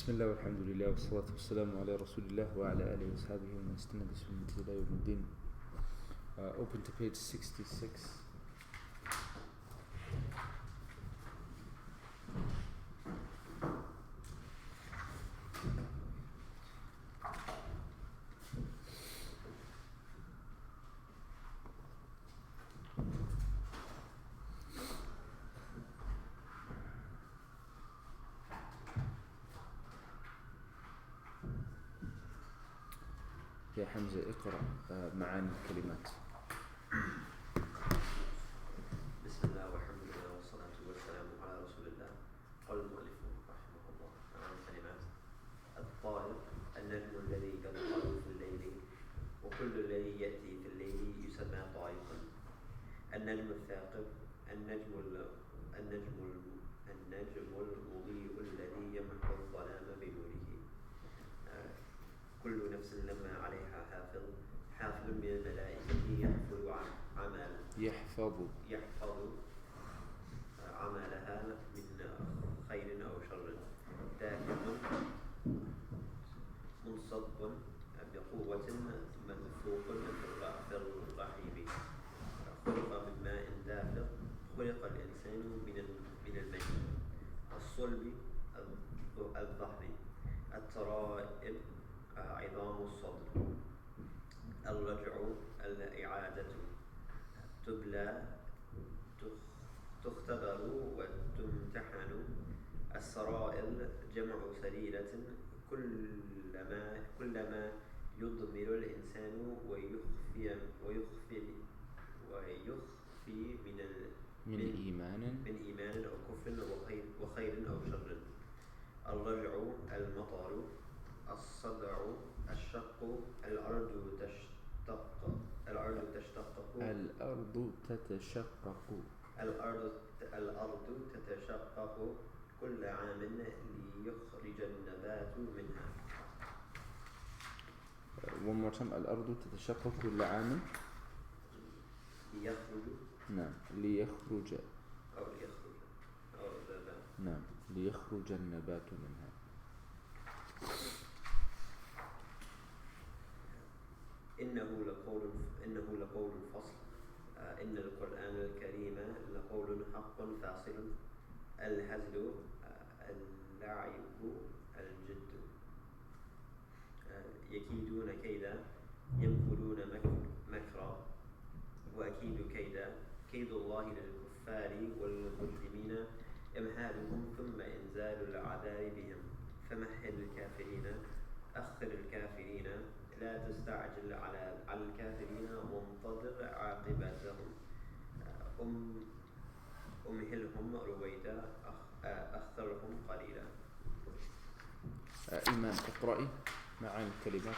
بسم الله والحمد لله والصلاة والسلام على رسول الله وعلى آله وصحبه ومن استنى بسنته إلى يوم الدين. Open to page 66. يا حمزة اقرأ معاني الكلمات. بسم الله والحمد لله والصلاة والسلام على رسول الله. قال المؤلف رحمه الله معاني الكلمات. الطائر النجم الذي يطلع في الليل، وكل الذي يأتي في الليل يسمى طائرا. النجم الثاقب النجم المضيء الذي يمحو الظلام بنوره. كل نفس لما عليها حافظ من الملائكة يحفظ عملها من خير أو شر. داخل منصب بقوة منفوق في الرحيم. خلق من ماء دافق. خلق الإنسان من الماء. الصلب الظهر. الترائب عظام الصدر. الرجع الإعادة. تبلى تختبر وتمتحن. السرائر جمع سريرة. كلما يضمر الإنسان ويخفي من إيمان أو كفر وخير أو شر. الرجع المطر. الصدع الشق. الأرض تتشقق كل عام ليخرج النبات منها. ومرتم الأرض تتشقق كل عام ليخرج النبات منها. إنه لقول الفصل. إن القرآن الكريم لقول حق فاصل. الهزل اللعب الجد. يكيدون كيدا يمكرون مكرا وأكيد كيدا. كيد الله للكفار والمجرمين إمهالهم ثم إنزال العذاب بهم. فمهل الكافرين أخر الكافرين. لا تستعجل على الكافرين وانتظر عاقبتهم. أمهلهم رويدا أخرهم قليلا. إيمان اقرأي معاني الكلمات.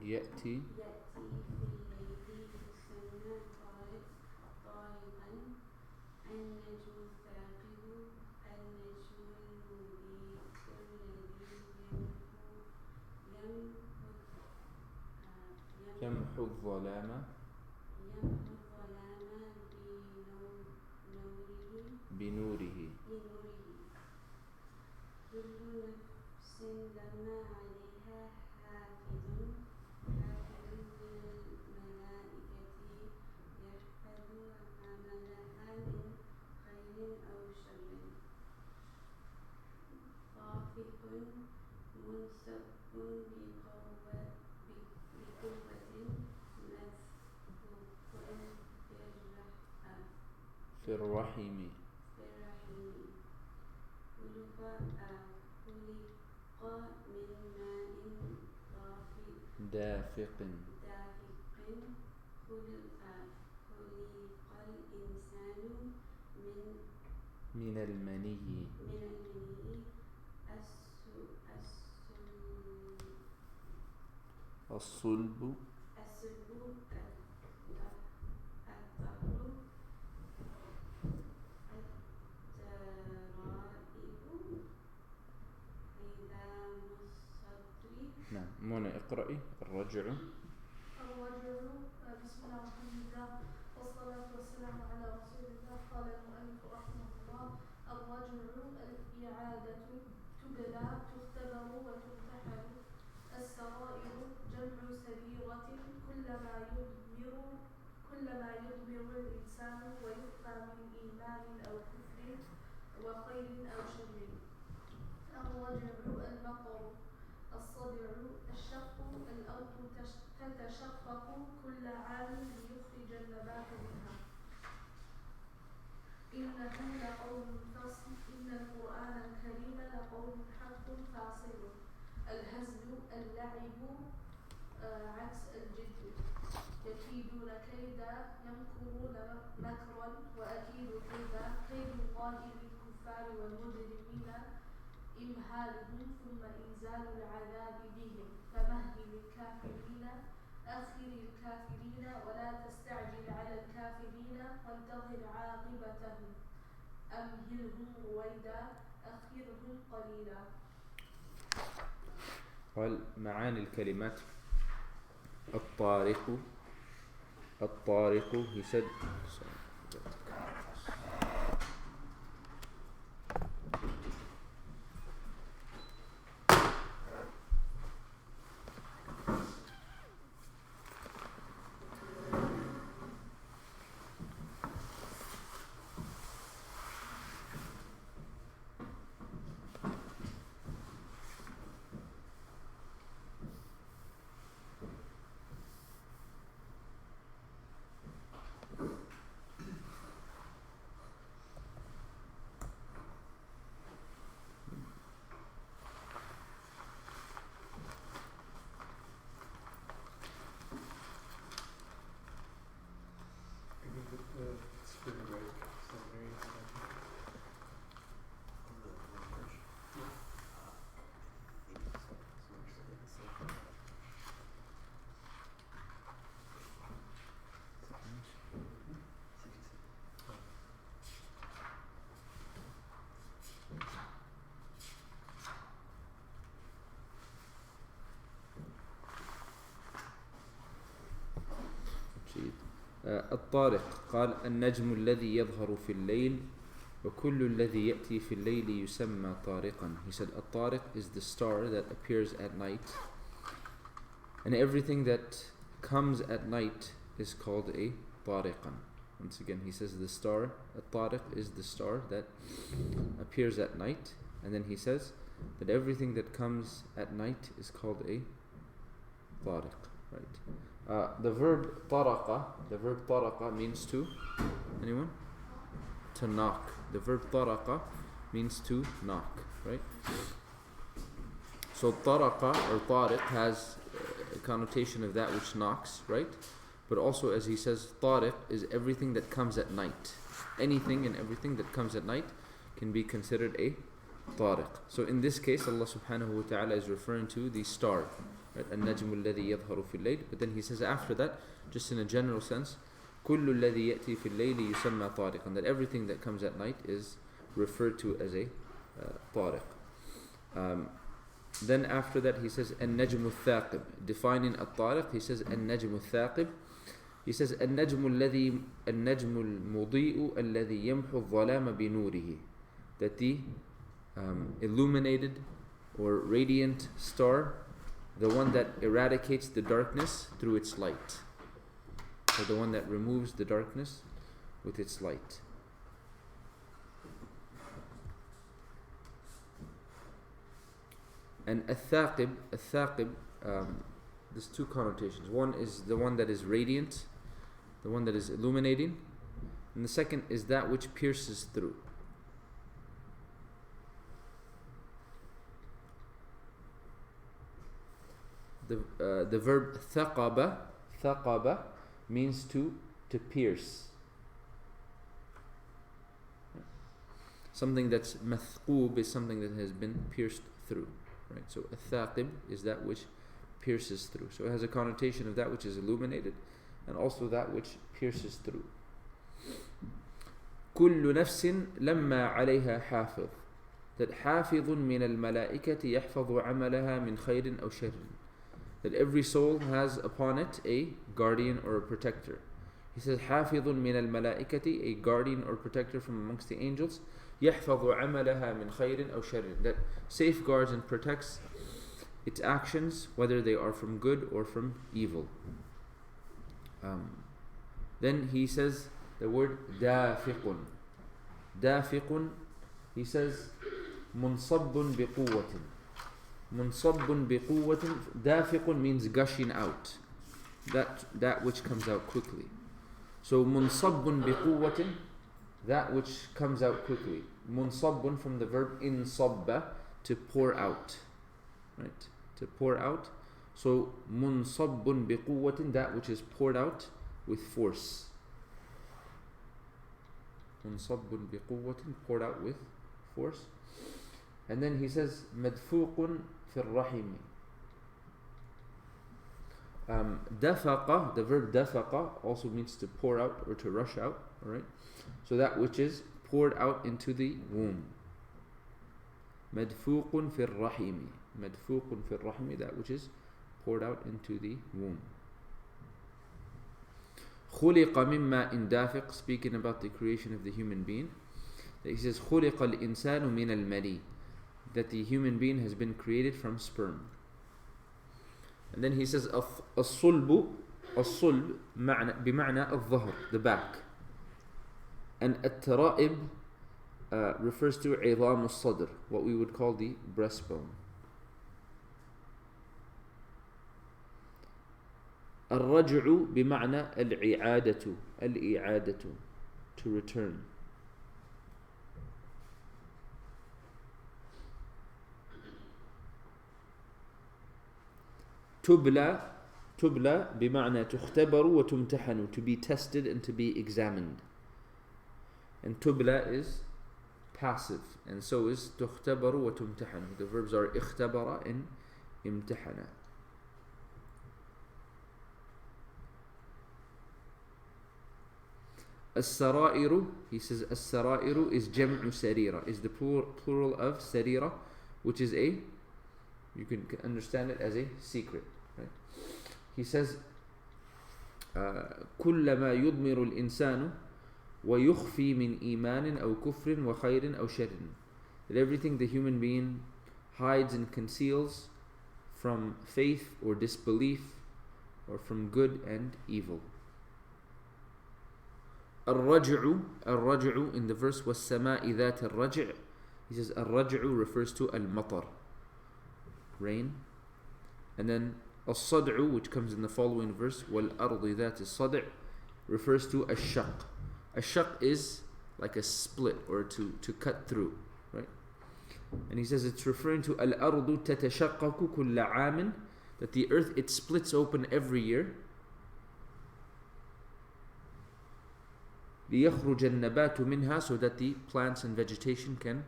يأتي في الليل يسمى طارقا. النجم الثاقب النجم المضيء الذي يمحو الظلام بنوره. كل نفس لما عليها حافظ من الملائكة يحفظ عملها من خير أو شر. خافق منصب بقوة مسبوق في الرحم. خلق من ماء دافق. خلق الإنسان من المني. الصلب الظهر. الترائب عظام الصدر. نعم. الإعادة تبلى تختبر وتمتحن. السرائر جمع سريرة كلما يضمر الإنسان ويخفى من إيمان أو كفر وخير أو شر. الرجع المطر. الصدع الشق الأرض تتشقق كل عام ليخرج النبات منها. إنه لقول فصل إن القرآن الكريم لقول حق فاصل. الهزل اللعب عكس الجد. يكيدون كيدا يمكرون مكرا وأكيد كيدا. كيد الله للكفار والمجرمين إمهالهم ثم إنزال العذاب بهم. فمهل الكافرين أخر الكافرين ولا تستعجل على الكافرين وانتظر عاقبتهم. أمهلهم رويدا أخرهم قليلا. قال معاني الكلمات. الطارق he said الطارق قال النجم الذي يظهر في الليل وكل الذي يأتي في الليل يسمى طارقا. He said الطارق is the star that appears at night, and everything that comes at night is called a طارقا. Once again he says the star, الطارق is the star that appears at night, and then he says that everything that comes at night is called a طارق, right? The verb طرق means to, anyone? To knock. The verb طرق means to knock, right? So طرق or طارق has a connotation of that which knocks, right? But also, as he says, طارق is everything that comes at night. Anything and everything that comes at night can be considered a طارق. So in this case, Allah subhanahu wa ta'ala is referring to the star, right? النجم الذي يظهر في الليل. But then he says after that, just in a general sense, كل الذي يأتي في الليل يسمى طارقا, that everything that comes at night is referred to as a طارق. Then after that he says النجم الثاقب, defining الطارق. He says النجم الثاقب. He says النجم المضيء الذي يمحو الظلام بنوره, that the illuminated or radiant star, the one that eradicates the darkness through its light, or the one that removes the darkness with its light. And الثاقب, there's two connotations. One is the one that is radiant, the one that is illuminating, and the second is that which pierces through. The verb ثقب means to pierce. Something that's مثقوب is something that has been pierced through, right? So الثاقب is that which pierces through. So it has a connotation of that which is illuminated and also that which pierces through. كل نفس لما عليها حافظ, that حافظ من الملائكة يحفظ عملها من خير أو شر, that every soul has upon it a guardian or a protector. He says حافظ من الملائكة, a guardian or protector from amongst the angels. يحفظ عملها من خير أو شر, that safeguards and protects its actions whether they are from good or from evil. Then he says the word دافق. دافق, he says منصب بقوة. منصب بقوة. دافق means gushing out, that which comes out quickly. So منصب بقوة, that which comes out quickly. منصب from the verb انصب, to pour out, right? To pour out. So منصب بقوة, that which is poured out with force. منصب بقوة, poured out with force. And then he says مدفوق في الرحم. دفق, the verb دفق also means to pour out or to rush out, alright? So that which is poured out into the womb. مدفوق في الرحم. مدفوق في الرحم, that which is poured out into the womb. خلق من ماء دافق, speaking about the creation of the human being. He says خلق الإنسان من المني, that the human being has been created from sperm. And then he says الصلب, الصلب بمعنى الظهر, the back. And الترائب refers to عظام الصدر, what we would call the breastbone. الرجع بمعنى الإعادة, الإعادة, to return. تبلى, تبلى بمعنى تختبر وتمتحن, to be tested and to be examined. And تبلى is passive, and so is تختبر وتمتحن. The verbs are اختبر and امتحن. السرائر, he says السرائر is جمع سريرة, is the plural of سريرة, which is a, you can understand it as a secret, right? He says كل ما يضمر الإنسان ويخفي من إيمان أو كفر وخير أو شر, that everything the human being hides and conceals from faith or disbelief, or from good and evil. الرجع, الرجع in the verse والسماء ذات الرجع, he says الرجع refers to المطر, rain. And then الصدع, which comes in the following verse, والأرض ذات الصدع, refers to الشق. الشق is like a split, or to cut through, right? And he says it's referring to الأرض تتشقق كل عام, that the earth, it splits open every year. ليخرج النبات منها, so that the plants and vegetation can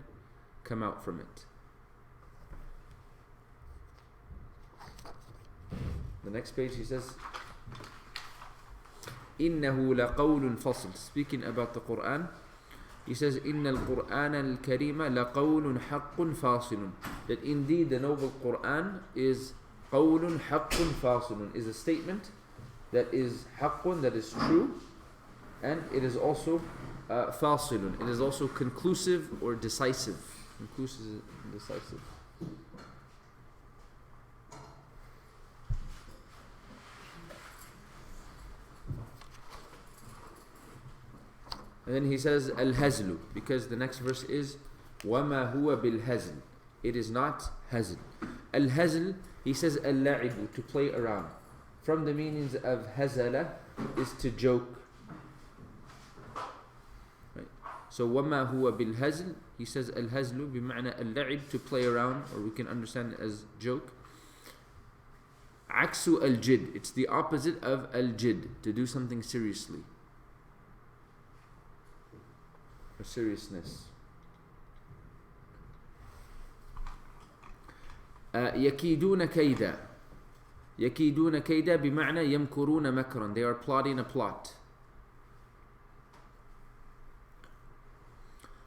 come out from it. The next page he says إنه لقول فصل, speaking about the Quran, he says إن القرآن الكريم لقول حق فاصل, that indeed the noble Quran is قول حق فاصل, is a statement that is حق, that is true, and it is also فاصل, it is also conclusive or decisive. Conclusive and decisive. And then he says al-hazlu, because the next verse is وَمَا هُوَ بِالْهَزْلِ, it is not hazl. Al-hazl, he says al-la'ibu, to play around. From the meanings of hazala is to joke. Right. So وَمَا هُوَ بِالْهَزْلِ, he says al-hazlu بمعنى al-la'ib, to play around, or we can understand it as joke. Aksu al-jid, it's the opposite of al-jid, to do something seriously, or seriousness. يكيدون كيدا, يكيدون كيدا بمعنى يمكرون مكرا, they are plotting a plot.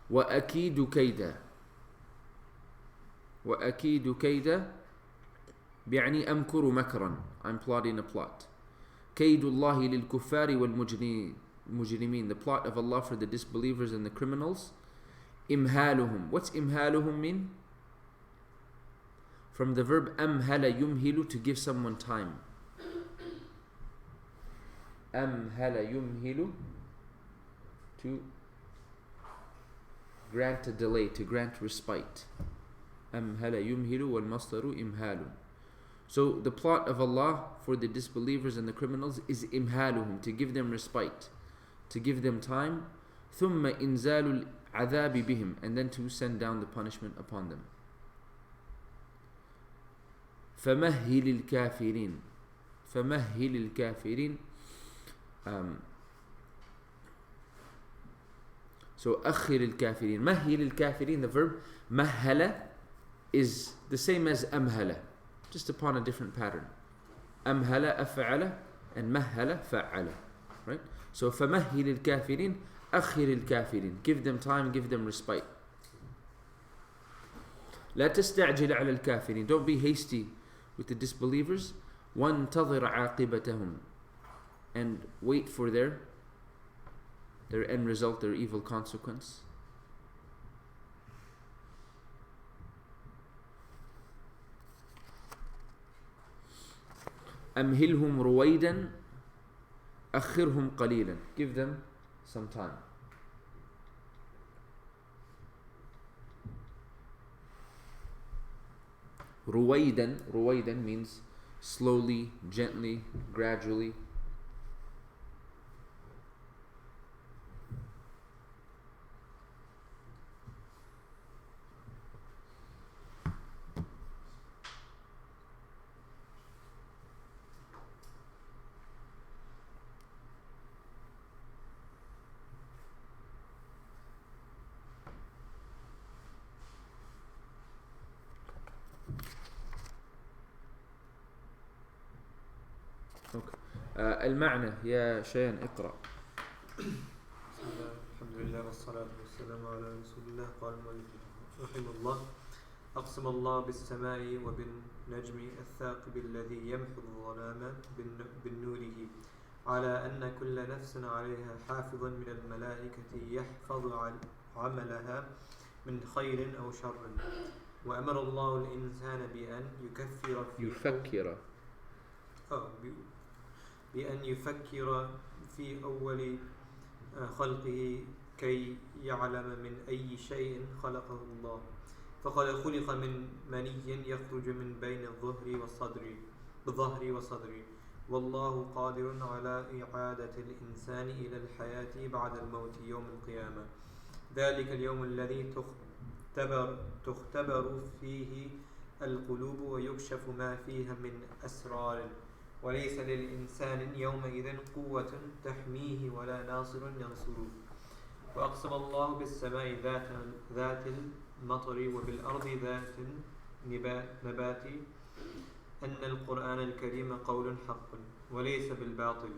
وأكيد كيدا, وأكيد كيدا بيعني أمكر مكرا, I'm plotting a plot. كيد الله للكفار والمجرمين. The plot of Allah for the disbelievers and the criminals. إمهالهم. What's إمهالهم mean? From the verb أمهل يمهل, to give someone time. أمهل يمهل, to grant a delay, to grant respite. أمهل يمهل والمصدر إمهال. So the plot of Allah for the disbelievers and the criminals is إمهالهم, to give them respite, to give them time. ثم إنزال العذاب بهم, and then to send down the punishment upon them. فمهل الكافرين. فمهل الكافرين. So أخر الكافرين. مهل الكافرين, the verb مهل is the same as أمهل, just upon a different pattern. أمهل أفعل and مهل فعل. Right? So فمهل الكافرين أخر الكافرين. Give them time, give them respite. لا تستعجل على الكافرين. Don't be hasty with the disbelievers. وانتظر عاقبتهم. And wait for their end result, their evil consequence. أمهلهم رويدا أخرهم قليلا. Give them some time. رويدا means slowly, gently, gradually. المعنى يا شيان اقرأ. بسم الله الحمد لله والصلاة والسلام على رسول الله. قال المؤلف رحمه الله: أقسم الله بالسماء وبالنجم الثاقب الذي يمحو الظلام بنوره على أن كل نفس عليها حافظ من الملائكة يحفظ عملها من خير أو شر. وأمر الله الإنسان بأن يفكر في أول خلقه كي يعلم من أي شيء خلقه الله. فقد خلق من مني يخرج من بين الظهر والصدر. والله قادر على إعادة الإنسان إلى الحياة بعد الموت يوم القيامة. ذلك اليوم الذي تختبر فيه القلوب ويكشف ما فيها من أسرار. وليس للإنسان يومئذ قوة تحميه ولا ناصر ينصره. وأقسم الله بالسماء ذات المطر وبالأرض ذات النبات أن القرآن الكريم قول حق وليس بالباطل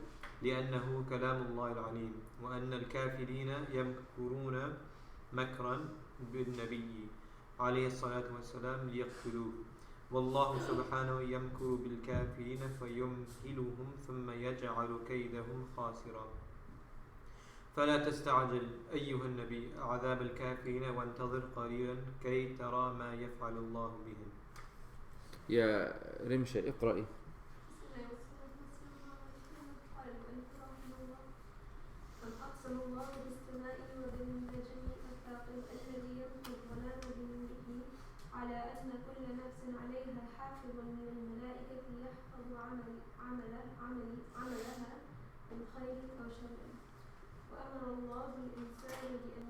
لأنه كلام الله العليم. وأن الكافرين يمكرون مكرا بالنبي عليه الصلاة والسلام ليقتلوه. والله سبحانه يمكر بالكافرين فيمهلهم ثم يجعل كيدهم خاسرا. فلا تستعجل أيها النبي عذاب الكافرين وانتظر قليلا كي ترى ما يفعل الله بهم. يا رمشة اقرأي. أقسم الله بالسماء وبالنجم الثاقب الذي يمحو الظلام بنوره على أن كل نفس عليها حافظ من الملائكة يحفظ عملها من خير أو شر. وأمر الله الإنسان بأن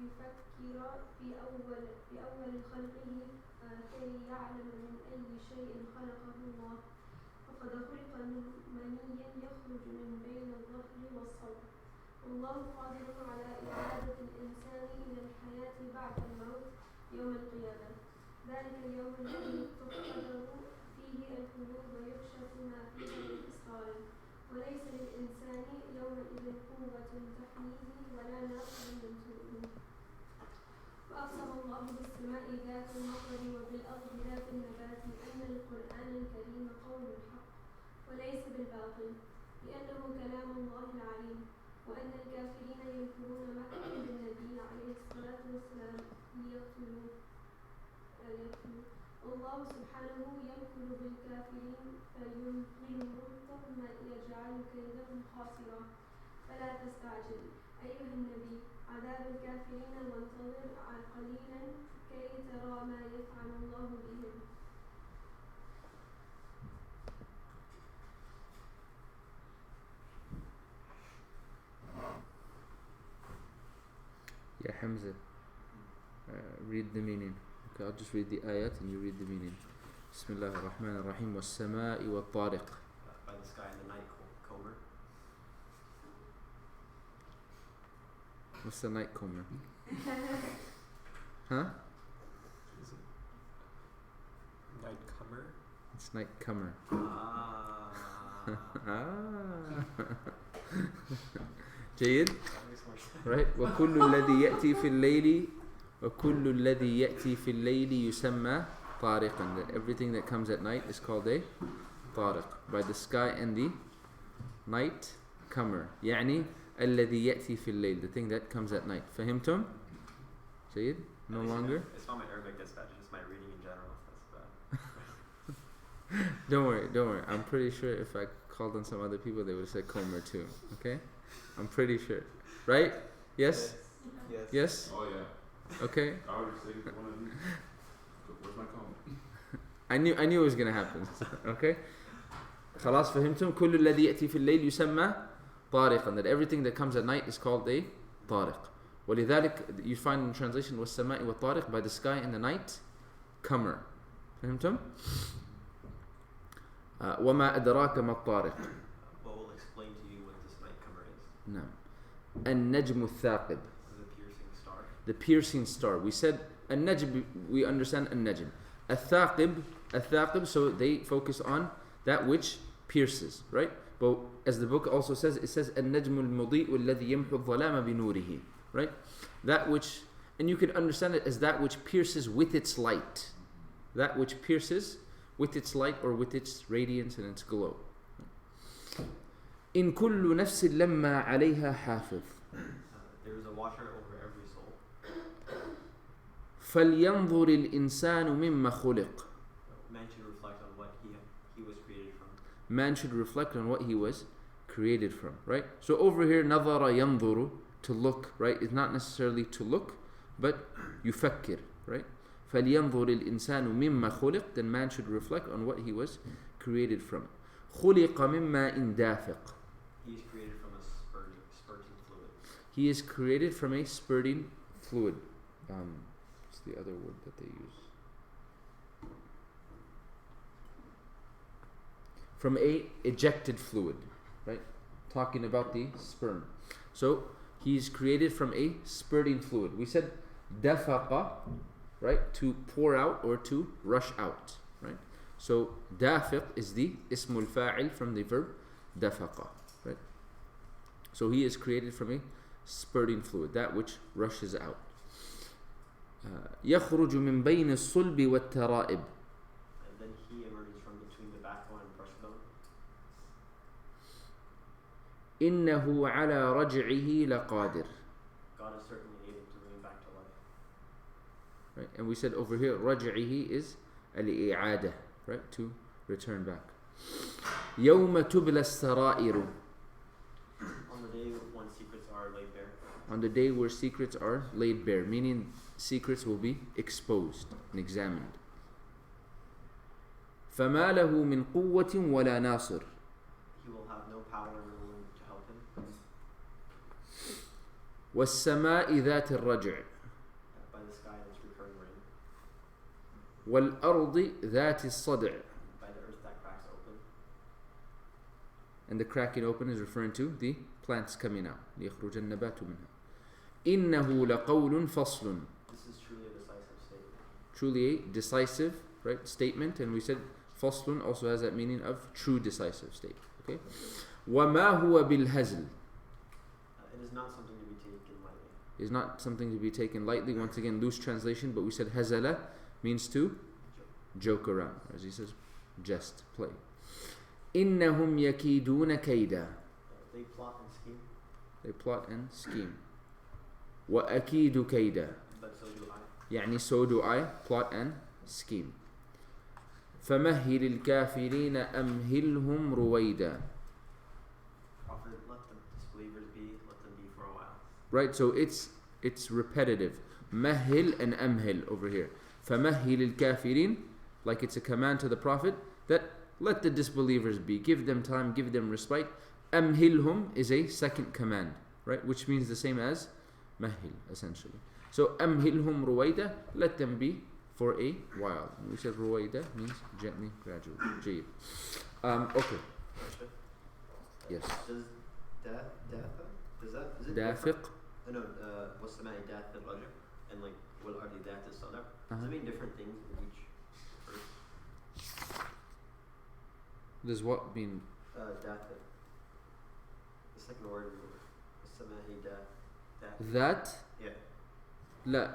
يفكر في أول خلقه كي يعلم من أي شيء خلقه الله. فقد خلق من مني يخرج من بين الظهر والصدر. والله قادر على إعادة الإنسان إلى الحياة بعد الموت يوم القيامة. ذلك اليوم الذي تختبر فيه القلوب ويكشف ما فيها من أسرار. وليس للإنسان يومئذ قوة تحميه ولا ناصر ينصره. وأقسم الله بالسماء ذات المطر وبالأرض ذات النبات أن القرآن الكريم قول الحق وليس بالباطل لأنه كلام الله العليم وأن الكافرين ينكرون مكة بالنبي عليه الصلاة والسلام ليقتلوه. الله سبحانه يمكر بالكافرين فيمهلهم ثم يجعل كيدهم خاسرا. فلا تستعجل أيها النبي عذاب الكافرين وانتظر قليلا كي ترى ما يفعل الله بهم. Yeah, Hamza, read the meaning. Okay, I'll just read the ayat and you read the meaning. Bismillah ar-Rahman ar-Rahim. Was-samaa'i wat-tariq. By the sky and the night comber. What's the night comber? Huh? Is it night comer? It's night comer. جيد. Right. وكل الذي يأتي في الليل وكل الذي يأتي في الليل يسمى طارقا. That everything that comes at night is called a طارق. By the sky and the night comer. يعني الذي يأتي في الليل. The thing that comes at night. فهمتم? جيد. No longer. It's not my Arabic that's bad. It's just my reading in general. That's bad. Don't worry. I'm pretty sure if I called on some other people, they would have said comer too. Okay? I'm pretty sure. Right? Yes? Yes? Oh yeah. Okay. I already said one of these. Where's my comb? I knew it was gonna happen. Okay? خلاص فهمتم؟ كل الذي يأتي في الليل يسمى طارقا. That everything that comes at night is called a طارق. ولذلك you find in translation والسماء والطارق, by the sky and the night comer. فهمتم؟ وما أدراك ما الطارق. But we'll explain to you what this night comer is. نعم. النجم الثاقب. The piercing star. The piercing star. We said النجم, we understand النجم. الثاقب, so they focus on that which pierces, right? But as the book also says, it says النجم المضيء الذي يمحو الظلام بنوره, right? That which, and you can understand it as that which pierces with its light. That which pierces with its light or with its radiance and its glow. إن كل نفس لما عليها حافظ. There is a watcher over every soul. فلينظر الإنسان مما خلق. Man should reflect on what he was created from. Man should reflect on what he was created from, right? So over here, نظر ينظر, to look, right? It's not necessarily to look, but يفكر, right? فلينظر الإنسان مما خلق. Then man should reflect on what he was created from. خلق من ماء دافق. He is created from a spurting fluid. He is created from a spurting fluid. What's the other word that they use? From a ejected fluid, right? Talking about the sperm. So he is created from a spurting fluid. We said dafaqa, right? To pour out or to rush out, right? So dafiq is the ismul fa'il from the verb dafaqa, right? So he is created from a spurting fluid, that which rushes out. يخرج من بين الصلب والترائب. And then he emerges from between the backbone and breastbone. إنه على رجعه لقادر. God is certainly able to bring him back to life. Right? And we said over here, رجعه is الإعادة, right? To return back. يوم تبلى السرائر. On the day when secrets are laid bare. On the day where secrets are laid bare, meaning secrets will be exposed and examined. فما له من قوة ولا ناصر. He will have no power and no one to help him. والسماء ذات الرجع. By the sky that's recurring rain. والأرض ذات الصدع. By the earth that cracks open. And the cracking open is referring to the plants coming out. ليخرج النبات منها. إنه لقول فصل. This is truly a decisive statement. Truly a decisive, right, statement. And we said فصل also has that meaning of true decisive statement. Okay. وما هو بالهزل. It is not something to be taken lightly. Is not something to be taken lightly. Once again, loose translation, but we said hazala means to joke around, as he says, jest, play. إنهم يكيدون كيدا. They plot and scheme. They plot and scheme. وأكيد كيدا. But so do I. يعني so do I, plot and scheme. فمهل الكافرين أمهلهم رويدا. Prophet, let the disbelievers be, let them be for a while. Right, so it's repetitive. Mahil and amhil over here. فمهل الكافرين, like it's a command to the Prophet that let the disbelievers be, give them time, give them respite. Amhilhum is a second command, right, which means the same as mahil essentially. So amhilhum ruwaida, let them be for a while. And we said ruwaida means gently, gradually. Jayid. Okay. Yes. Does is it Dafiq. different? No, والسماء ذات الرجع and like والأرض ذات الصدع. Does it mean different things in each verse? Does what mean? ذات. The second word. والسماء ذات. That? Yeah. لا.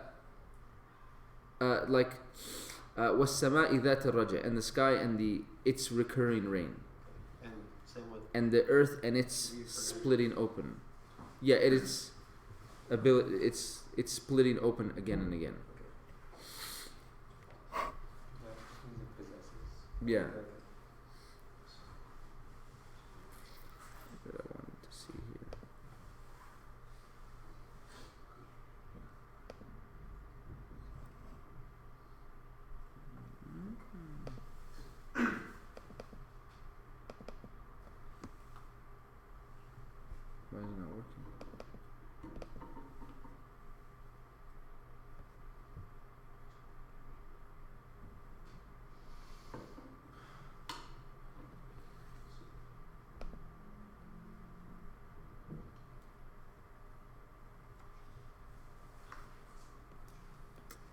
Like والسماء ذات الرجع, and the sky and its recurring rain. And same with. And the earth and its splitting open. Yeah, it is ability. It's splitting open again and again. Yeah. What I wanted to see here. Why is it not working?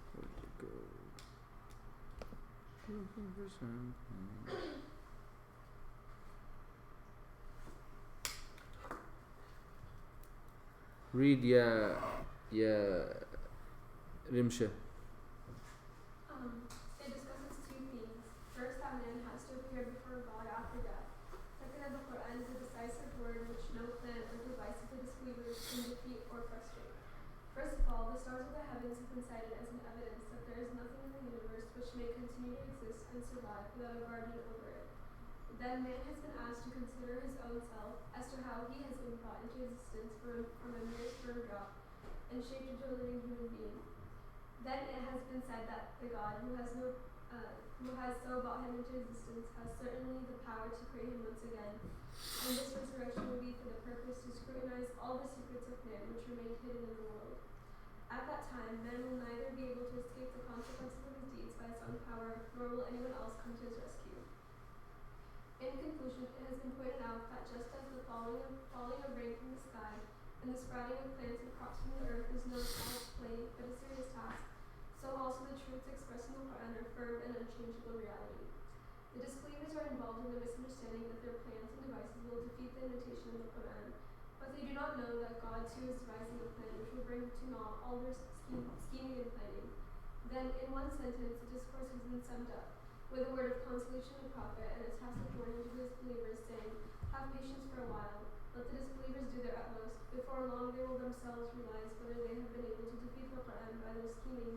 Where did it go? Read ya Rimsha. It discusses two themes. First, that man has to appear before God after death. Second, that the Quran is a decisive word which no plan or device of the disbelievers can defeat or frustrate. First of all, the stars of the heavens have been cited as an evidence that there is nothing in the universe which may continue to exist and survive without a guardian over it. Then man has been asked to consider his own self as to how he has been brought into existence from a mere sperm drop and shaped into a living human being. Then it has been said that the God who has so brought him into existence has certainly the power to create him once again, and this resurrection will be for the purpose to scrutinize all the secrets of man which remain hidden in the world. At that time, man will neither be able to escape the consequences of his deeds by his own power, nor will anyone else come to his rescue. In conclusion, it has been pointed out that just as the falling of rain from the sky and the sprouting of plants and crops from the earth is no child's play but a serious task, so also the truths expressed in the Quran are firm and unchangeable reality. The disbelievers are involved in the misunderstanding that their plans and devices will defeat the invitation of the Quran, but they do not know that God too is devising a plan which will bring to naught all their scheming and planning. Then, in one sentence, the discourse has been summed up with a word of consolation to the Prophet and a tacit warning to the disbelievers, saying, "Have patience for a while. Let the disbelievers do their utmost. Before long, they will themselves realize whether they have been able to defeat the Quran by their scheming,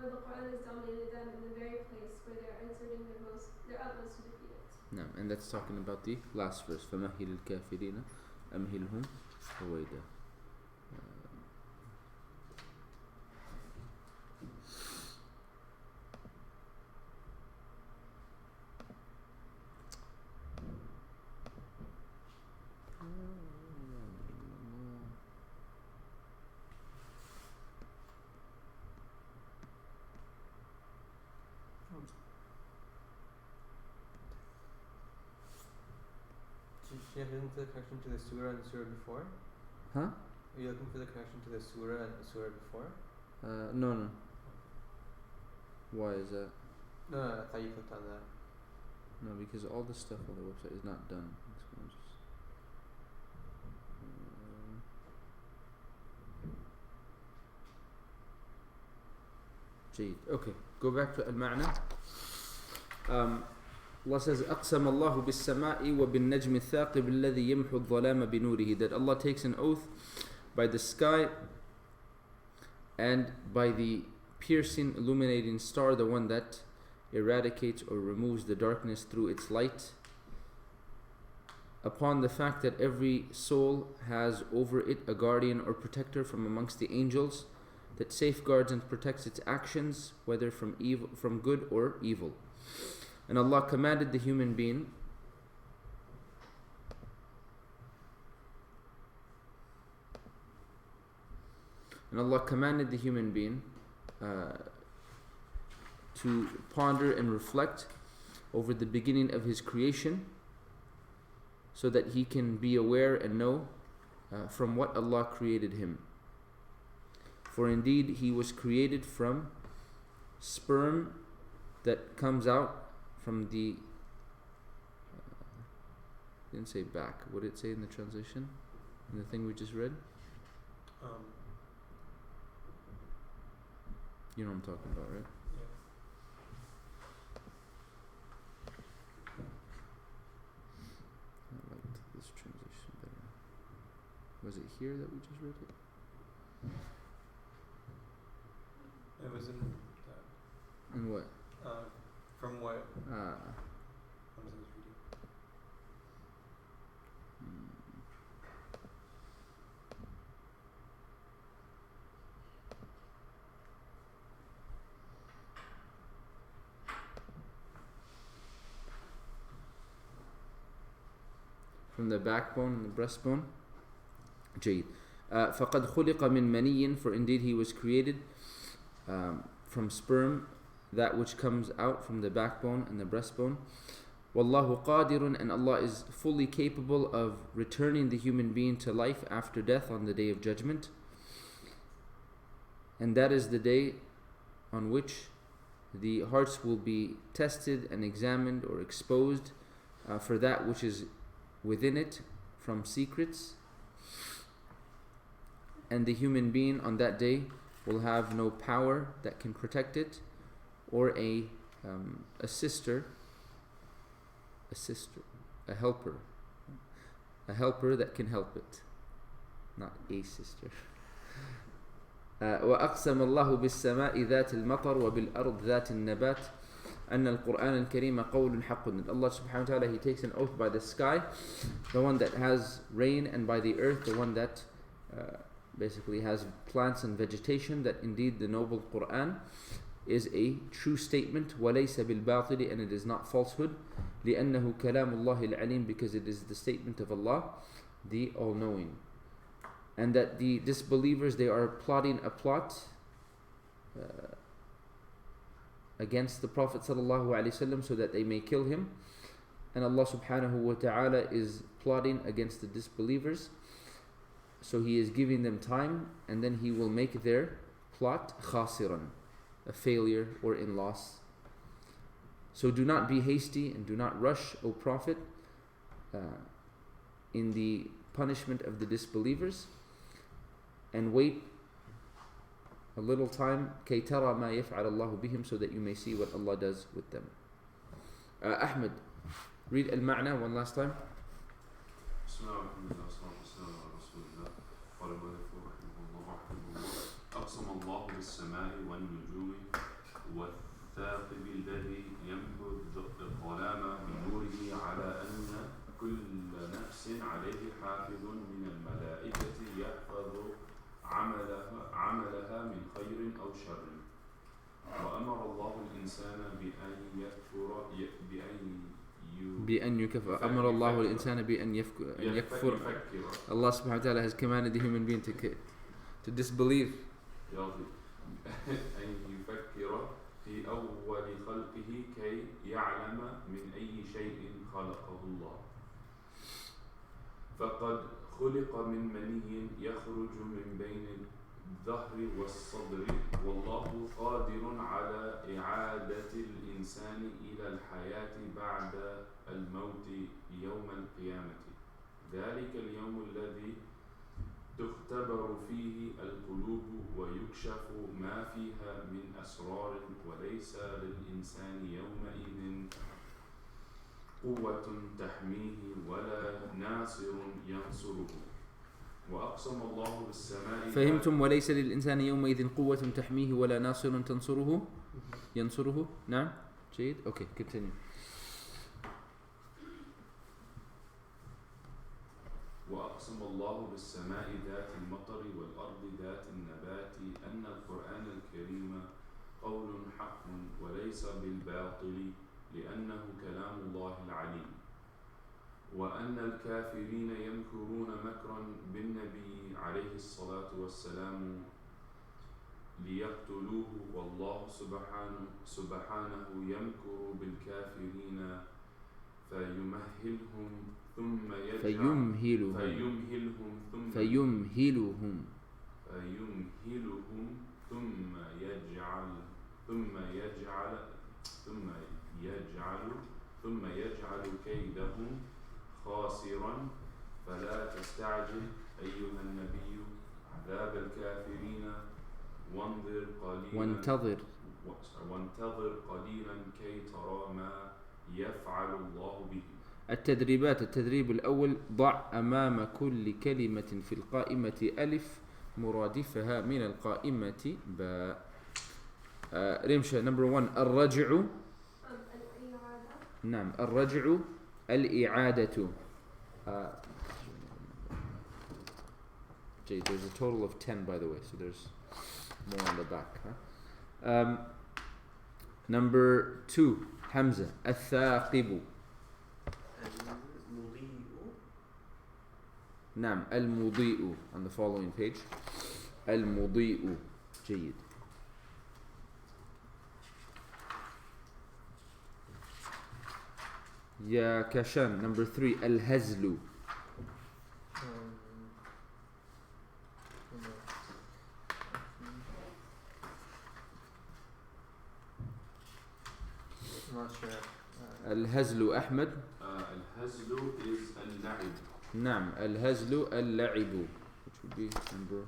or the Quran has dominated them in the very place where they are exerting their utmost to defeat it." No, and that's talking about the last verse. فَمَهِّلِ الْكَافِرِينَ أَمْهِلْهُمْ رُوَيْدًا. Are you looking for the connection to the surah and the surah before? Huh? Are you looking for the connection to the surah and the surah before? No. Why is that? No, I thought you clicked on that. No, because all the stuff on the website is not done. It's gonna just, جيد. Okay, go back to al-ma'na. Allah says, أقسم الله بالسماء وبالنجم الثاقب الذي يمحو الظلام بنوره. That Allah takes an oath by the sky and by the piercing, illuminating star, the one that eradicates or removes the darkness through its light, upon the fact that every soul has over it a guardian or protector from amongst the angels that safeguards and protects its actions, whether from evil, from good or evil. And Allah commanded the human being to ponder and reflect over the beginning of his creation, so that he can be aware and know from what Allah created him. For indeed he was created from sperm that comes out from the didn't say back. What did it say in the translation? In the thing we just read? You know what I'm talking about, right? I liked this translation better. Was it here that we just read it? It was in In what? from what Ah. Hamza was reading. From the backbone and the breastbone. جيد. فقد خلق من مني, for indeed he was created from sperm, that which comes out from the backbone and the breastbone. Wallahu qadirun, and Allah is fully capable of returning the human being to life after death on the day of judgment. And that is the day on which the hearts will be tested and examined or exposed for that which is within it from secrets. And the human being on that day will have no power that can protect it, or a helper that can help it, not a sister. وأقسم الله بالسماء ذات المطر وبالأرض ذات النبات أن القرآن الكريم قول حق. Allah subhanahu wa ta'ala, he takes an oath by the sky, the one that has rain, and by the earth, the one that basically has plants and vegetation, that indeed the noble Quran is a true statement, وَلَيْسَ بِالْبَاطِلِ, and it is not falsehood, لِأَنَّهُ كَلَامُ اللَّهِ الْعَلِيمِ, because it is the statement of Allah, the all-knowing. And that the disbelievers, they are plotting a plot against the Prophet ﷺ so that they may kill him. And Allah subhanahu wa ta'ala is plotting against the disbelievers. So he is giving them time, and then he will make their plot khasiran, a failure or in loss. So do not be hasty and do not rush, O Prophet, in the punishment of the disbelievers, and wait a little time, كَيْ تَرَى مَا يَفْعَلَ اللَّهُ بِهِمْ, so that you may see what Allah does with them. Ahmed, read al-ma'na one last time. أقسم الله بالسماء والنجوم والثاقب الذي يمحو الظلام بنوره على أن كل نفس عليه حافظ من الملائكة يحفظ عملها من خير أو شر. وأمر الله الإنسان أمر الله الإنسان بأن يكفر. Allah subhanahu wa ta'ala has commanded the human being to disbelieve. أن يفكر في أول خلقه كي يعلم من أي شيء خلقه الله. فقد خلق من مني يخرج من بين الظهر والصدر، والله قادر على إعادة الإنسان إلى الحياة بعد الموت يوم القيامة. ذلك اليوم الذي تختبر فيه القلوب ويكشف ما فيها من أسرار، وليس للإنسان يومئذ قوة تحميه ولا ناصر ينصره وأقسم الله بالسماء فهمتم؟ وليس للإنسان يومئذ قوة تحميه ولا ناصر تنصره ينصره. نعم جيد. Okay, continue. وأقسم الله بالسماء ذات المطر والأرض ذات النبات أن القرآن الكريم قول حق وليس بالباطل لأنه كلام الله العليم وأن الكافرين يمكرون مكرا بالنبي عليه الصلاة والسلام ليقتلوه والله سبحانه يمكر بالكافرين فيمهلهم ثم يجعل كيدهم خاسرا فلا تستعجل أيها النبي عذاب الكافرين وانتظر قليلا كي ترى ما يفعل الله به. التدريبات. التدريب الأول: ضع أمام كل كلمة في القائمة ألف مرادفها من القائمة باء. رمشة. Number 1 الرجع. الإعادة. نعم الرجع الإعادة. Jay, there's a total of 10 by the way, so there's more on the back. Number 2 Hamza الثاقب. نعم المضيء on the following page. المضيء. جيد. يا كشان. Number 3 الهزل. الهزل أحمد. الهزل is اللعب. نعم الهزل اللعب, which would be number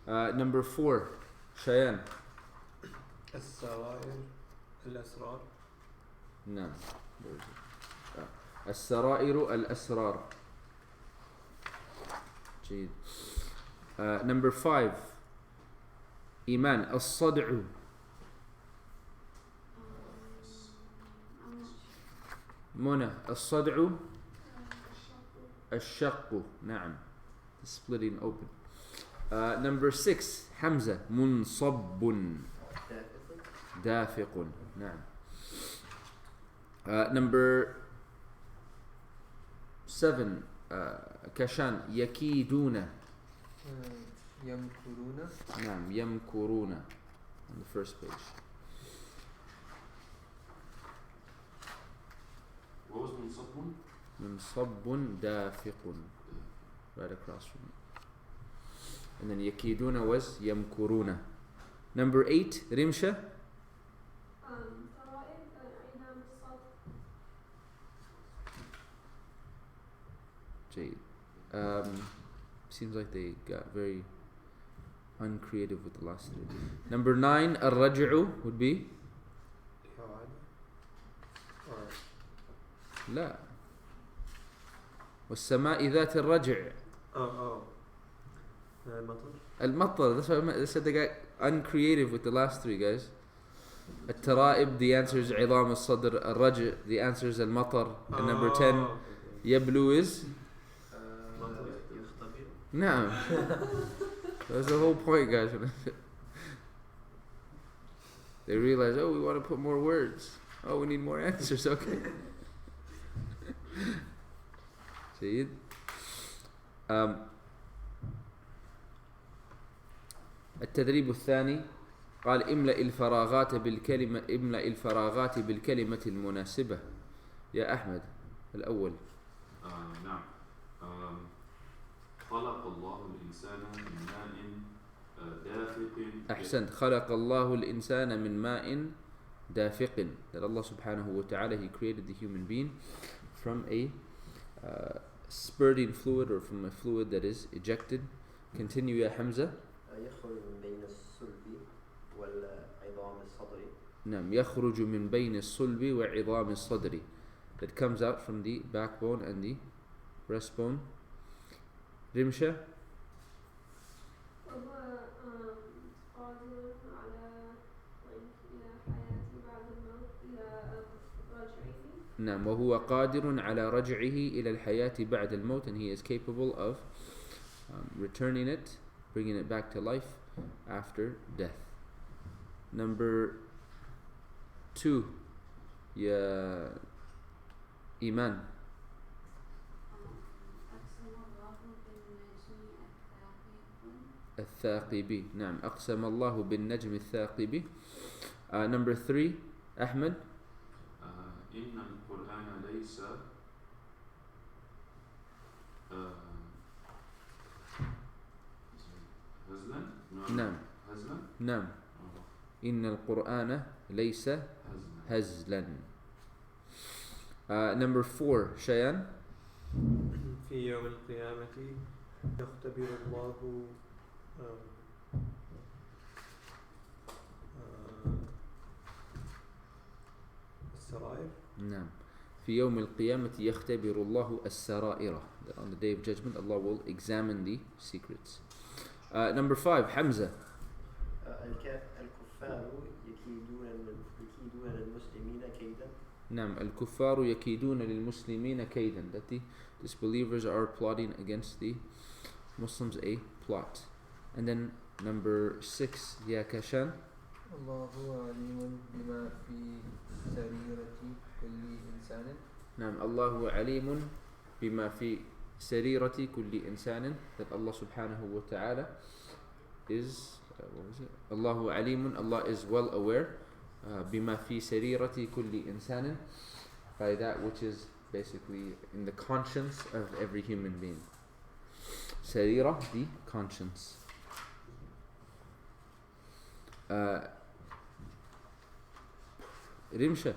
1. Number 4 شيان. السرائر الأسرار. نعم السرائر الأسرار. جيد. Number 5 إيمان الصدع. منى الصدع الشق. نعم splitting open. Number 6 حمزة منصب دافق. نعم. Number 7 كشان يكيدون. يمكرون. نعم يمكرون on the first page. What was منصب? منصب دافق right across from it. And then يكيدون was يمكرون. Number 8 رمشة. طرائب إعلام الصف. جيد. Seems like they got very uncreative with the last 3. Number 9 الرجع would be لا والسماء ذات الرجع. المطر. That's why I said they got uncreative with the last 3 guys. الترائب, the answer is عظام الصدر. الرجع, the answer is المطر. And number 10 يبلو is نعم. That's the whole point guys. They realize, oh, we want to put more words. Oh, we need more answers. Okay. جيد. التدريب الثاني قال املأ الفراغات بالكلمة المناسبة. يا أحمد الأول. نعم. خلق الله الإنسان من ماء دافق. أحسنت. خلق الله الإنسان من ماء دافق. That Allah subhanahu wa ta'ala, He created the human being from a spurting fluid, or from a fluid that is ejected. Continue يا حمزة. يخرج من بين الصلب نعم يخرج من بين الصلب وعظام الصدر, that comes out from the backbone and the breastbone. رمشة وهو قادر على إلى حياة بعد الموت إلى رجعه. نعم وهو قادر على رجعه إلى الحياة بعد الموت, and he is capable of returning it, bringing it back to life after death. Number 2, يا إيمان. الثاقبي, نعم أقسم الله بالنجم الثاقبي. Number 3, أحمد. إن القرآن ليس هزلا. نعم هزلا. نعم إن القرآن ليس هزلا. Number 4, شيان. في يوم القيامة يختبر الله السرائر. نعم في يوم القيامة يختبر الله السرائر. On the day of judgment Allah will examine the secrets. Number 5, حمزة. الكفار يكيدون للمسلمين كيدا. نعم الكفار يكيدون للمسلمين كيدا, that the disbelievers are plotting against the Muslims a plot. And then number 6, يا كشان. الله عليم بما في سريرة كل إنسان. نعم الله عليم بما في سريرة كل إنسان, that Allah subhanahu wa ta'ala is الله عليم, Allah is well aware بما في سريرة كل إنسان, by that which is basically in the conscience of every human being. Sarira, the conscience. Rimsha.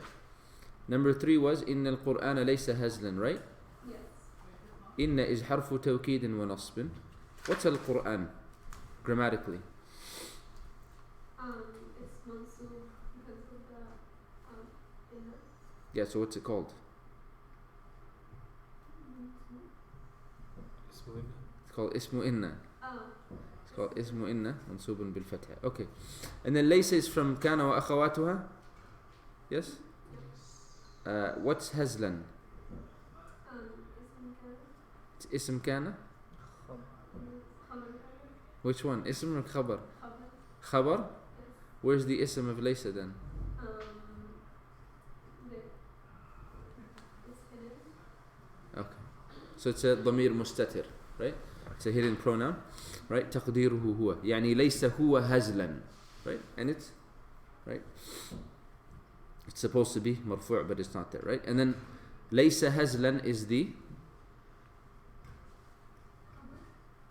Number 3 was إن القرآن ليس هزلا, right? Yes. إن is حرف توكيد ونصب. What's القرآن grammatically? It's mansub because of the inner. Yeah, so what's it called? It's called اسم إن. It's called اسم إن منصوب بالفتحة. Okay. And then ليس is from كان وأخواتها. Yes? What's هزلا? It's اسم كان. Which one? اسم or خبر? خبر. Where's the اسم of ليس then? Okay. So it's a ضمير مستتر, right? It's a hidden pronoun, right? تقديره هو. يعني ليس هو هزلا, right? And it's, right? It's supposed to be مرفوع, but it's not there, right? And then ليس هزلا is the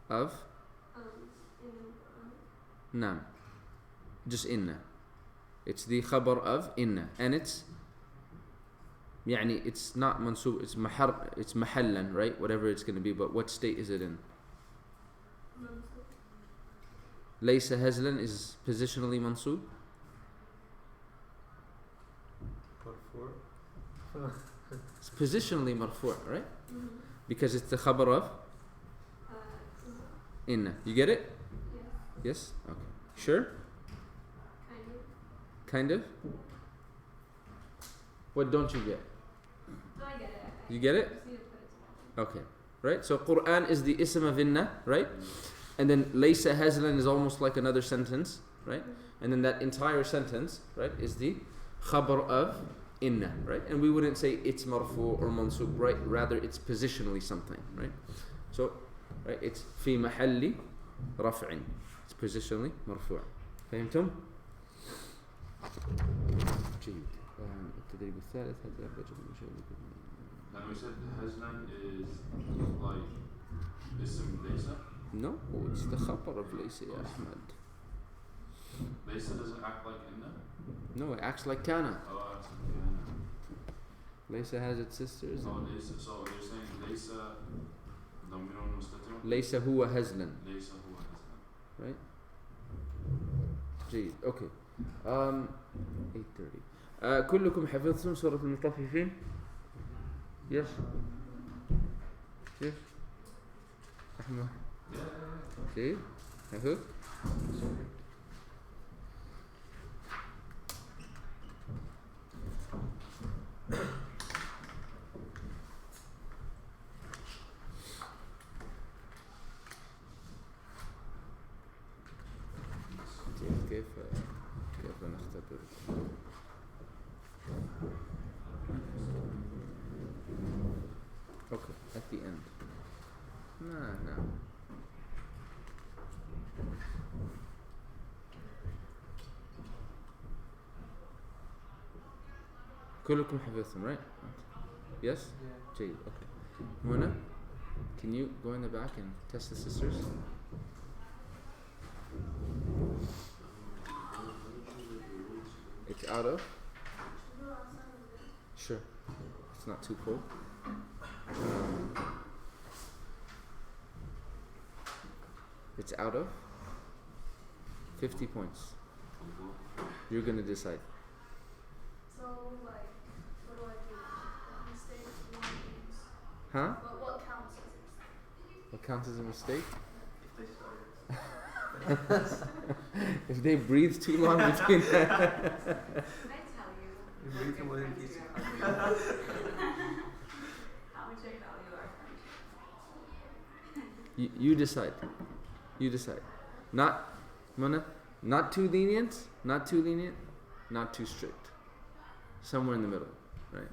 of نعم just إن. It's the خبر of إن, and it's يعني it's not منصوب, it's محلا, right? Whatever it's going to be, but what state is it in? ليس هزلا is positionally منصوب. It's positionally مرفوع, right? Because it's the خبر of إن. You get it? Yes? Okay. Sure? Kind of? What don't you get? No, I get it. You get it? Just need to put it together. Okay. Right? So Quran is the ism of inna, right? And then laysa hazlan is almost like another sentence, right? And then that entire sentence, right, is the khabar of inna, right? And we wouldn't say it's marfu or mansub, right? Rather it's positionally something, right? So, right, it's fi mahalli raf'in. It's positionally marfu'. فهمتم؟ جيد. التدريب الثالث هل ينبغي المشاهد Now we said Hazlan is like ism Laysa. No, it's the khabar of Laysa, ya Ahmad. Laysa doesn't act like Inna? No, it acts like Kana. Oh, acts like Inna. Laysa has its sisters. Oh, Laysa. So you're saying Laysa Damirun Mustatir? Laysa huwa hazlan. Laysa huwa Hazlan. Right? جيد. Okay. 8:30. كلكم حفظتم سورة المطففين؟ Yes. Yes. أحمد. جيد. حفظ. كيف نختبر؟ Okay, at the end. No. كلكم حفظتم, right? Yes? Yeah. جيد, okay. Mona, can you go in the back and test the sisters? It's out of? Sure. It's not too cold. It's out of 50 points. You're gonna decide. So, like, what do I do? Mistakes, warnings. Huh? What counts as a mistake? What counts as a mistake? If they started. If they breathe too long between Can I tell you? You what breathe your more than friends piece do? of How much I value our friendship. You decide. You decide. Not, Mona, not too lenient, not too lenient, not too strict. Somewhere in the middle, right?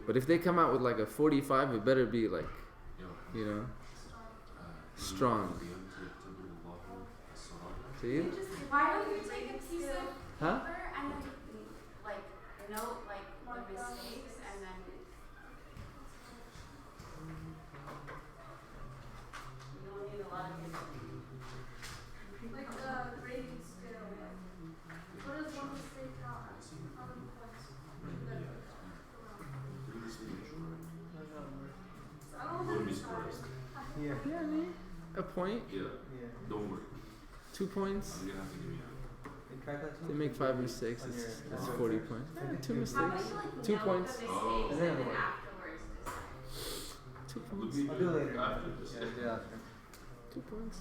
But if they come out with like a 45, it better be like, you know, strong. See? Why don't you take a piece of Huh? paper and then like note like the mistakes and then you don't need a lot of people. Like the grading scale, like, what does one mistake count as? How many points? That I don't know how to decide. Yeah. Yeah, I mean, a point, Yeah, Yeah. don't worry. 2 points. I'm gonna have to give you And calculate If they make 5 mistakes, on it's your- 40 points. I Eh, think 2 you- How mistakes. about you like 2 note points. the mistakes Oh. and then afterwards decide. 2 We'll points. give I'll do it you later. after this. Yeah, do it after. 2 points.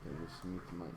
Okay, let's mute the mic.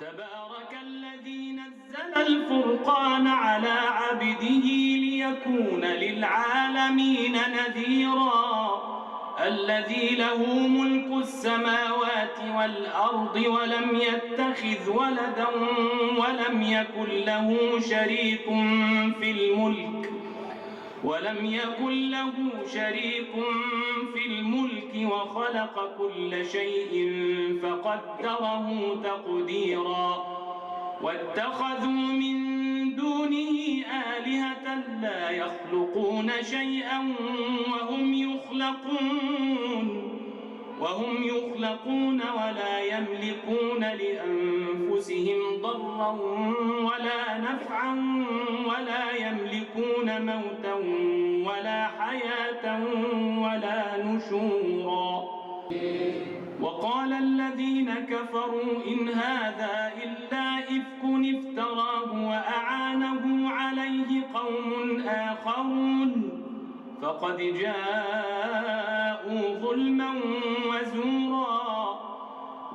تبارك الذي نزل الفرقان على عبده ليكون للعالمين نذيرا الذي له ملك السماوات والأرض ولم يتخذ ولدا ولم يكن له شريك في الملك وخلق كل شيء فقدره تقديرا واتخذوا من دونه آلهة لا يخلقون شيئا وهم يخلقون ولا يملكون لأنفسهم ضرا ولا نفعا ولا يملكون موتا ولا حياة ولا نشورا وقال الذين كفروا إن هذا إلا إفك افتراه وأعانه عليه قوم آخرون فقد جاءوا ظلما وزورا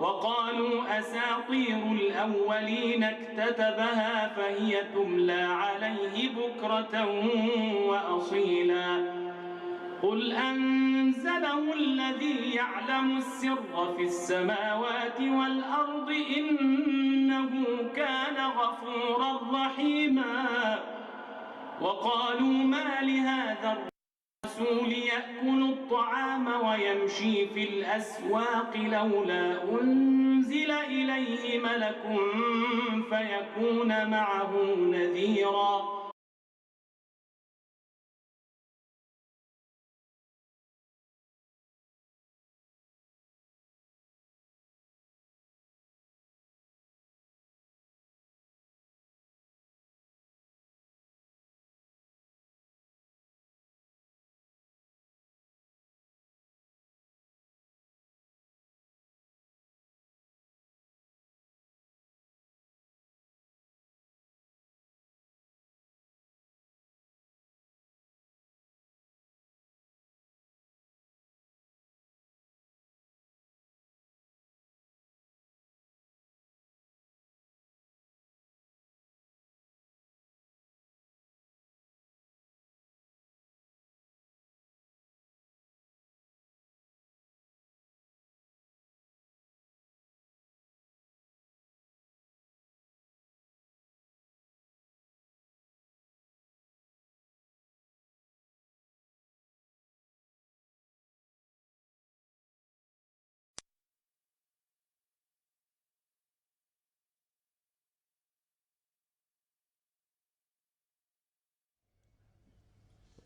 وقالوا أساطير الأولين اكتتبها فهي تملى عليه بكرة وأصيلا قل أنزله الذي يعلم السر في السماوات والأرض إنه كان غفورا رحيما وقالوا ما لهذا الرسول يأكل الطعام ويمشي في الأسواق لولا أنزل إليه ملك فيكون معه نذيرا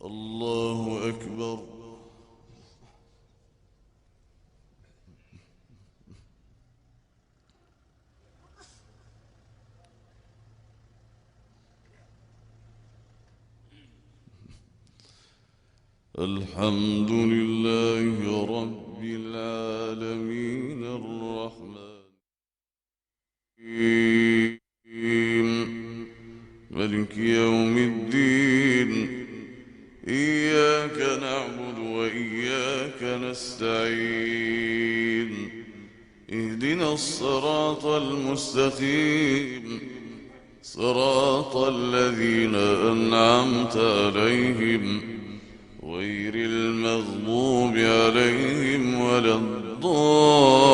الله أكبر. الحمد لله رب العالمين الرحمن الرحيم مالك يوم الدين إياك نعبد وإياك نستعين اهدنا الصراط المستقيم صراط الذين أنعمت عليهم غير المغضوب عليهم ولا الضالين.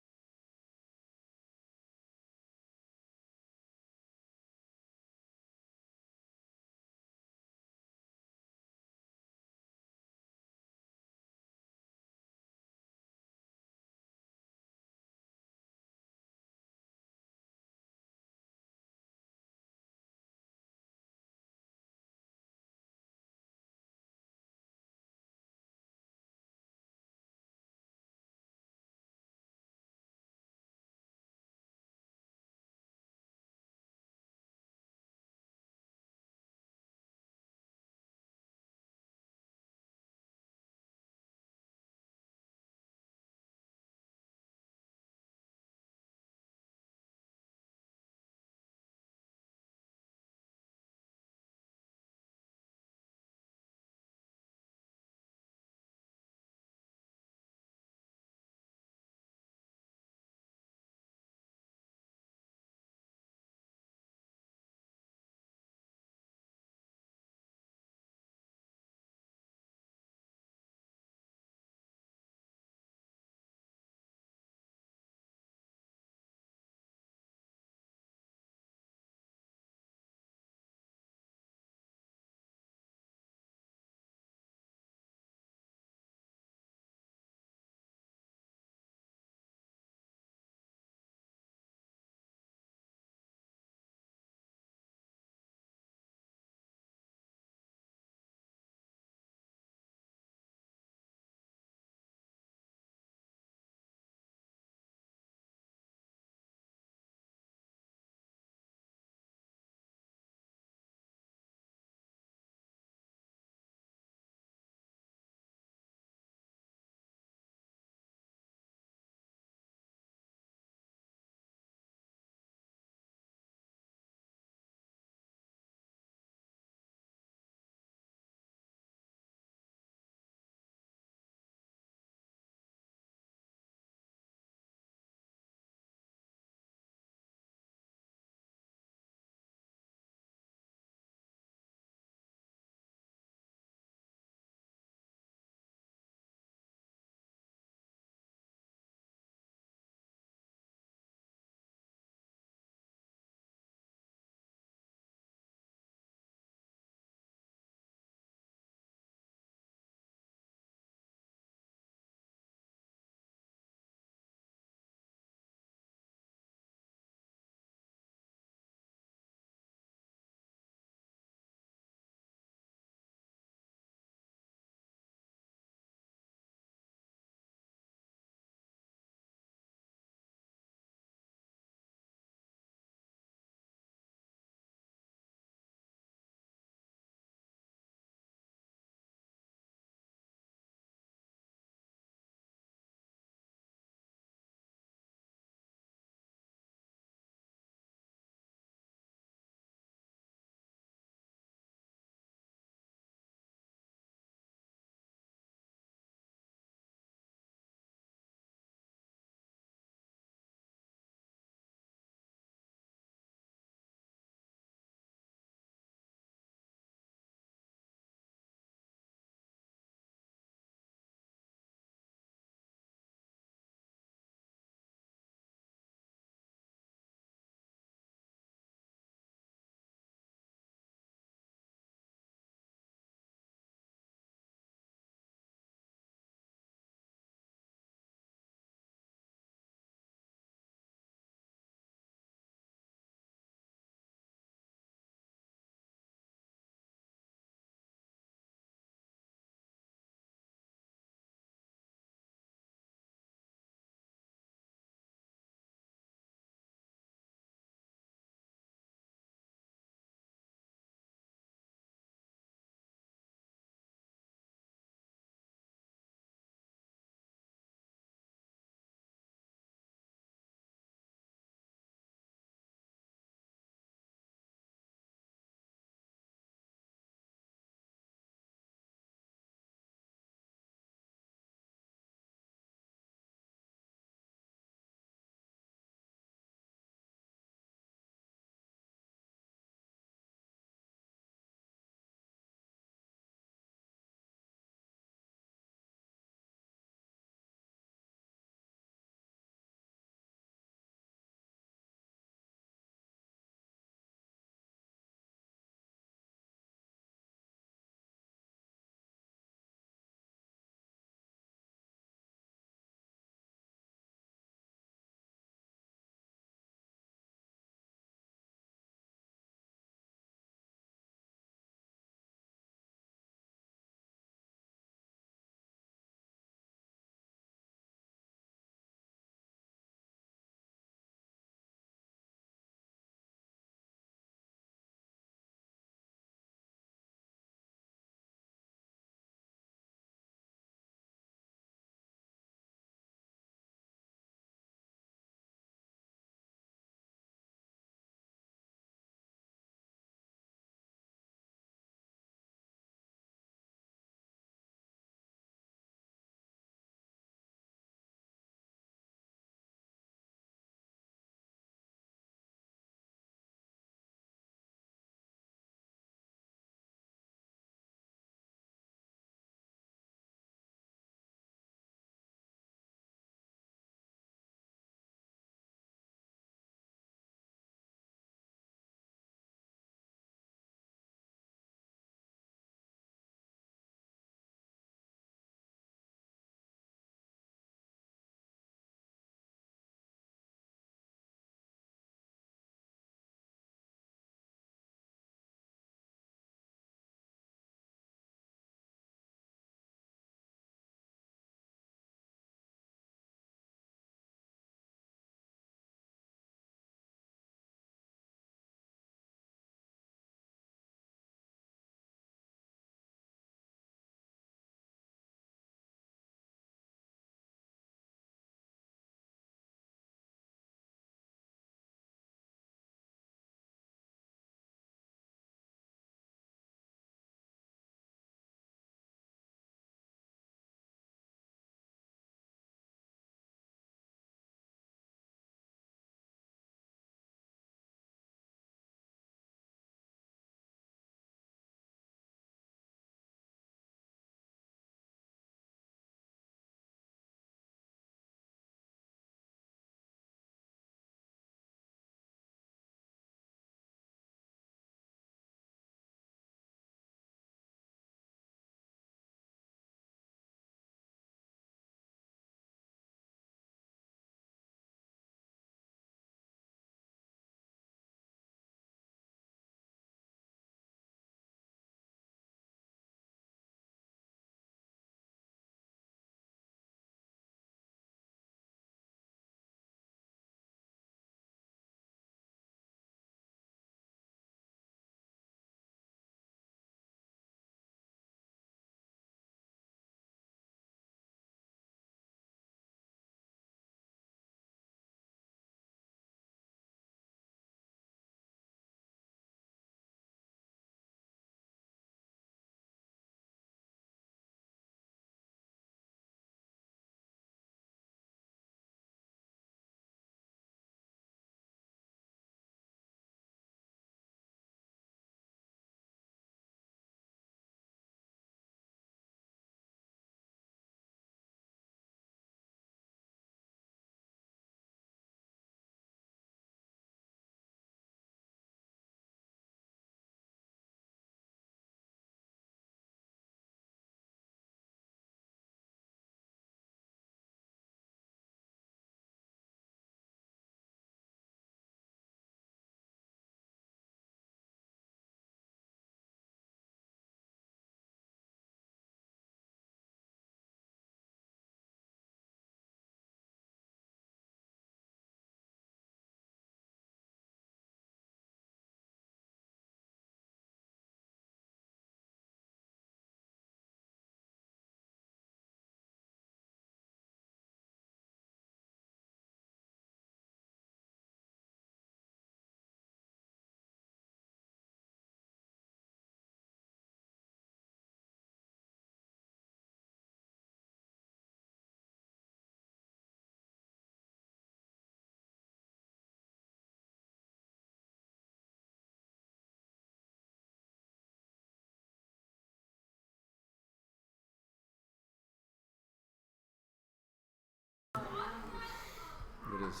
is.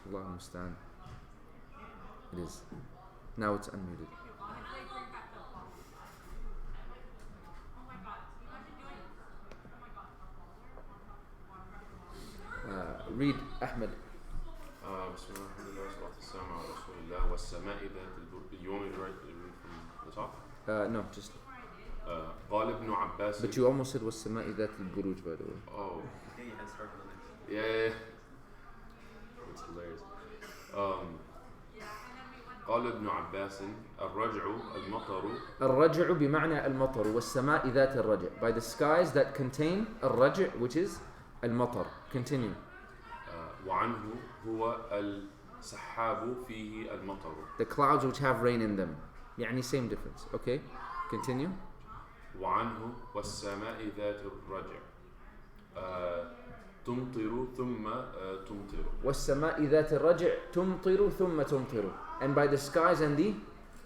Allah musta'an. It is. Now it's unmuted. Read Ahmed. بسم الله الرحمن الرحيم والصلاة والسلام على رسول الله والسماء ذات البروج. You want me to read from the top? No, just. قال ابن عباس. But you almost said والسماء ذات البروج, by the way. Oh. Yeah, you had to start from the next. Yeah. That's hilarious. قال ابن عباس الرجع المطر. الرجع بمعنى المطر والسماء ذات الرجع. By the skies that contain الرجع, which is المطر. Continue. وعنه هو السحاب فيه المطر. The clouds which have rain in them. يعني same difference. Okay. Continue. وعنه والسماء ذات الرجع. تمطر ثم تمطر. والسماء ذات الرجع تمطر ثم تمطر. And by the skies and the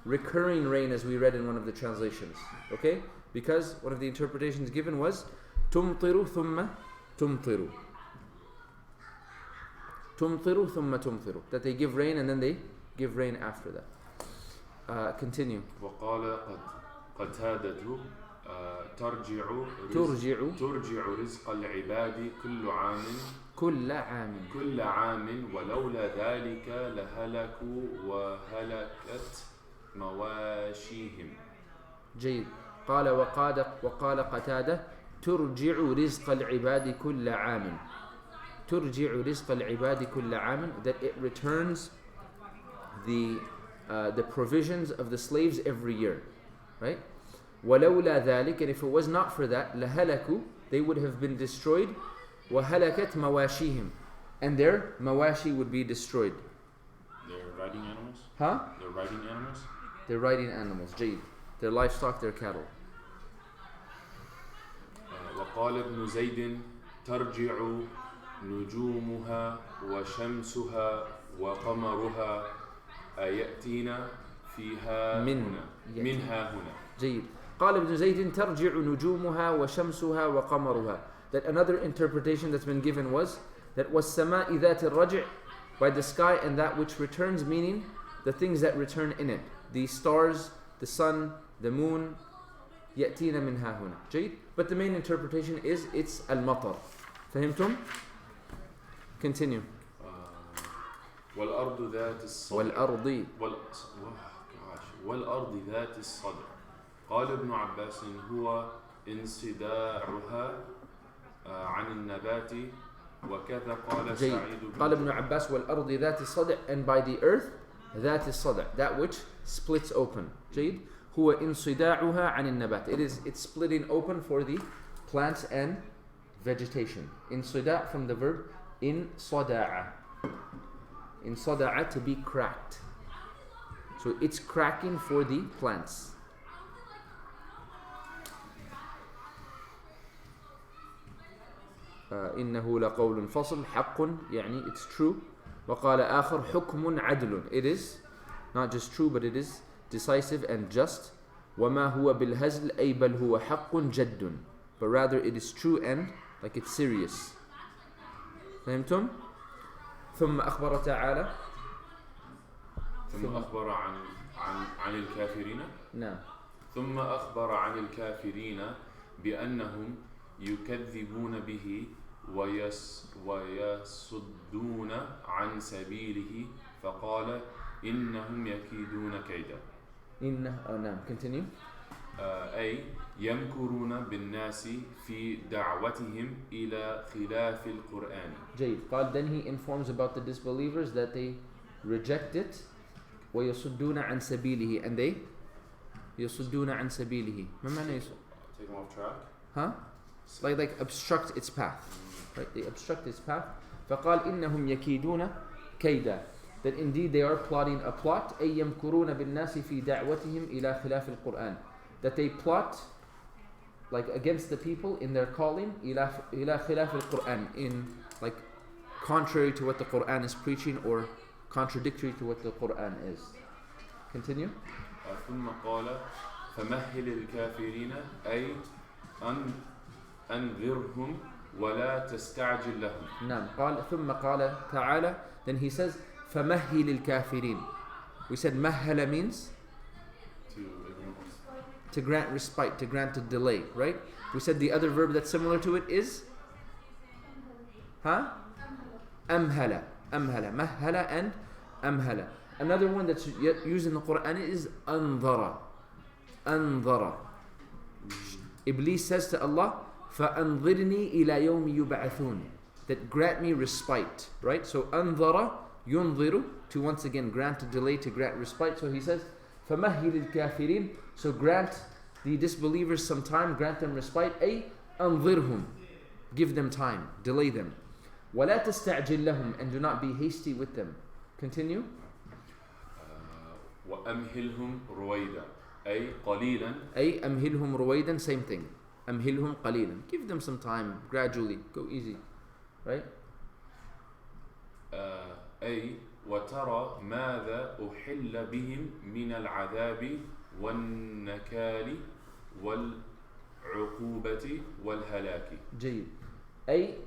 recurring rain, as we read in one of the translations. Okay? Because one of the interpretations given was تمطر ثم تمطر. تمطر ثم تمطر. That they give rain and then they give rain after that. Continue. وقال قتادة ترجع رزق العباد كل عام ولولا ذلك لهلكوا وهلكت مواشيهم. جيد. وقال قتادة ترجع رزق العباد كل عام. ترجع رزق العباد كل عام, that it returns the provisions of the slaves every year, right? ولولا ذلك, and if it was not for that, لهلكوا, they would have been destroyed. وهلكت مواشيهم, and their mawashi would be destroyed. They're riding animals? Huh? They're riding animals? They're riding animals. جيد. Their livestock, their cattle. وقال ابن زيد ترجع نجومها وشمسها وقمرها أيأتينا فيها منها هنا. جيد. قال ابن زيد ترجع نجومها وشمسها وقمرها. That another interpretation that's been given was that والسماء ذات الرجع, by the sky and that which returns, meaning the things that return in it, the stars, the sun, the moon. يأتينا منها هنا. جيد. But the main interpretation is it's المطر. فهمتم? Continue. والأرض ذات الصدع. والأرض ذات الصدع. قال ابن عباس هو انصداعها عن النبات وكذا قال سعيد بن. قال ابن عباس والأرض ذات الصدع, and by the earth ذات الصدع, that which splits open. جيد. هو انصداعها عن النبات. It's splitting open for the plants and vegetation. انصداع from the verb انصداع. انصداع, to be cracked. So it's cracking for the plants. إنه لقول فصل حق, يعني it's true. وقال آخر حكم عدل. It is not just true, but it is decisive and just. وما هو بالهزل أي بل هو حق جد. But rather it is true and like it's serious. فهمتم؟ ثم أخبر تعالى. ثم أخبر عن الكافرين. نعم. ثم أخبر عن الكافرين بأنهم يكذبون به ويصدون عن سبيله فقال إنهم يكيدون كيدا. نعم. Continue. أي يمكرون بالناس في دعوتهم إلى خلاف القرآن. جيد. قال then he informs about the disbelievers that they reject it. ويصدون عن سبيله, and they يصدون عن سبيله. ما معنى يصد? Take them off track. Huh? Like obstruct its path. Right? They obstruct its path. فقال إنهم يكيدون كيدا. That indeed they are plotting a plot. أي يمكرون بالناس في دعوتهم إلى خلاف القرآن. That they plot like against the people in their calling إلى خلاف القرآن, in like contrary to what the Quran is preaching or contradictory to what the Quran is. Continue. ثم قال فمهل الكافرين أي أنذرهم ولا تستعجل لهم. نعم. قال ثم قال تعالى. Then he says فمهل الكافرين. We said مهل means to grant respite, to grant a delay, right? We said the other verb that's similar to it is أمهل. أمهل. مهل and أمهل. Another one that's used in the Quran is أنظر. أنظر. Iblis says to Allah, فأنظرني إلى يوم يبعثون. That grant me respite, right? So أنظر ينظر, to once again grant a delay, to grant respite. So he says فمهل الكافرين. So grant the disbelievers some time, grant them respite. أي أنظرهم. Give them time, delay them. ولا تستعجل لهم, and do not be hasty with them. Continue. وأمهلهم رويدا أي قليلا. أي أمهلهم رويدا, same thing. أمهلهم قليلا. Give them some time, gradually, go easy, right? أي وترى ماذا أحل بهم من العذاب والنكال والعقوبة والهلاك. جيد. أي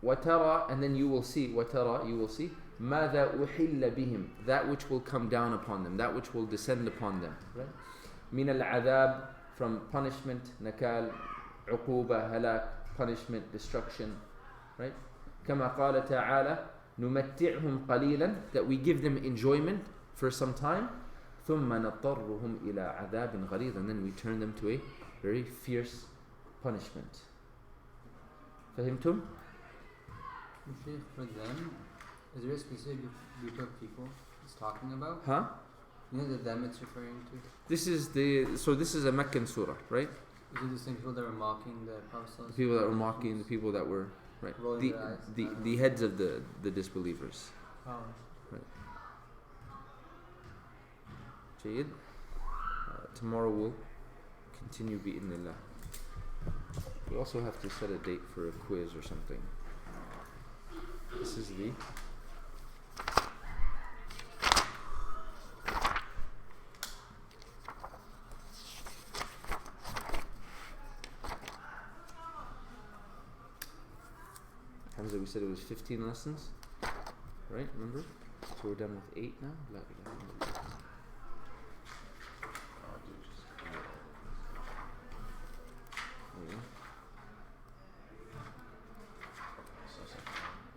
وترى, and then you will see, وترى, you will see, ماذا أحل بهم, that which will come down upon them, that which will descend upon them, right? من العذاب, from punishment, nakal, عقوبة, halak, punishment, destruction, right? كما قال تعالى نمتعهم قليلا, that we give them enjoyment for some time, ثم نضطرهم إلى عذاب غليظ, and then we turn them to a very fierce punishment. فهمتم? Sheikh, for them, is there a specific group of people it's talking about? Huh? You know the them it's referring to? This is a Meccan surah, right? Is it the same people that were mocking the Prophet? The people that were mocking, the people that were, right? The heads of the disbelievers. Oh. Right. Jayid. Tomorrow we'll continue bi'idhnillah. We also have to set a date for a quiz or something. This is the Hamza, we said it was 15 lessons, right? Remember? So we're done with 8 now? La ilaha illallah.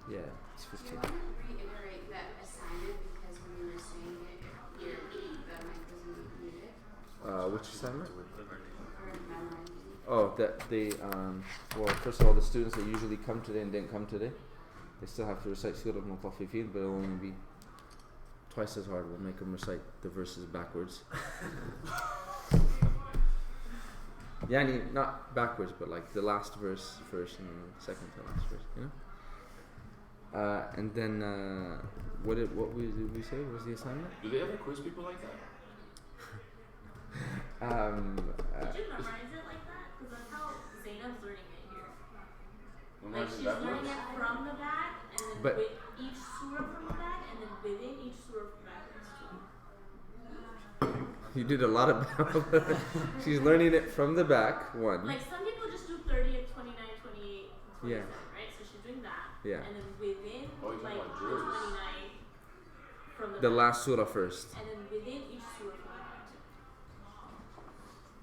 Yeah, it's 15. Do you want to reiterate that assignment, because when you were saying it, the mic wasn't muted? Which assignment? Or memorizing? Oh, that they, well, first of all, the students that usually come today and didn't come today, they still have to recite Surah Al-Mutaffifin, but it'll only be twice as hard. We'll make them recite the verses backwards. Yani, not backwards, but like the last verse first and then the second to last verse, you know? And then, what did we say was the assignment? Do they ever quiz people like that? Did you memorize it like that? Because that's how Zainab's learning it here. Like she's learning it from the back, and then But with each surah from the back, and then within each surah from backwards too. you did a lot of she's learning it from the back, one. Like some people just do 30, 29, 28, 27, Yeah. right? So she's doing that. Yeah. And then within you're like talking the about 29 from The back, last surah first. and then within each surah from the back too.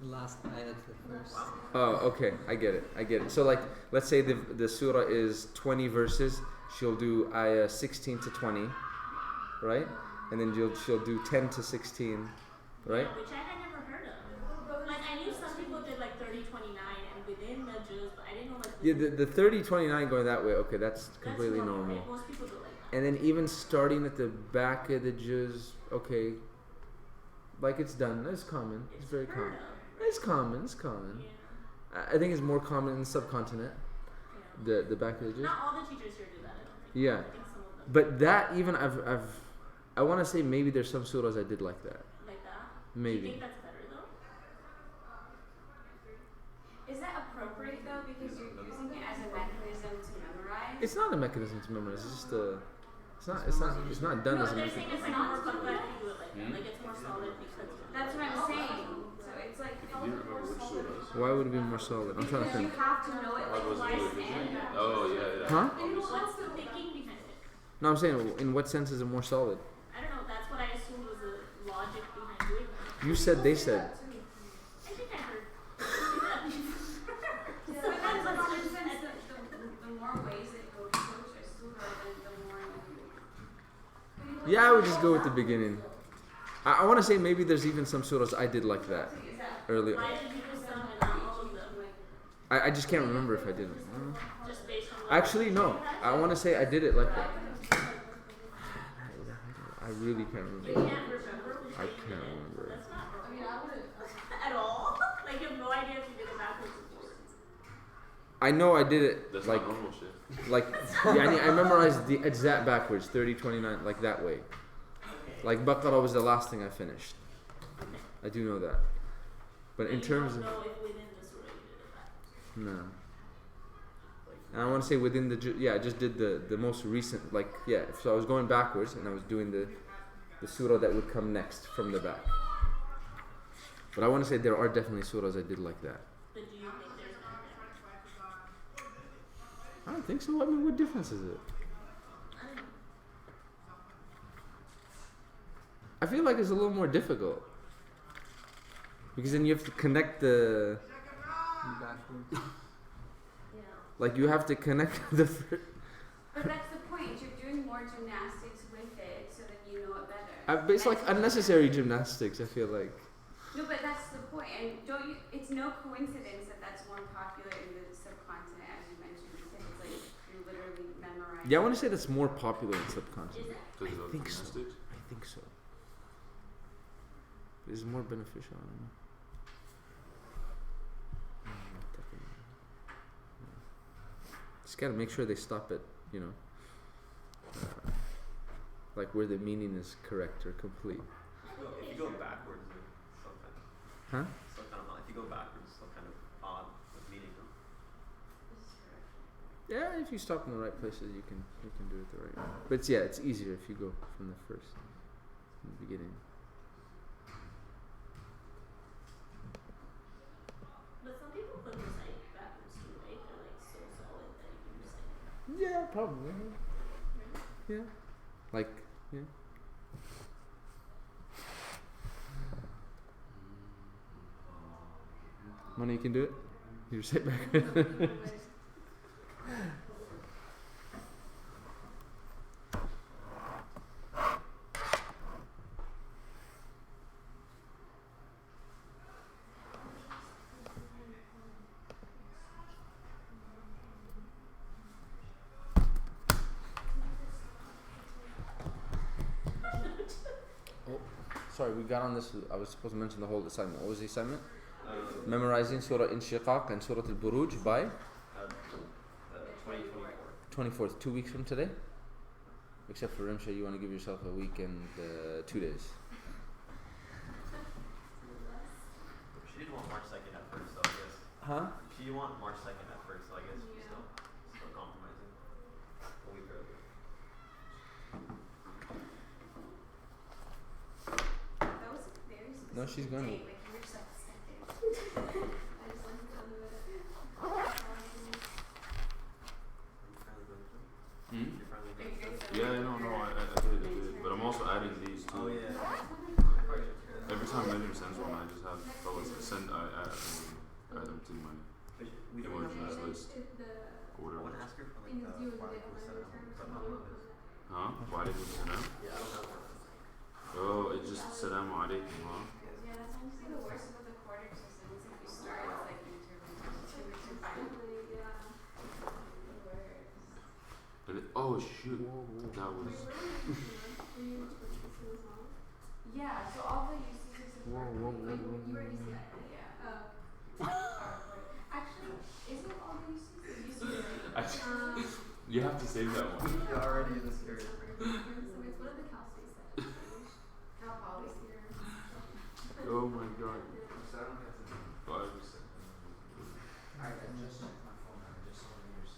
The last ayat first. Oh, okay, I get it. So like, let's say the surah is 20 verses, she'll do ayah 16 to 20, right? And then she'll do 10 to 16, right? Yeah, which I had never heard of. Like I knew some people did like 30, 29, and within the juz, but I didn't know like Yeah, the 30, 29 going that way, okay, that's completely that's normal. Right? Most people do like that. And then even starting at the back of the juz, okay, like it's done, that's common, it's very heard common. of. It's common. Yeah. I think it's more common in the subcontinent, Yeah. the back of the juz. Not all the teachers here do that, I don't think. Yeah. I think some of them But that even I want to say maybe there's some surahs I did like that. like that. Do Maybe. you think that's better though? Is that appropriate though, because you're using it as a mechanism to memorize? It's not a mechanism to memorize. It's just a. It's not done No, as a they're mechanism. saying it's like more complicated if you do it like that. Like it's more solid because That's what I'm saying. So it's like Do you remember which surahs? Why would it be more solid? I'm trying to Because you think. have to know it Why like was it twice really and busy? backwards. Oh yeah. Huh? What's the thinking behind it? No, I'm saying, in what sense is it more solid? I don't know. That's what I assumed was the logic behind doing that. You said, they said. I think I heard. Yeah, but that's like in a sense the more ways it goes to a surah, then the more you. Yeah, I would just go with the beginning. I want to say maybe there's even some surahs I did like that earlier. Why did you do some and not all of them? I just can't remember if I did it. Just based on what Actually, no. I want to say I did it like that. I really can't you remember. can't remember which I way you did can't it. remember. That's not wrong. I mean, I wouldn't. At all. Like you have no idea if you did it backwards or forwards. I know I did it That's like, not normal shit. like, yeah, I memorized the exact backwards, 30, 29, like that way. Like Baqarah was the last thing I finished. I do know that. But in terms of, you don't know if within the surah you did it backwards. no. And I want to say within the, I just did the most recent, like, so I was going backwards and I was doing the surah that would come next from the back. But I want to say there are definitely surahs I did like that. But do you think there's an difference? I don't think so. I mean, what difference is it? I don't know. I feel like it's a little more difficult. Because then you have to connect the, Backwards. Yeah. like you have to connect the, But that's the point. You're doing more gymnastics with it, so that you know it better. it's like unnecessary gymnastics, I feel like. No, but that's the point. And don't you? It's no coincidence that that's more popular in the subcontinent, as you mentioned, because it's like you're literally memorizing. Yeah, I want to say that's more popular in Is subcontinent. it? Because of think so. gymnastics. I think so. It's more beneficial, I don't know. Just gotta make sure they stop it, like where the meaning is correct or complete. If you go backwards, it's still kind of. Huh? Still kind of odd. If you go backwards, it's still kind of odd with meaning. No? Yeah, if you stop in the right places, you can do it the right way. But it's easier if you go from the first, from the beginning. But some people could recite backwards too, right? They're like so solid that you can recite it. Yeah, probably. Yeah. Like, yeah. Money, you can do it? You sit back. Sorry, we got on this. I was supposed to mention the whole assignment. What was the assignment? Memorizing Surah Inshiqaq and Surah Al-Buruj by 2024. 24th, 2 weeks from today. Except for Rimsha, you want to give yourself a week and 2 days. She didn't want March 2nd at first, so I guess. Huh? She didn't want March 2nd at first, so I guess she's still compromising. A week earlier. That was a very specific No, she's going to. date, like you were self-centered. I just wanted to know that. Are you finally going through? Hmm? You're finally going through? Yeah, no, I did. But I'm also adding these too. Oh, yeah. Every time Miriam sends one, I just have fellas add them to my We don't have emojis that. list I or whatever. want to ask her for like but not on this. Huh? Why did you salam? Yeah, I don't have one. Oh, it's just salamu alaikum, huh? Yeah, that's honestly the worst about the quarter system. It's like you start as like intermittent, finally, yeah. The worst. Oh shoot, that was. Yeah, so all the UCs are Whoa. you were UC, yeah. Actually, isn't it all the UCs? You have to save that one. You're already in the spirit. So it's one of the Cal States that Cal Poly. Oh my god. 5 I just checked my phone and I just saw the news.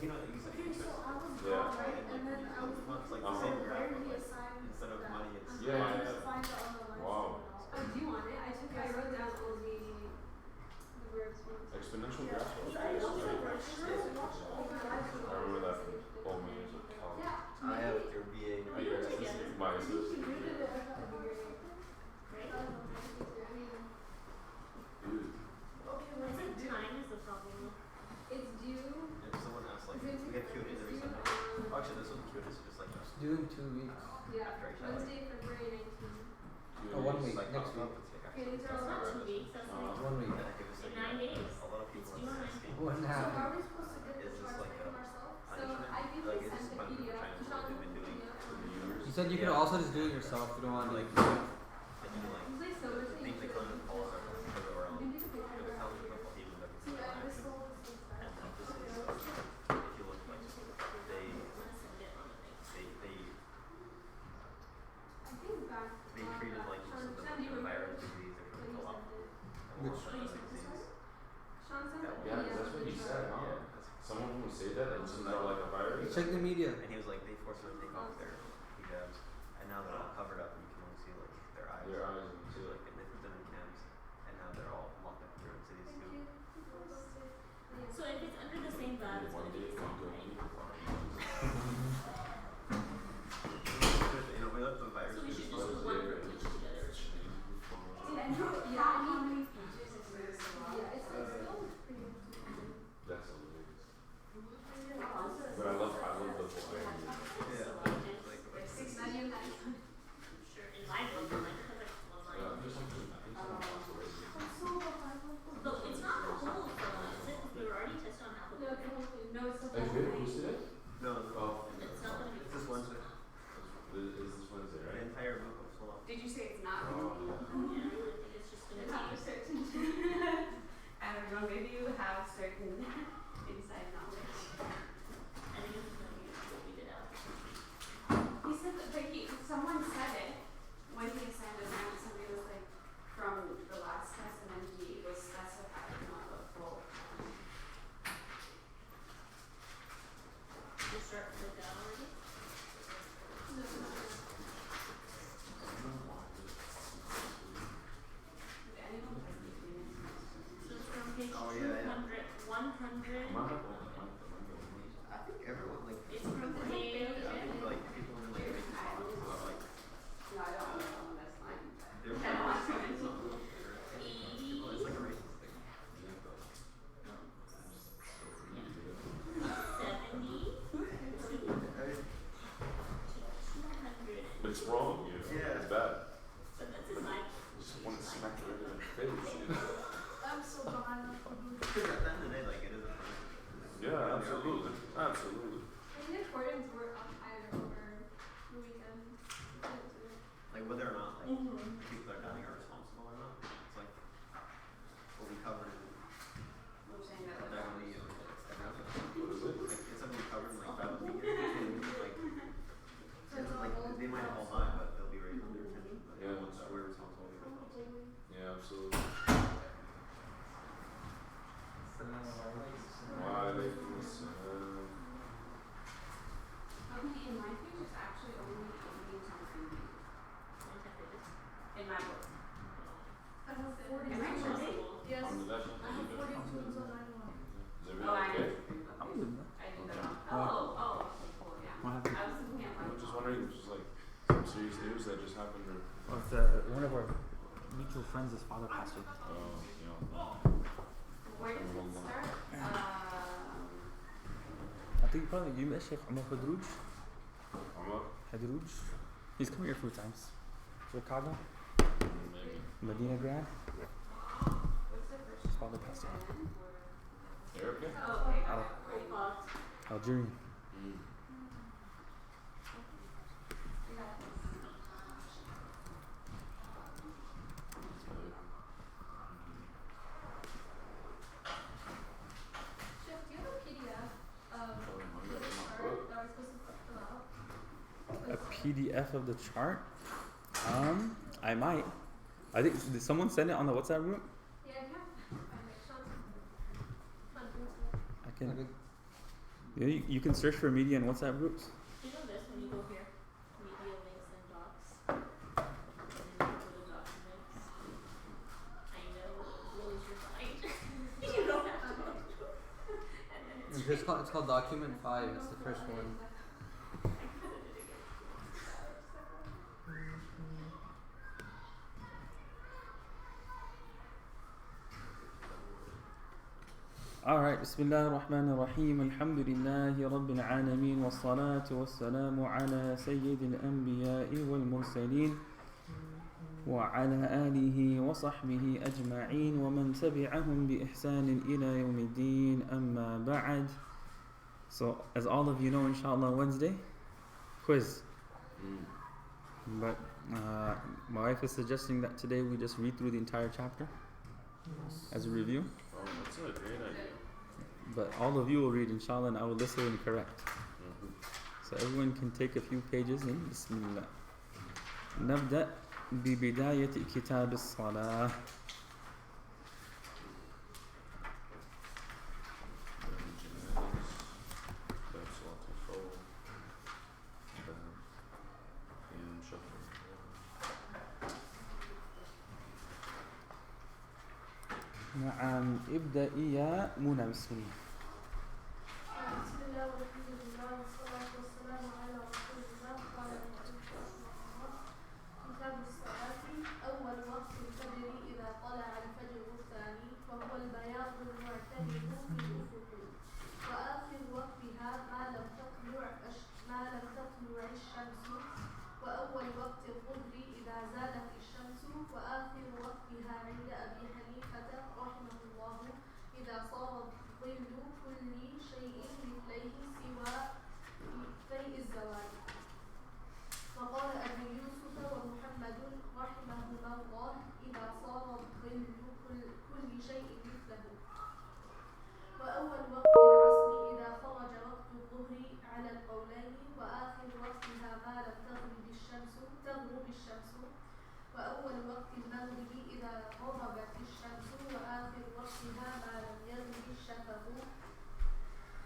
you know, you said Okay, so I was Yeah. wrong, right? And then I was it's like Uh-huh. the same where graph, he like assigned instead of money, it's Yeah, I yeah, just yeah. find the other line Wow. someone else. Oh, do you want it? I wrote down all the verbs once. Exponential Yeah. graphs are He's very like, strange. "What's the word? I remember that from all my years of college. Yeah. I have your BA, No, we were together. My I think assist. he rooted it, I thought it'd be great. Right? I don't know, I think it's great. Dude. Okay, I what's think it due? time is the problem. It's due. if someone asks, like, It's we get Q&As every due Sunday. on- Oh, actually, this wasn't Q&As, just like It's due in 2 weeks. Yeah, after each other. Wednesday, February 19th. Oh, 1 week, like, next pops week. up, it's like, Okay, these are That's all not not 2 weeks, that's like 1 week. And I give us in like, 9 days. a lot of people It's due on are 9 days. 1 and a So half. are we supposed to get Is the this charts like from a ourselves? So punishment? I give Like, you is this sent the punishment PDF. for China, what they've been doing for the years? You said you could Yeah. also just do it yourself if you don't want to. Like, Like, and you like, It's like so much that think you they should come and just, follow our you further around. can take a picture For of the it college here. football team that See, I we just sold the same and stuff. then this is, if you look like, they, I'm gonna send it on the thing. I think back. they treated like most of Sean, the you virus remember disease or when you a lot sent it? more Which- of the disease. Sean sent That the one. Yeah, PDF that's of what the he chart. said, huh? Yeah, that's, Someone would say that and just not like a virus. check the media. and he was like, they forced them to take off their hijabs, and now they're all covered up, and you can only see like their eyes. Their eyes and So shit. like, and they put them in camps, and now they're all locked up in their own cities Thank too. you. So if it's under the same bag, it's One gonna day be if the you same, go right? anything from You know, we let the virus So we do should this just one. do one for each together. Yeah, I mean, pages is really so long. Yeah, it's still pretty interesting. That's hilarious. And then also, But I love the whole idea. Yeah. Like 699. Sure, in my book, like, because it's one line. There's something, I think someone passed away. I'm so behind on No, it's not the whole formula, is it? Because we were already tested on half of No, it. the whole thing. No, it's the Hey, whole who thing. posted it? No, no. Oh, It's not gonna be. It's this Wednesday. is this Wednesday, The right? entire book of Salah. Did you say it's not? Oh, yeah. Yeah, I think it's just You gonna have to be. search into I don't know, maybe you have certain inside knowledge. I think it's gonna be what we did out. He said that, like, someone said it when he assigned a note, somebody was like, from the last test, and then he was specified, not the full. You start with that already? No, no, no. Did anyone like the So it's from page Oh, yeah, yeah. 200, 100. I think everyone like. It's from like, page. I think like people in like making comments about like No, I don't want to go on this line. their I don't want to go it's into like a racist thing. 70 to 200. But it's wrong, you know? Yeah. It's bad. But that's his life. You just want to smack it in the face, you know? I'm so behind on food. Because at the end of the day, like it is a punishment. Yeah, absolutely. Absolutely. And the recordings were up higher over the weekend. Like whether or not like Mm-hmm. the people that are dying are responsible or not. It's like what we covered in I'm saying that like, Beverly or like What is it? like it's something we covered in like Beverly like So it's all like old they might all die but they'll be raised under attention. But Yeah. once we're responsible, we're responsible. Yeah, absolutely. Walaikum assalam. okay, in my page, it's actually only 18 something. In my book. I have 40 Am I tunes. tripping? Yes, Alhamdulillah. I have 40 tunes on 91. Is everything Oh, I okay? I did that wrong. Oh, okay, cool, yeah. What happened? I was looking at I'm my. just wondering if it's just like some serious news that just happened or One of our mutual friends' father passed away. you know. Where does it start? I think probably you met Sheikh Umar Hadrouj. Omar? Hadrouj. He's come here a few times. Chicago, Maybe. Medina grad. What's the first? His father passed away. Erica? Oh, okay, got it. Cool thought. Algerian. Mm. Chef, do you have a PDF of the chart that we're supposed to fill out? A PDF of the chart. I might. I think did someone send it on the WhatsApp group? Yeah, I can't find it. Sean's finding stuff. I can. Yeah, you can search for media in WhatsApp groups. Do you know this when you go here? Media links and docs. And then you go to documents. I know, blows your mind. You don't have to go through. And then It's called document 5. It's the first one. Alright, Bismillah ar-Rahman ar-Rahim, Alhamdulillahi Rabbil Alameen, wa salatu wa salamu ala Sayyidil Anbiya'i wal Mursaleen, wa ala alihi wa sahbihi ajma'een, wa man tabi'ahum bi ihsanin ila yawmiddin, amma ba'd. So, as all of you know, inshallah, Wednesday, quiz. But my wife is suggesting that today we just read through the entire chapter as a review. Oh, that's a great idea. But all of you will read, inshallah, and I will listen and correct. So everyone can take a few pages in Bismillah. نبدأ ببداية كتاب الصلاة. نعم ابدأي يا منى بسم الله. بسم الله والحمد لله والصلاة والسلام على رسول الله. قال المؤلف رحمه الله: كتاب الصلاة. أول وقت الفجر إذا طلع الفجر الثاني وهو البياض المعتدل في الأفق، وآخر وقتها ما لم تطلع الشمس، وأول وقت الظهر إذا زالت الشمس، وآخر وقتها عند أبي حنيفة رحمه الله إذا صار ظل كل شيء مثليه سوى فيء الزوال. وقال أبو يوسف ومحمد رحمهما الله إذا صار ظل كل شيء مثله. وأول وقت العصر إذا خرج وقت الظهر على القولين، وآخر وقتها ما لم تغرب الشمس. وأول وقت المغرب إذا غربت الشمس، وآخر وقتها ما لم يغرب الشفق،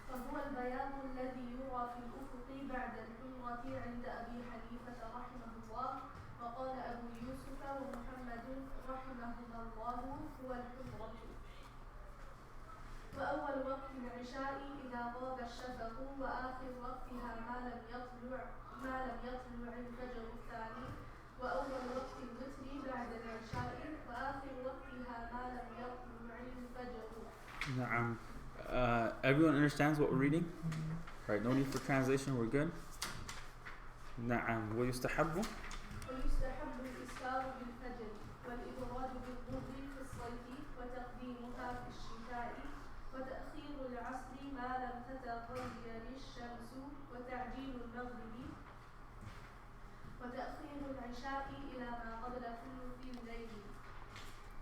وهو البياض الذي يرى في الأفق بعد الحمرة عند أبي حنيفة رحمه الله. وقال أبو يوسف ومحمد رحمهما الله هو الحمرة. وأول وقت العشاء إذا غاب الشفق، وآخر وقتها ما لم يطلع الفجر الثاني. وأول وقت الوتر بعد العشاء، وآخر وقتها ما لم يطلع الفجر. نعم. Everyone understands what we're reading? Right, no need for translation, we're good? نعم. ويستحب الإسفار بالفجر، والإبراد بالظهر في الصيف، وتقديمها في الشتاء، وتأخير العصر ما لم تتغير الشمس، وتعجيل المغرب، وتأخير العشاء إلى ما قبل ثلث الليل.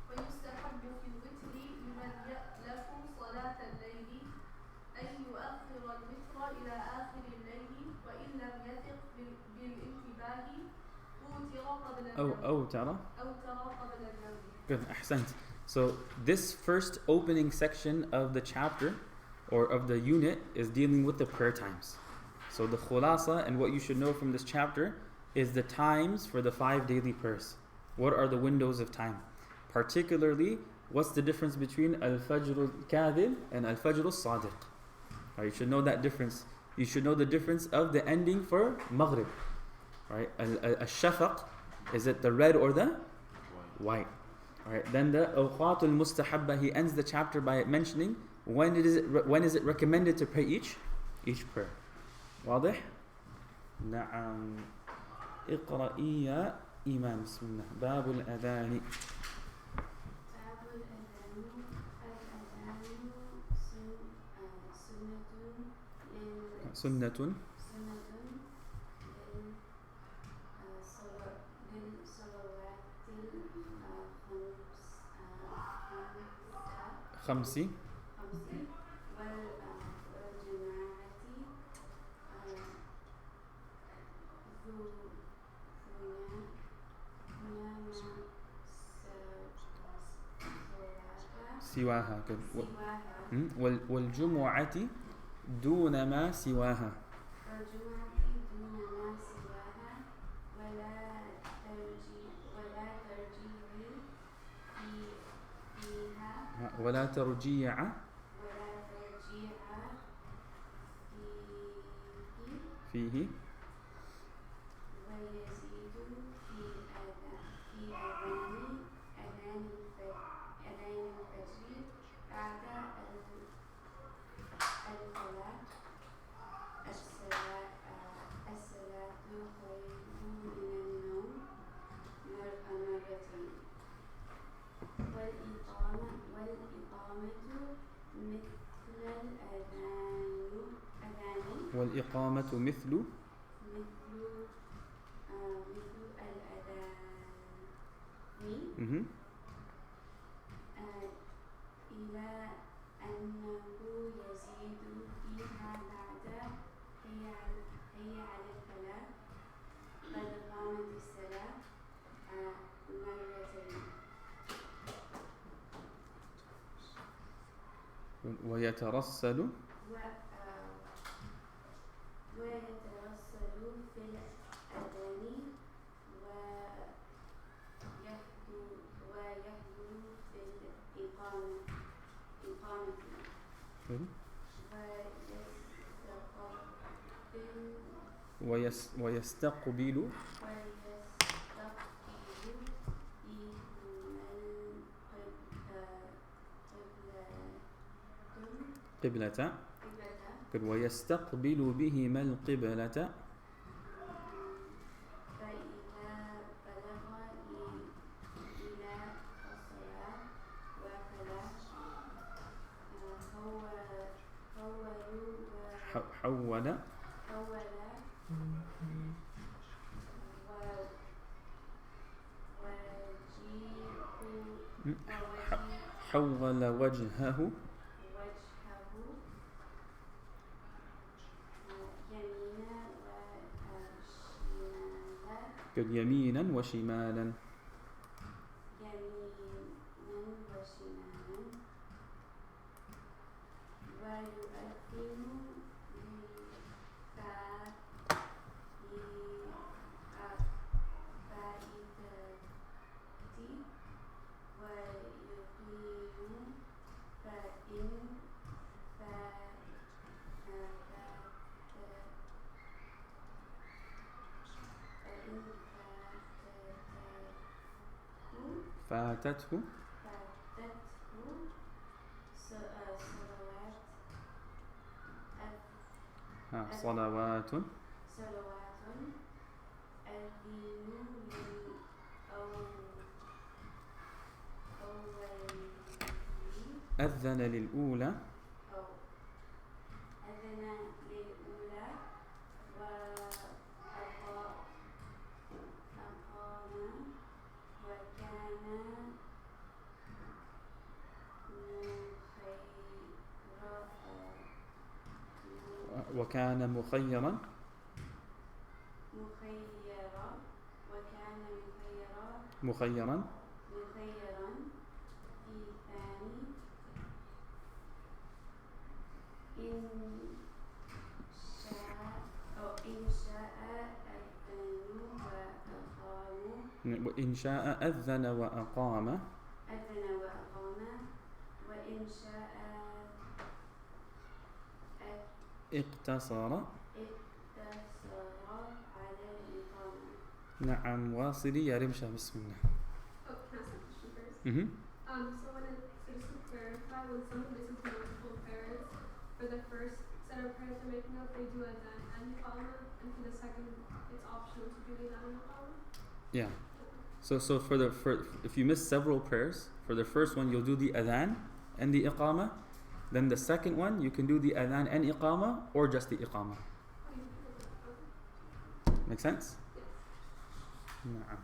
ويستحب في الوتر لمن يألف صلاة الليل أن يؤخر الوتر إلى آخر الليل، وإن لم يثق بالانتباه أوتر قبل النوم. أوتر قبل النوم. Good, ahsant. So this first opening section of the chapter or of the unit is dealing with the prayer times. So the khulasa and what you should know from this chapter is the times for the 5 daily prayers. What are the windows of time? Particularly, what's the difference between al-fajr al-kadhib and al-fajr al-sadiq? Right, you should know that difference. You should know the difference of the ending for maghrib. Right, al-shafaq, is it the red or the white? Right, then the awqat al-mustahabba, he ends the chapter by mentioning when is it recommended to pray each prayer. واضح؟ نعم. اقرأي يا إيمان بسم الله. باب الأذان. سنة خمس سواها والجمعة دون ما سواها. والجمعة دون ما سواها ولا ترجيع فيها ولا ترجيع فيه ويزيد في أذان الفجر بعد الفلاح الصلاة خير من النوم مرتين والإقامة مثل الأذان والإقامة مثل الأذان إلى أنه يزيد فيها بعد حي على الفلاح قد قامت الصلاة مرتين ويترسل في الأذان ويحضر في الإقامة ويستقبل قبلة ويستقبل بهما القبلة فإذا بلغ إلى الصلاة حول وجهه يمينا وشمالا ويؤذن فاتته صلوات أذن للأولى وكان مخيرا في ثاني إن شاء أذن وأقام وإن شاء اقتصر على الإقامة. نعم واصلي يا رمشة بسم الله. Oh, can I ask a question first? So just to clarify, when someone listens to multiple prayers, for the first set of prayers they're making up, they do adhan and iqama, and for the second, it's optional to do the adhan and iqama? Yeah. So if you miss several prayers, for the first one you'll do the adhan and the iqama. Then the second one you can do the adhan and iqama or just the iqama. Make sense? Yes.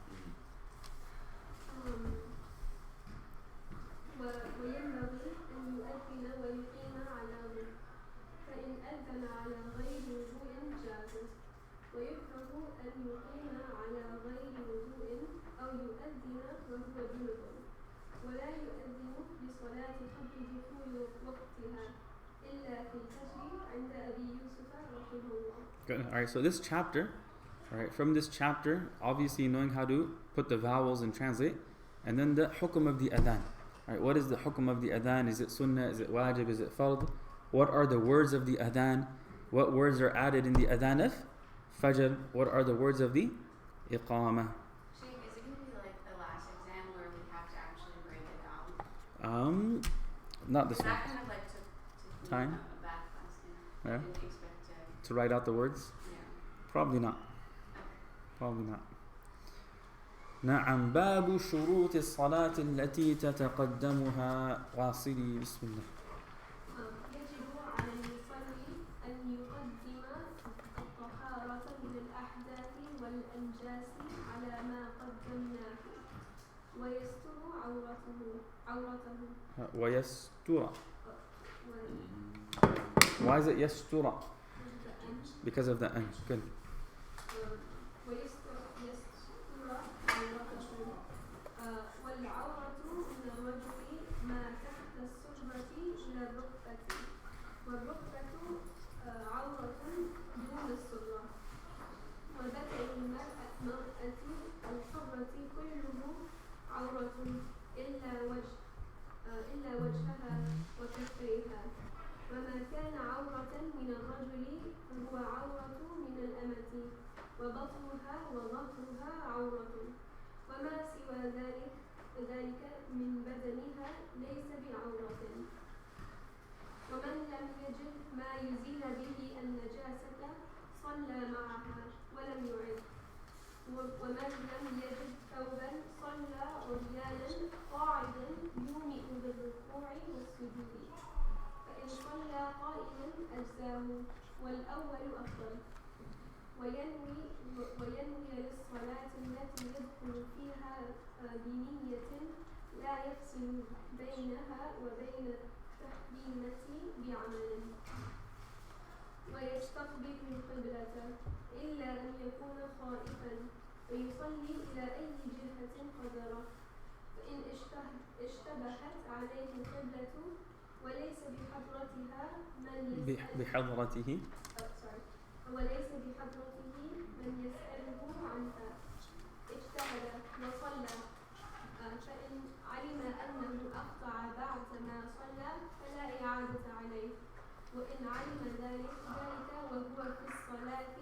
وينبغي أن يؤذن ويقيم على وضوء فإن أذن على غير وضوء جاز ويكره أن يقيم على غير وضوء أو يؤذن وهو جنب ولا يؤذن بصلاة قبل دخول وقتها إلا في الفجر عند أبي يوسف رحمه الله. Good. All right, so this chapter, all right, from this chapter, obviously knowing how to put the vowels and translate, and then the hukum of the adhan. All right, what is the hukum of the adhan? Is it sunnah? Is it wajib? Is it fard? What are the words of the adhan? What words are added in the adhan of fajr? What are the words of the iqamah? Sheikh, is it going to be like the last exam where we have to actually break it down? Not this one. That kind of like took me Time? a back class. Yeah. I didn't expect To write out the words? yeah. Probably not. Okay. Probably not. نعم باب شروط الصلاة التي تتقدمها واصلي بسم الله. يجب على المصلي أن يقدم الطهارة من الأحداث والأنجاس على ما قدمناه ويستر عورته ويستر. Why is it يستر? Because of the an. Good. ويستر عورته والعورة من الرجل ما تحت السرة إلى الركبة والركبة عورة دون السرة وذكر المرأة الحرة كله عورة إلا وجهها وكفيها وما كان عورة من الرجل فهو عورة من الأمة وبطنها وظهرها عورة وما سوى ذلك من بدنها ليس بعورة ومن لم يجد ما يزيل به النجاسة صلى معها ولم يعد ومن لم يجد ثوبا صلى عريانا قاعدا يومئ بالركوع والسجود فإن صلى قائما أجزاه والأول أفضل وينوي للصلاة التي يدخل فيها بنية لا يفصل بينها وبين التحريمة بعمل ويستقبل القبلة إلا أن يكون خائفا ويصلي إلى أي جهة قدر فإن اشتبهت عليه القبلة وليس بحضرتها من يسأله عنها اجتهد وصلى فإن علم أنه أقطع بعد ما صلى فلا إعادة عليه وإن علم ذلك وهو في الصلاة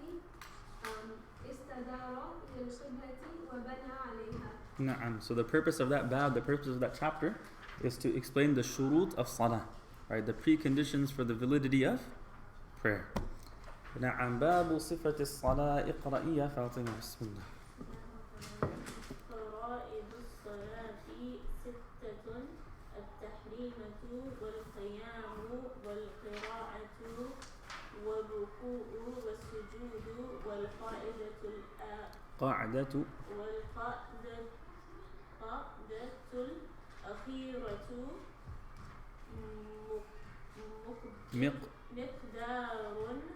استدار إلى القبلة وبنى عليها. نعم. So the purpose of that bab, the purpose of that chapter is to explain the shurut of salah, right? The preconditions for the validity of prayer. نعم باب صفة الصلاة اقرأي يا فاطمة بسم الله. فرائض الصلاة ستة التحريمة والقيام والقراءة والركوع والسجود والقاعدة الأخيرة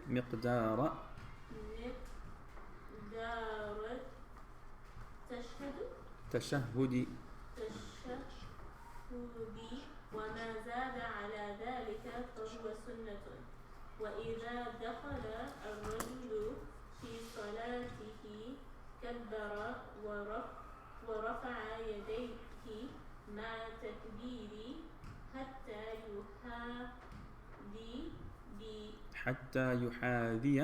مقدار تشهد وما زاد على ذلك فهو سنة وإذا دخل الرجل في صلاته كبر ورفع يديه مع تكبير حتى يحاذي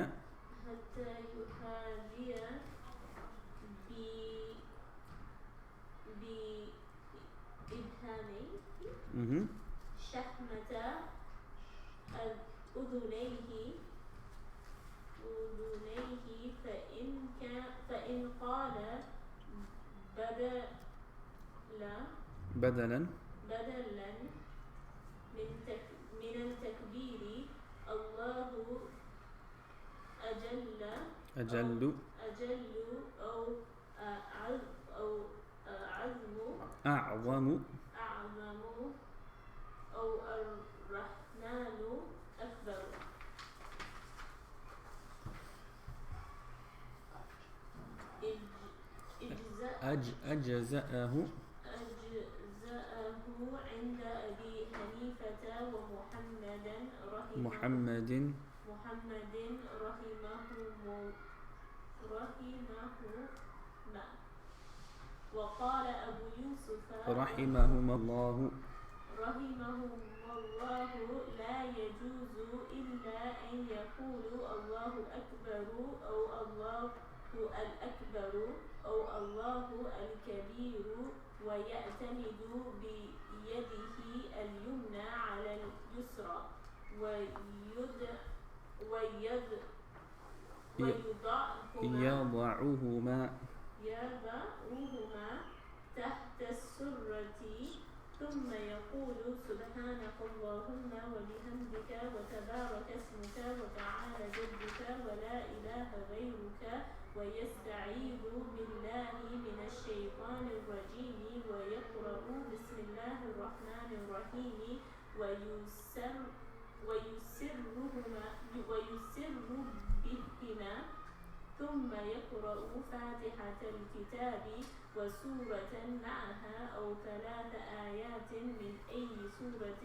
بإبهاميه شحمة أذنيه فإن قال بدلا من التكبير الله أجل أو أعظم أو الرحمن أكبر. أجزأه عند أبي حنيفة ومحمدا محمد رحمهما. وقال أبو يوسف رحمهما الله لا يجوز إلا أن يقولوا الله أكبر أو الله الأكبر أو الله الكبير ويعتمد بيده اليمنى على اليسرى يضعهما تحت السرة ثم يقول سبحانك اللهم وبحمدك وتبارك اسمك وتعالى جدك ولا إله غيرك ويستعيذ بالله من الشيطان الرجيم ويقرأ بسم الله الرحمن الرحيم ويسر بهما ثم يقرأ فاتحة الكتاب وسورة معها أو 3 آيات من أي سورة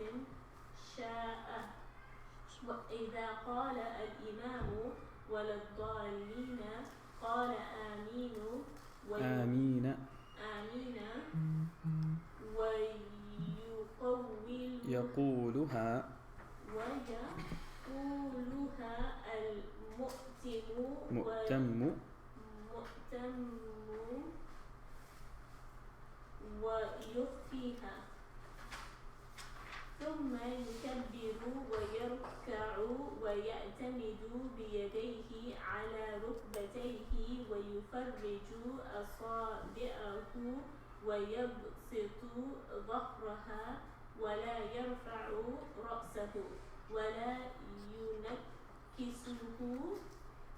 شاء. وإذا قال الإمام ولا الضالين قال آمين يقولها المؤتم ويخفيها ثم يكبر ويركع ويعتمد بيديه على ركبتيه ويفرج أصابعه ويبسط ظهرها ولا يرفع رأسه ولا ينكسه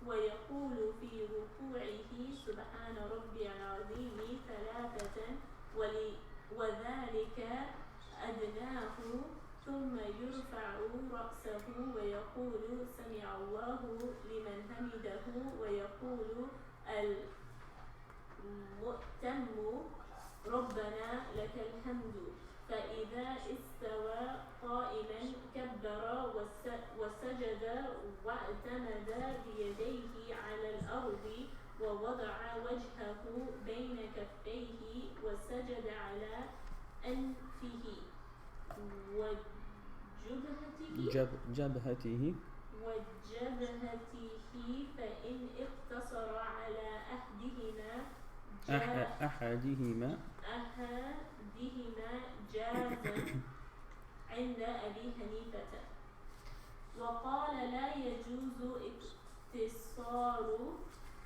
ويقول في ركوعه سبحان ربي العظيم 3 وذلك أدناه ثم يرفع رأسه ويقول سمع الله لمن حمده ويقول المؤتم ربنا لك الحمد. فإذا استوى قائما كبر وسجد واعتمد بيديه على الأرض ووضع وجهه بين كفيه وسجد على أنفه وجبهته فإن اقتصر على أحدهما جاز عند أبي حنيفة. وقال لا يجوز اقتصار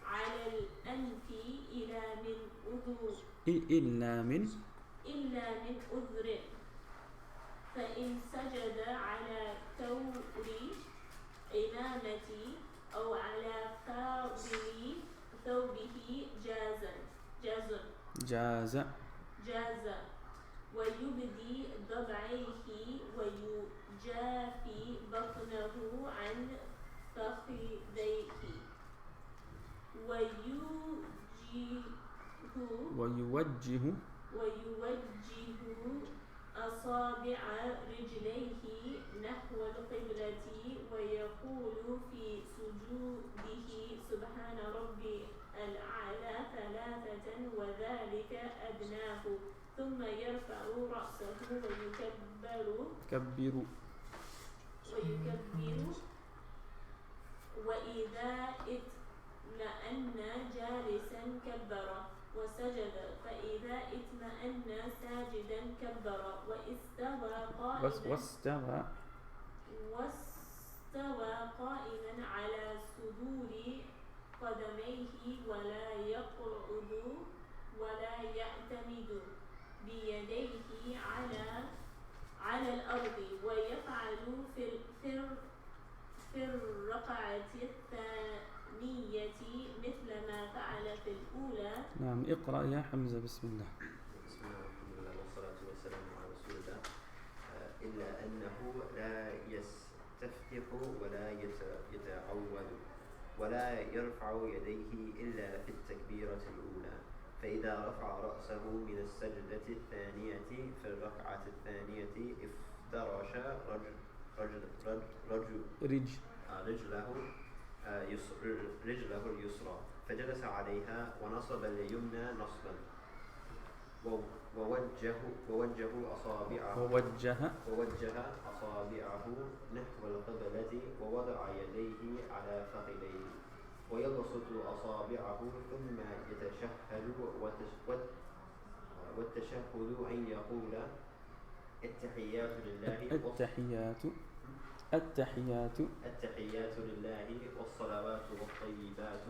على الأنف إلا من أذر فإن سجد على كور إمامتي أو على فاضل ثوبه جاز ويبدي ضبعيه ويجافي بطنه عن فخذيه ويوجه أصابع رجليه نحو القبلة ويقول في سجوده سبحان ربي الأعلى 3 وذلك أدناه ثم يرفع رأسه ويكبر وإذا اطمأن جالسا كبر وسجد فإذا اطمأن ساجدا كبر واستوى قائما على صدور قدميه ولا يقعد ولا يعتمد بيديه على الأرض ويفعل في الركعة الثانية مثل ما فعل في الأولى. نعم. اقرأ يا حمزة. بسم الله. بسم الله والحمد لله والصلاة والسلام على رسول الله. إلا أنه لا يستفتح ولا يتعوذ ولا يرفع يديه إلا في التكبيرة الأولى فإذا رفع رأسه من السجدة الثانية في الركعة الثانية افترش رجله اليسرى فجلس عليها ونصب اليمنى نصبا ووجه أصابعه نحو القبلة ووضع يديه على فخذيه ويبسط أصابعه ثم يتشهد والتشهد أن يقول التحيات لله والصلوات والطيبات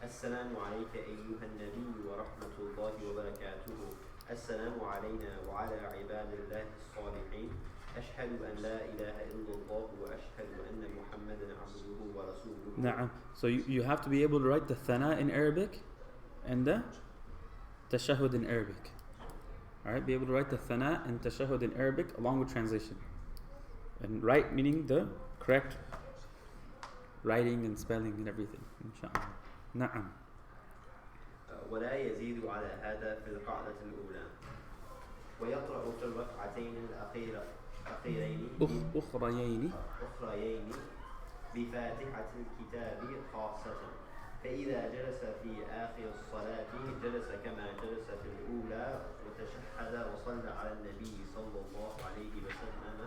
السلام عليك أيها النبي ورحمة الله وبركاته السلام علينا وعلى عباد الله الصالحين أشهد أن لا إله إلا الله وأشهد أن محمدا عبده ورسوله. نعم. So you have to be able to write the thana in Arabic and the tashahud in Arabic. Alright, be able to write the thana and tashahud in Arabic along with translation. And write meaning the correct writing and spelling and everything. Inshallah. Na'am. ولا يزيد على هذا في القاعدة الأولى ويقرأ في الركعتين الأخريين بفاتحة الكتاب خاصة فإذا جلس في آخر الصلاة جلس كما جلس في الأولى وتشهد وصلى على النبي صلى الله عليه وسلم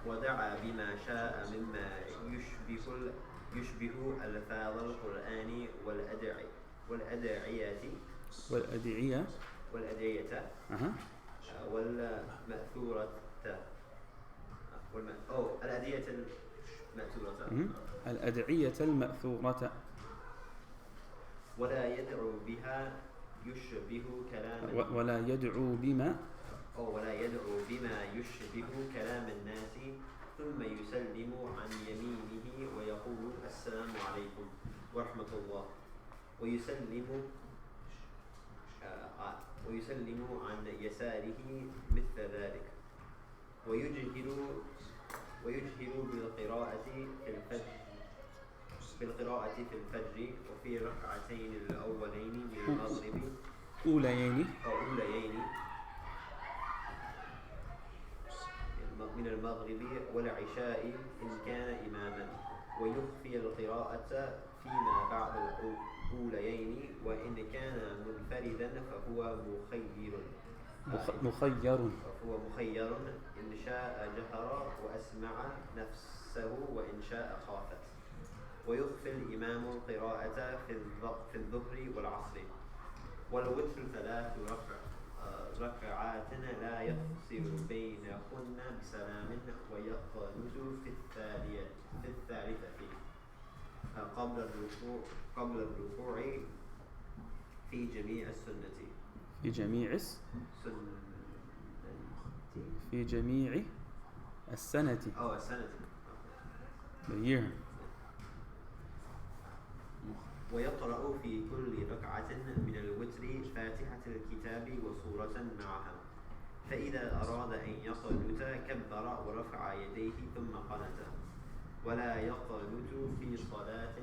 ودعا بما شاء مما يشبه ألفاظ القرآن والأدعية والمأثورة الأدعية المأثورة ولا يدعو بها يشبه كلام ولا يدعو بما يشبه كلام الناس ثم يسلم عن يمينه ويقول السلام عليكم ورحمة الله ويسلم عن يساره مثل ذلك ويجهر بالقراءة في الفجر وفي الركعتين الأولين من المغرب من المغرب والعشاء إن كان إماما ويخفي القراءة فيما بعد الأوليين وإن كان منفردا فهو مخير إن شاء جهر وأسمع نفسه وإن شاء خافت ويخفي الإمام القراءة في الظهر والعصر والوتر 3 ركعات لا يفصل بينهن بسلام ويقنت في الثالثة قبل الركوع في جميع السنة السنة the year. ويقرأ في كل ركعة من الوتر فاتحة الكتاب وسورة معها فإذا أراد أن يقنت كبر ورفع يديه ثم قنت ولا يقنت في صلاة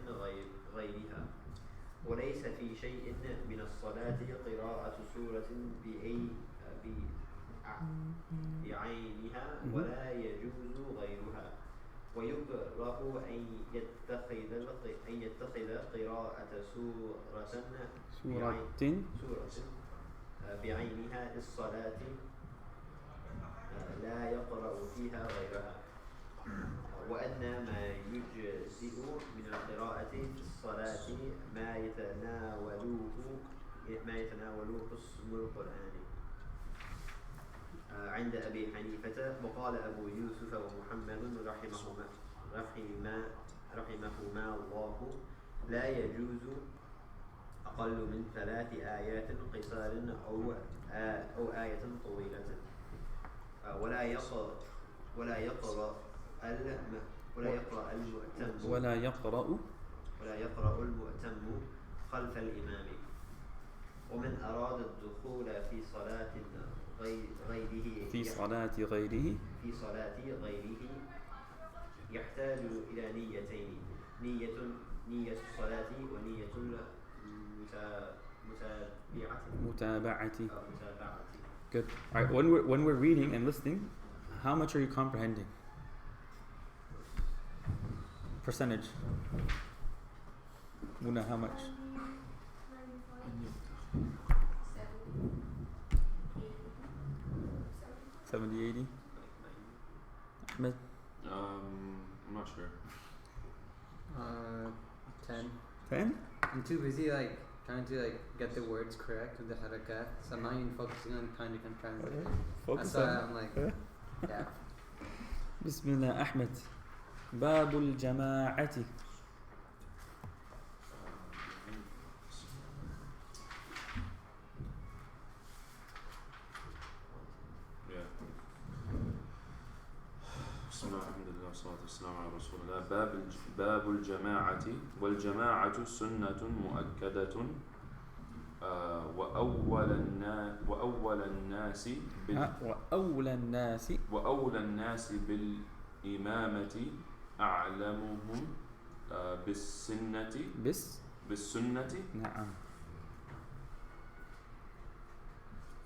غيرها وليس في شيء من الصلاة قراءة سورة بعينها ولا يجوز غيرها ويكره أن يتخذ قراءة سورة بعينها للصلاة لا يقرأ فيها غيرها وأدنى ما يجزئ من القراءة في الصلاة ما يتناوله اسم القرآن عند أبي حنيفة وقال أبو يوسف ومحمد رحمهما الله لا يجوز أقل من 3 آيات قصار أو آية طويلة ولا يقرأ المؤتم خلف الإمام ومن أراد الدخول في صلاة غيره يحتاج إلى نيتين نية الصلاة ونية Mutaba'ati. متابعتي. Good. Alright, when we're reading and listening, how much are you comprehending? Percentage. Muna, how much? 70, 80? Ahmed? I'm not sure. 10. 10? I'm too busy trying to get the words correct with the harakat, so I'm not even focusing on kind of translating. Focus That's why on I'm yeah. Bismillah, Ahmed. Babul Jama'ati. بسم الله الحمد لله والصلاة والسلام على رسول الله. باب الجماعة. والجماعة سنة مؤكدة وأولى الناس بالإمامة أعلمهم بالسنة نعم.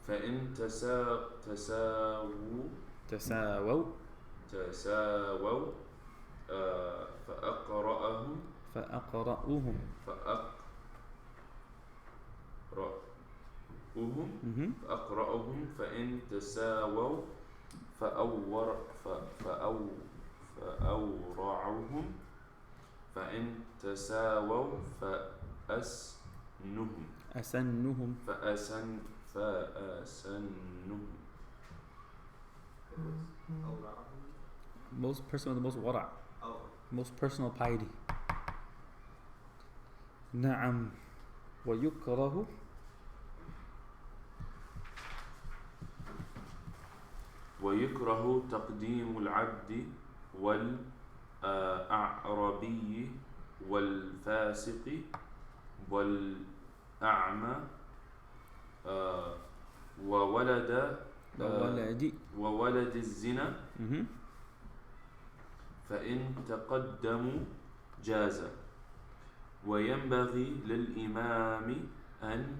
فإن تساووا فأقرأوهم فإن تساووا فأورعهم فإن تساووا فأسنهم Most personal, the most wara'. Most personal piety. نعم. ويكره تقديم العبد والأعربي والفاسق والأعمى وولد الزنا فإن تقدموا جاز. وينبغي للإمام أن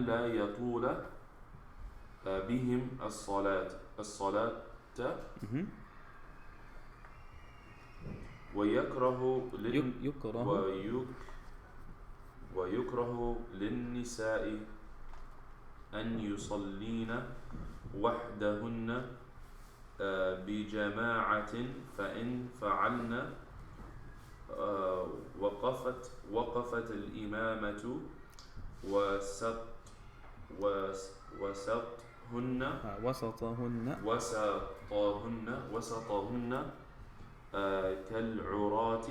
لا يطول بهم الصلاة ويكره للنساء أن يصلين وحدهن بجماعة فإن فعلن وقفت الإمامة وسطهن كالعراة.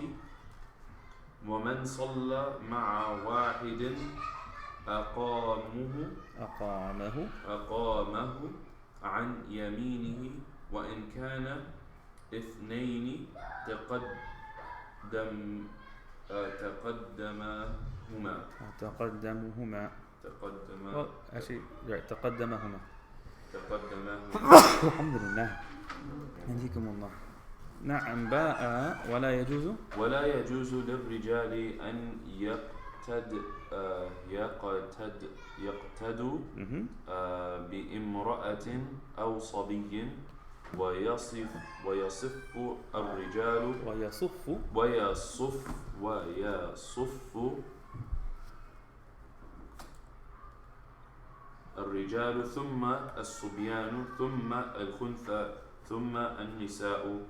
ومن صلى مع واحد أقامه عن يمينه وإن كان اثنين تقدمهما الحمد لله. يهديكم الله. نعم. باء ولا يجوز للرجال أن يقتدوا بامرأة أو صبي ويصف الرجال ثم الصبيان ثم الخنثى ثم النساء.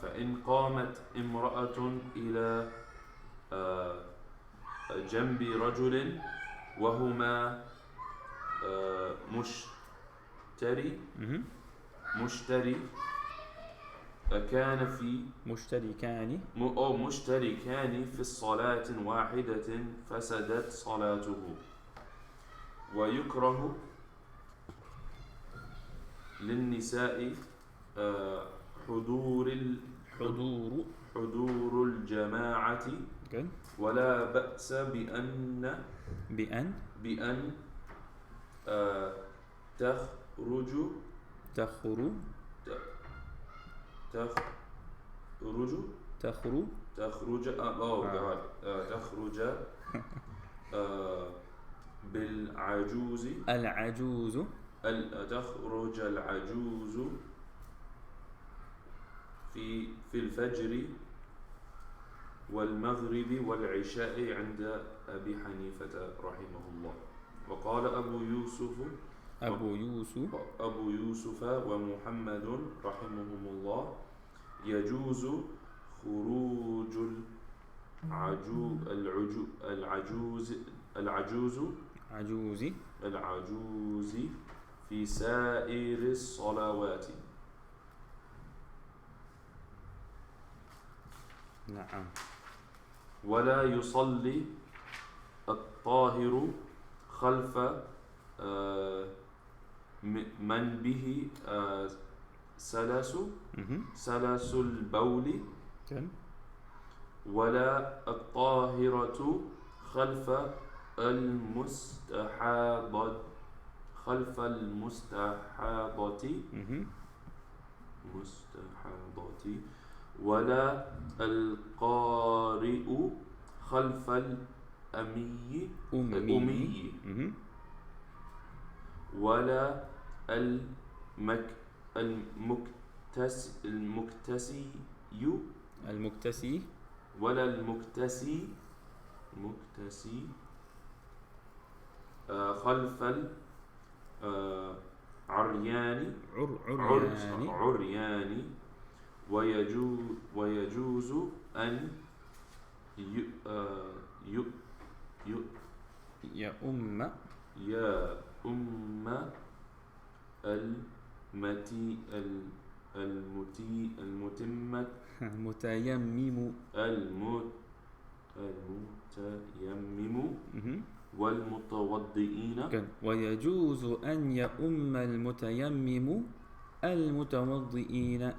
فإن قامت امرأة إلى جنب رجل وهما مشتركان في الصلاة واحدة فسدت صلاته. ويكره للنساء حضور الجماعة ولا بأس بأن تخرج تخرج بالعجوز العجوز تخرج العجوز في الفجر والمغرب والعشاء عند أبي حنيفة رحمه الله. وقال أبو يوسف ومحمد رحمهم الله يجوز خروج العجوز في سائر الصلوات. نعم. ولا يصلي الطاهر خلف من به سلس البول ولا الطاهرة خلف المستحاضة ولا القارئ خلف الأمي ولا المكتسي ولا المكتسي خلف العريان ويجوز أن يؤم المتيمم والمتوضئين. ويجوز أن يؤم المتيمم المتوضئين.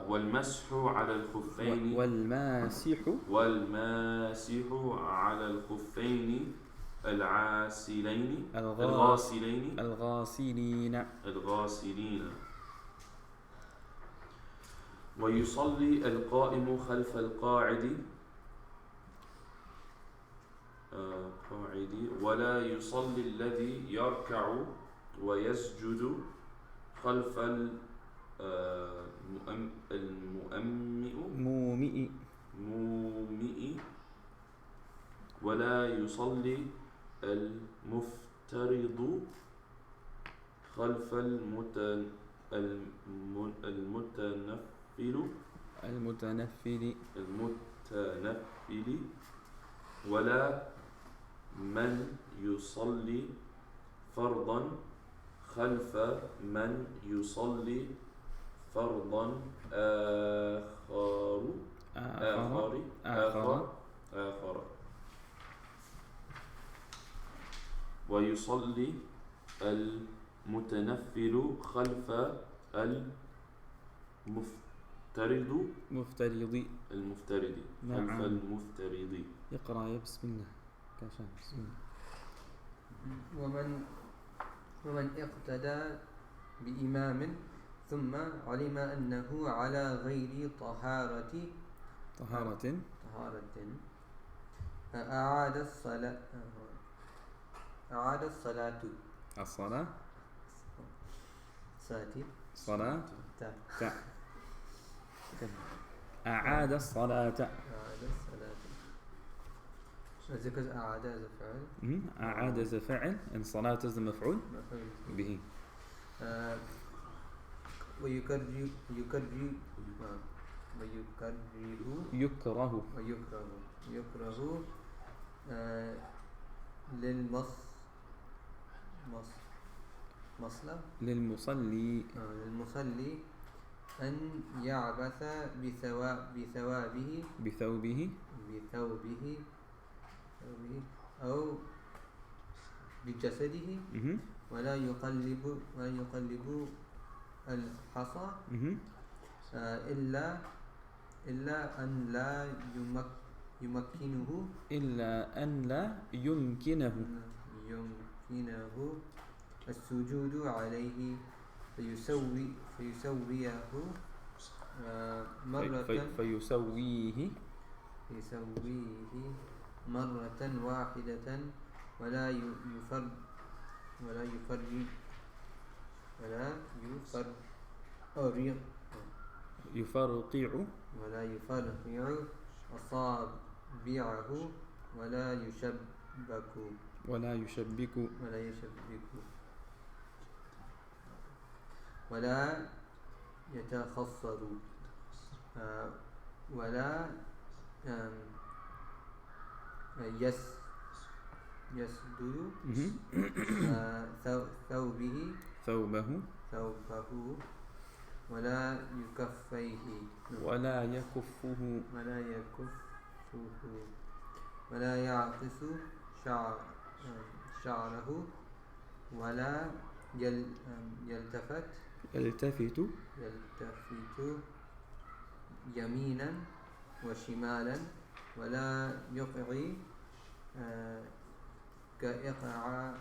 والمسح على الخفين والماسح على الخفين الغاسلين. ويصلي القائم خلف القاعد ولا يصلي الذي يركع ويسجد خلف المومئ ولا يصلي المفترض خلف المتنفل ولا من يصلي فرضا خلف من يصلي فرضا آخر ويصلي المتنفل خلف المفترض نعم. خلف المفترض. يقرأ بسم الله كاشان. بسم الله. ومن اقتدى بإمام ثم علم أنه على غير طهارة أعاد الصلاة أعاد الصلاة. because أعاد is a فعل. أعاد is a فعل and صلاة is the مفعول به. يكره للمصلي أن يعبث بثوبه أو بجسده ولا يقلب الحصى إلا أن لا يمكنه السجود عليه فيسويه مرة فيسويه مرة واحدة ولا يفرق ولا يفرقع أصابعه ولا يشبك ولا يتخصر ولا يسدل ثوبه ولا يكفه ولا يعقص شعره ولا يلتفت يمينا وشمالا ولا يقعي كإقعاء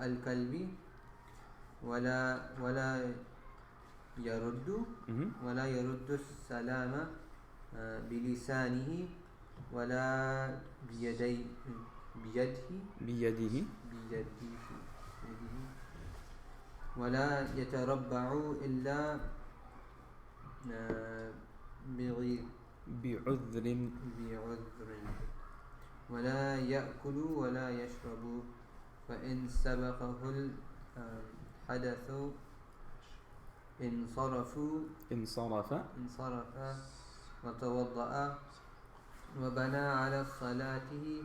الكلب ولا يرد السلام بلسانه ولا بيده ولا يتربع إلا بعذر ولا يأكل ولا يشرب فإن سبقه الحدث انصرف وتوضأ وبنى على صلاته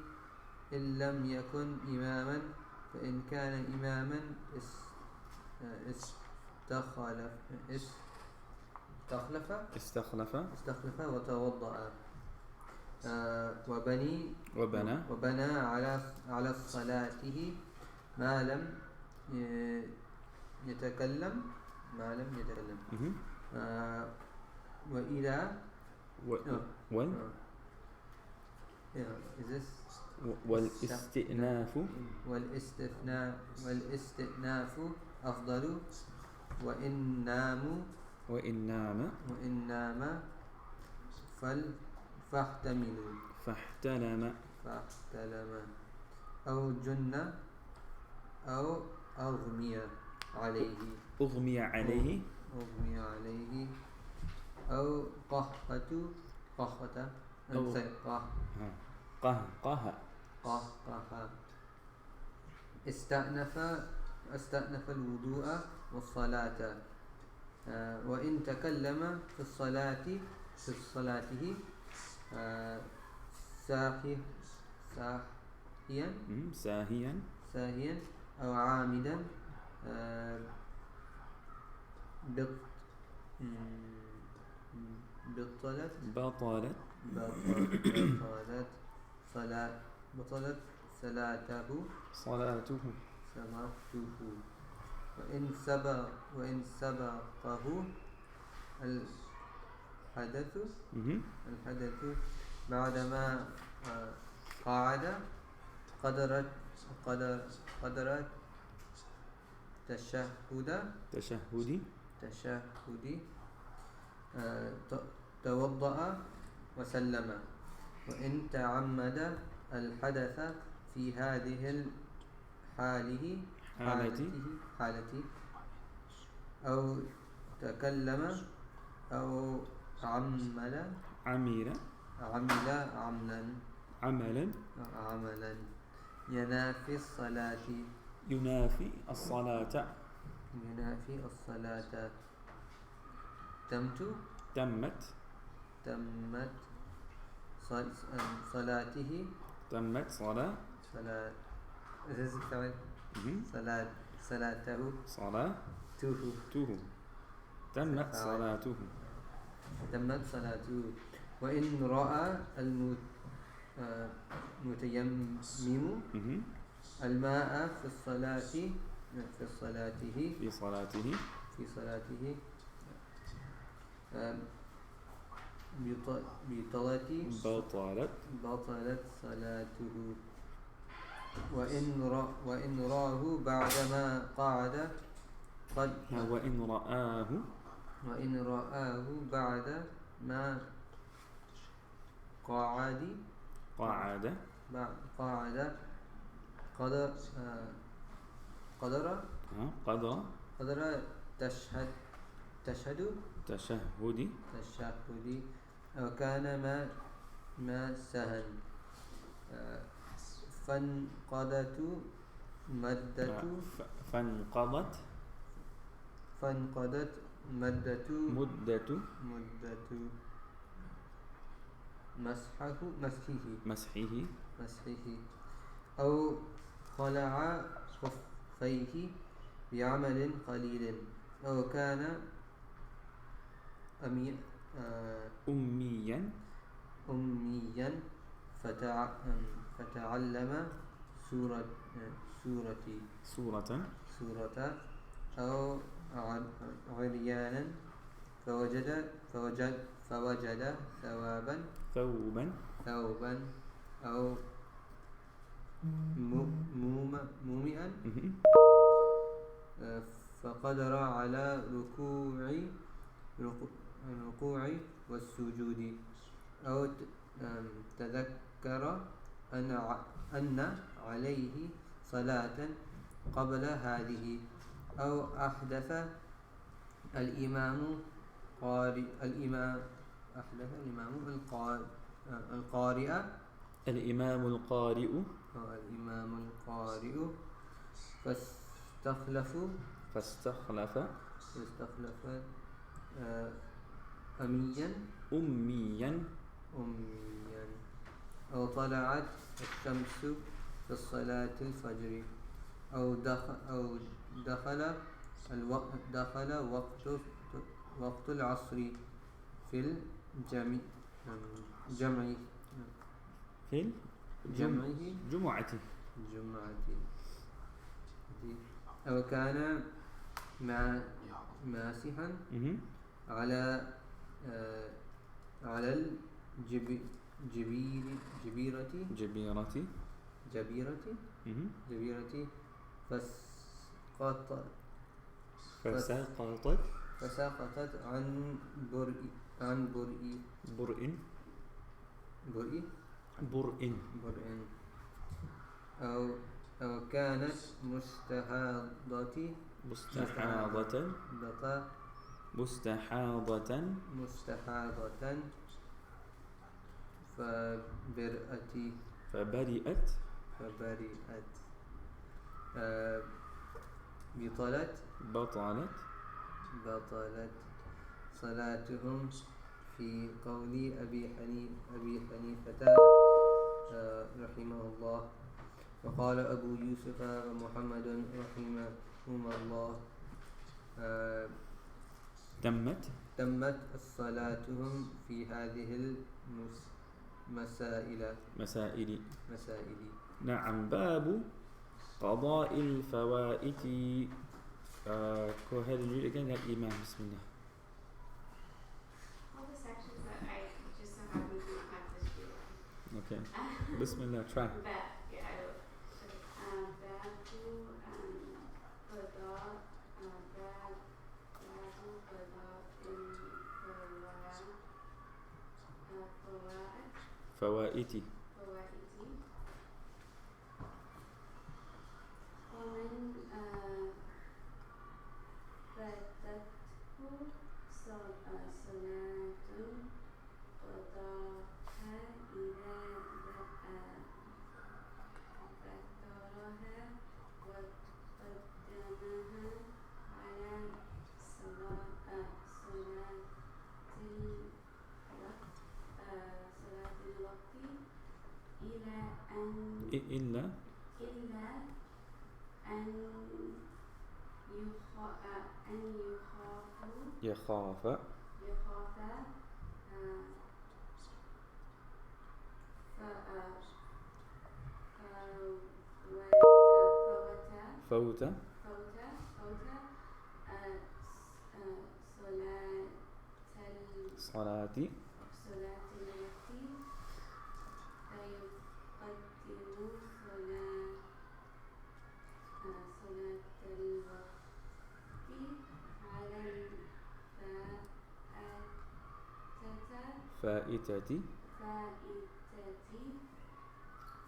إن لم يكن إماما فإن كان إماما استخلف وتوضأ وبنى على صلاته ما لم يتكلم وإلى والاستئناف أفضل وإن نام فاحتلم أو جن أو أغمي عليه أو قهقه استأنف الوضوء والصلاة وإن تكلم في صلاته ساهيا أو عامدا بطلت صلاته وإن سبقه الحدث بعدما قعد قدر تشهد توضأ وسلم وإن تعمد الحدث في هذه الحالة أو تكلم أو عمل عملا ينافي الصلاة تمت صلاته تمت صلاته وإن رأى المتيمم الماء في صلاته بطلت صلاته وإن راه بعدما قعد قد وإن رآه بعد ما قعد قدر تشهد وكان ما سهل فانقضت مدة مسحه أو خلع خفيه بعمل قليل أو كان أميا فتعلم سورة أو عريانا فوجد ثوبا أو مومئا فقدر على الركوع والسجود أو تذكر أن عليه صلاة قبل هذه أو أحدث الإمام القارئ فاستخلف أميا أو طلعت الشمس في صلاة الفجر أو دخل وقت العصر في الجمعة أو كان ماسحا على الجبيرة فسقطت عن برء أو كانت مستحاضة فبرئت بطلت صلاتهم في قول أبي حنيفة رحمه الله. وقال أبو يوسف ومحمد رحمهما الله تمت صلاتهم في هذه المسائل. نعم. باب قضاء الفوائت. Go ahead and read again that Imam. Bismillah. All the sections that I just so happen to not have this year. Okay. Bismillah, try. فوائتي. ومن فاتته صلاة قضاها إذا ذكرها وقدمها على صلاة الوقت إلا أن يخاف فوت صلاة التي فيقدم صلاة فائتة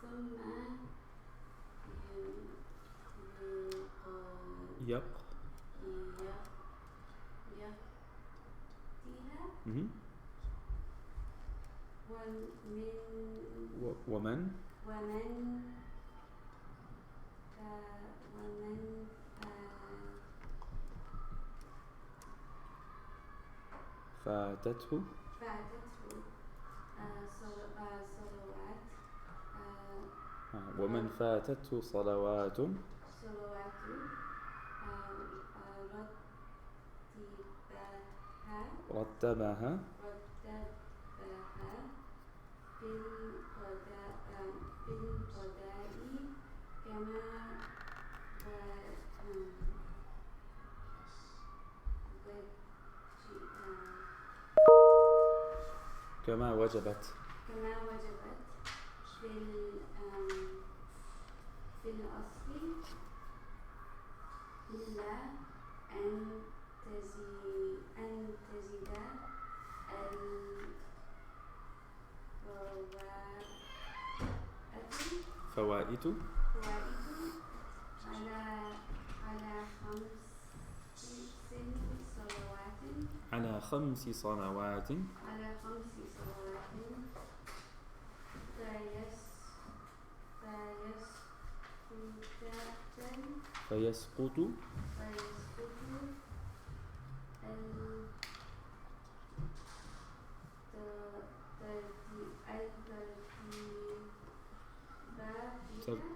ثم يق يقضيها مهم. ومن فاتته صلوات ومن فاتته صلوات رتبها في القضاء كما وجبت في الأصل إلا أن تزيد فوائد على خمس صلوات فيسقط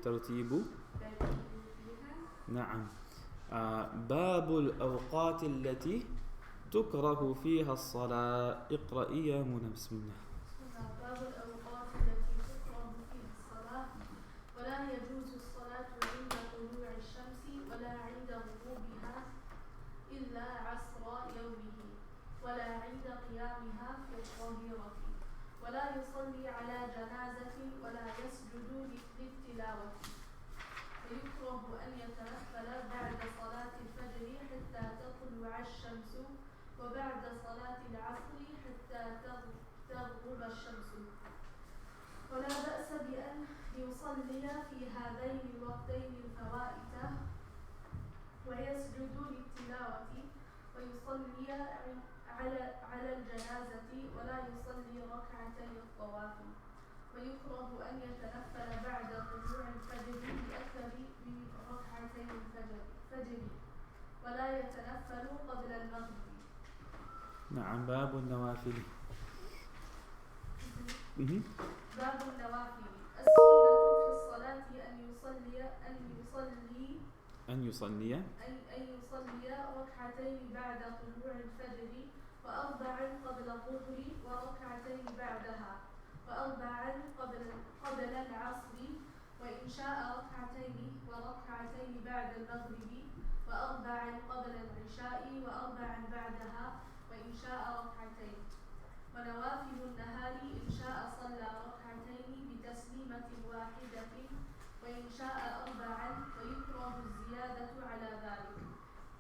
ترتيب نعم باب الأوقات التي تكره فيها الصلاة اقرأي يا منى بسم الله باب الأوقات التي تكره فيها الصلاة ولا يجوز الصلاة عند طلوع الشمس ولا عند غروبها إلا عصر يومه ولا عند قيامها في الظهيرة ولا يصلي على جنازة ولا يسجد للتلاوة ويكره أن يتنفل بعد صلاة الفجر حتى تطلع الشمس وبعد صلاة العصر حتى تغرب الشمس ولا بأس بأن يصلي في هذين الوقتين الفوائت ويسجد للتلاوة ويصلي على الجنازة ولا يصلي ركعتي الطواف ويكره أن يتنفل بعد طلوع الفجر بأكثر من ركعتي الفجر ولا يتنفل قبل المغرب. نعم باب النوافل باب النوافل السنة في الصلاة أن يصلي ركعتين بعد طلوع الفجر وأربع قبل الظهر وركعتين بعدها وأربع قبل العصر وإن شاء ركعتين وركعتين بعد المغرب وأربع قبل العشاء وأربع بعدها وإن شاء ركعتين ونوافل النهار إن شاء صلى ركعتين بتسليمة واحدة وإن شاء أربعا ويكره الزيادة على ذلك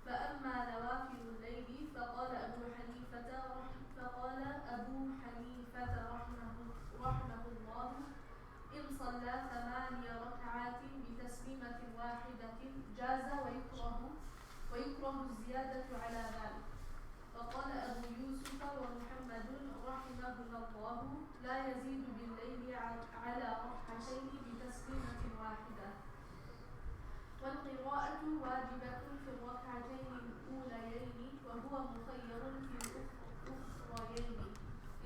فأما نوافل الليل فقال أبو حنيفة رحمه الله إن صلى 8 ركعات بتسليمة واحدة جاز ويكره الزيادة على ذلك وقال أبو يوسف ومحمد رحمهما الله لا يزيد بالليل على ركعتين بتسليمة واحدة والقراءة واجبة في الركعتين الأوليين وهو مخير في الأخريين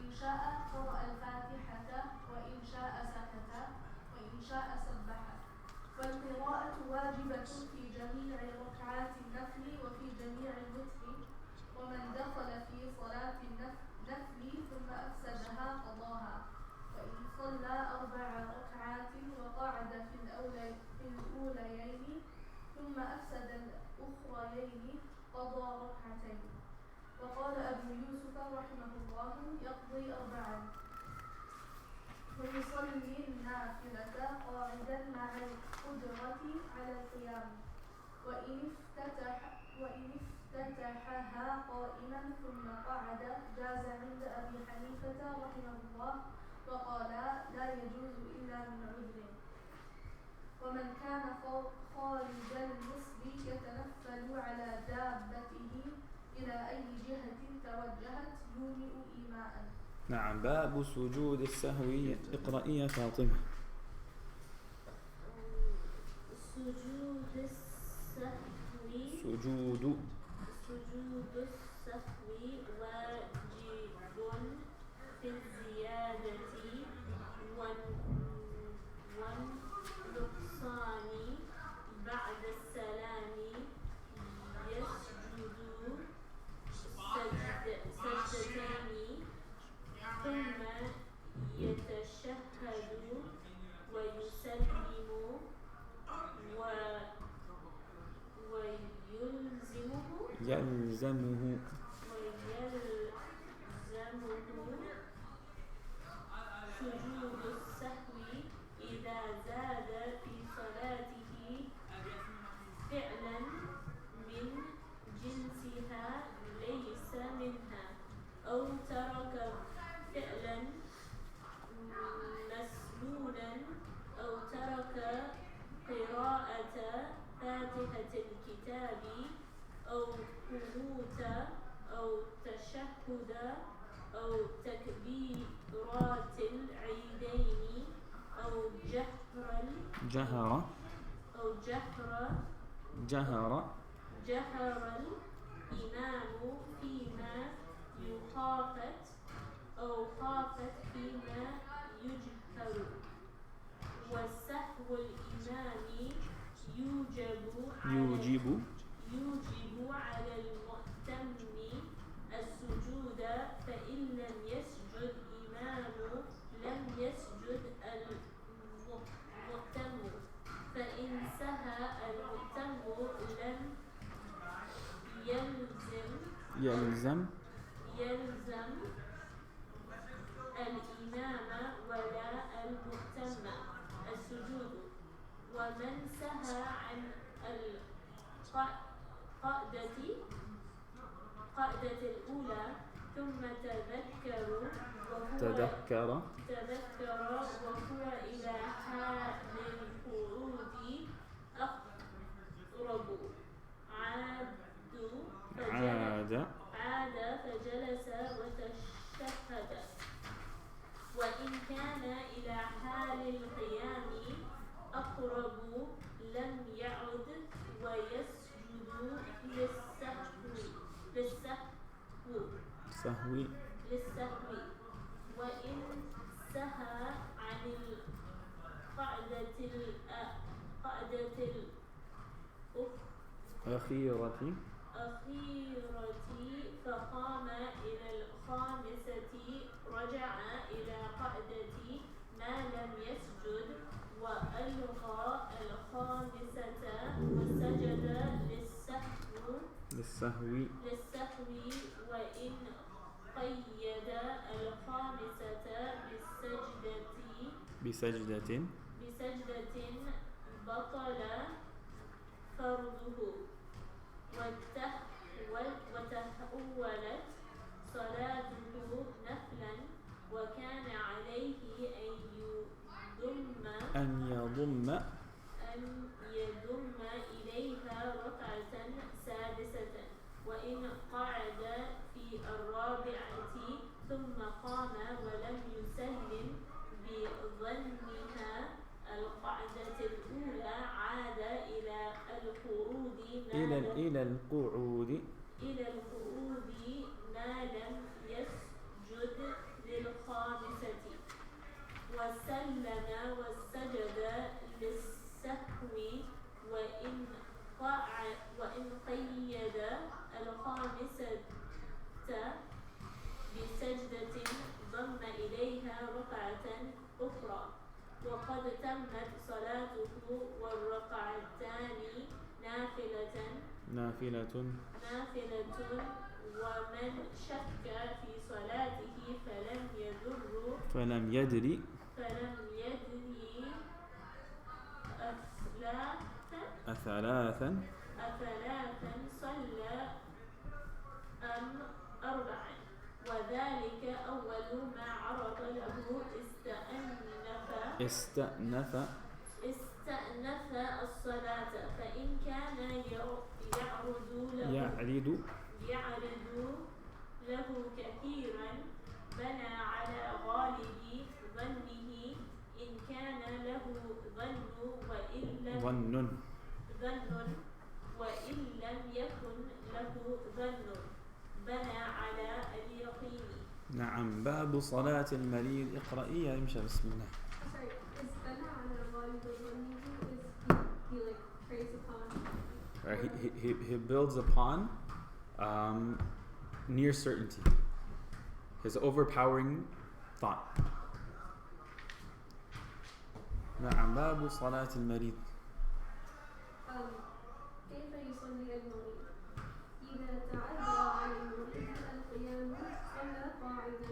إن شاء قرأ الفاتحة وإن شاء سكت وإن شاء سبح والقراءة واجبة في جميع ركعات النفل وفي جميع الوتر ومن دخل في صلاة النفل ثم أفسدها قضاها وإن صلى 4 ركعات وقعد في الأوليين ثم أفسد الأخريين قضى ركعتين وقال أبو يوسف رحمه الله يقضي 4 ويصلي النافلة قاعدا مع القدرة على القيام وإن افتتحها قائما ثم قعد جاز عند أبي حنيفة رحمه الله وقال لا يجوز إلا من عذر. ومن كان خارج المصر يتنفل على دابته إلى أي جهة توجهت يومئ إيماء. نعم. باب سجود السهو. اقرأي يا فاطمة. سجود السهو واجب في الزيادة والنقصان بعد السلام. يسجد سجدتين ثم يتشهد ويسلم يلزمه سجود السهو إذا زاد في صلاته فعلا من جنسها ليس منها، أو ترك فعلا مسنونا، أو ترك قراءة فاتحة الكتاب، أو قنوت، أو تشهد، أو تكبيرات العيدين، أو جهر الإمام فيما يخافت، أو خافت فيما يجهر. وسهو الإمام يوجب على المؤتم السجود، فإن لم يسجد الإمام لم يسجد المؤتم، فإن سهى المؤتم لم يلزم الإمام ولا المؤتم السجود. ومن سهى عن القعدة الأولى ثم تذكر وهو إلى حال القعود أقرب عاد فجلس وتشهد. وإن كان إلى حال القيام أقرب لم يعد ويسجد للسهو. وإن سهى عن القعدة الأخيرة فقام إلى الخامسة رجع إلى قعدة ما لم يسجد وألغى الخامسة وسجد للسهو. وإن قيد الخامسة بسجدة بطل فرضه، وتحولت صلاته نفلا، وكان عليه أن يضم إليها ركعة سادسة. وإن قعد في الرابعة ثم قام ولم يسلم بظنها القعدة الأولى عاد إلى القعود ما لم يسجد للخامسة، وسلم وسجد للسهو. وإن قيد الخامسة بسجدة ضم إليها ركعة أخرى، وقد تمت صلاته والركعتان نافلة. ومن شك في صلاته فلم يدري أثلاثا صلى أم أربعا، وذلك أول ما عرض له استأنف الصلاة فإن كان يعرض له كثيرا بنى على غالب ظنه إن كان له ظن وإن لم يكن له ظن بنى على اليقين. نعم. باب صلاة المريض. اقرأي يا إمشى. بسم الله. Sorry, is بنى على غالب ظنه he like prays upon? He builds upon near certainty, his overpowering thought. نعم. باب صلاة المريض. كيف يصلي المريض؟ إذا تعذر على المريض القيام صلى قاعدا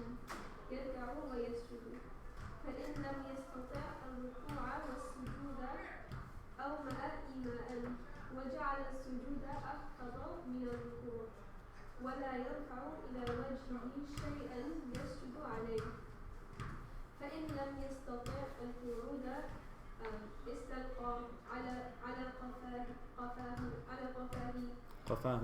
يركع ويسجد، فإن لم يستطع الركوع والسجود أومأ إيماء وجعل السجود أخفض من الركوع ولا يرفع إلى وجهه شيئا يسجد عليه، فإن لم يستطع القعود استلقى على قفاه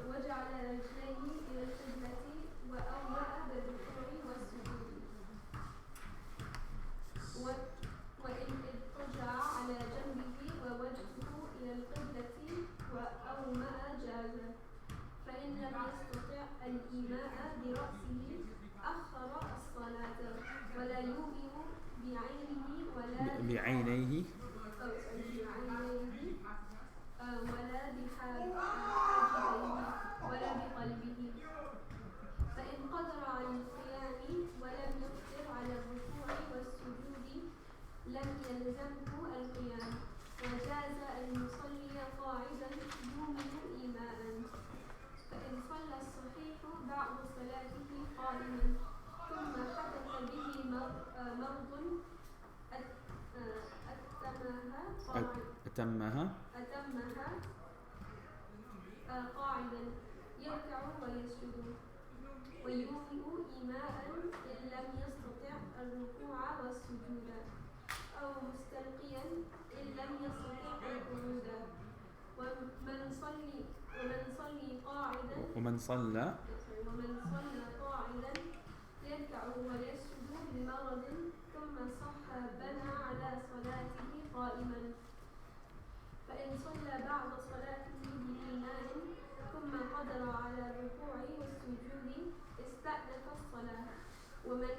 وجعل رجليه إلى القبلة وأومأ بالركوع والسجود، وإن اضطجع على جنبه ووجهه إلى القبلة وأومأ جاز، فإن لم يستطع الإيماء برأسه أخر الصلاة ولا يومئ بعينيه ولا بحاجبيه ولا بقلبه، فإن قدر على القيام ولم يقدر على الركوع والسجود لم يلزمه القيام، وجاز أن يصلي قاعدا يومئ إيماء، فإن صلى الصحيح بعد صلاته قائما ثم حدث به مرض أتمها قاعدا يركع ويسجد ويومئ إيماء إن لم يستطع الركوع والسجود، أو مستلقيا إن لم يستطع القعود، ومن صلى قاعدا يركع ويسجد بمرض ثم صح بنى على صلاته قائما، فإن صلى بعد صلاته بإيمان ثم قدر على الركوع والسجود استأنف الصلاة، ومن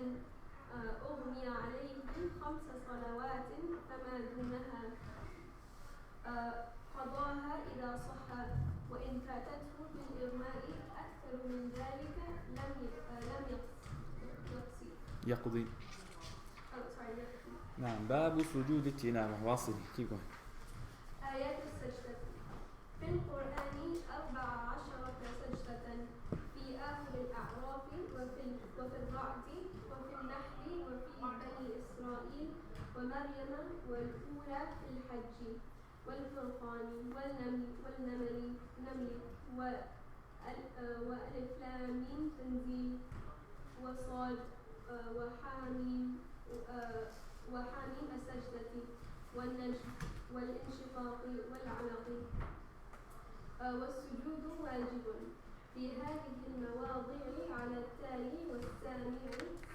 أغمي عليه 5 صلوات فما دونها قضاها إذا صح، وإن فاتته بالإغماء أكثر من ذلك لم يقضي. نعم. باب سجود التلاوة. واصل. keep going. آيات السجدة. في القرآن 14 سجدة، في آخر الأعراف وفي الرعد وفي النحل وفي بني إسرائيل ومريم، والأولى في الحج والفرقان والنمل وألف لام ميم تنزيل وصاد وحاميم السجدة والنجم والانشقاق والعلق. والسجود واجب في هذه المواضع على التالي والسامع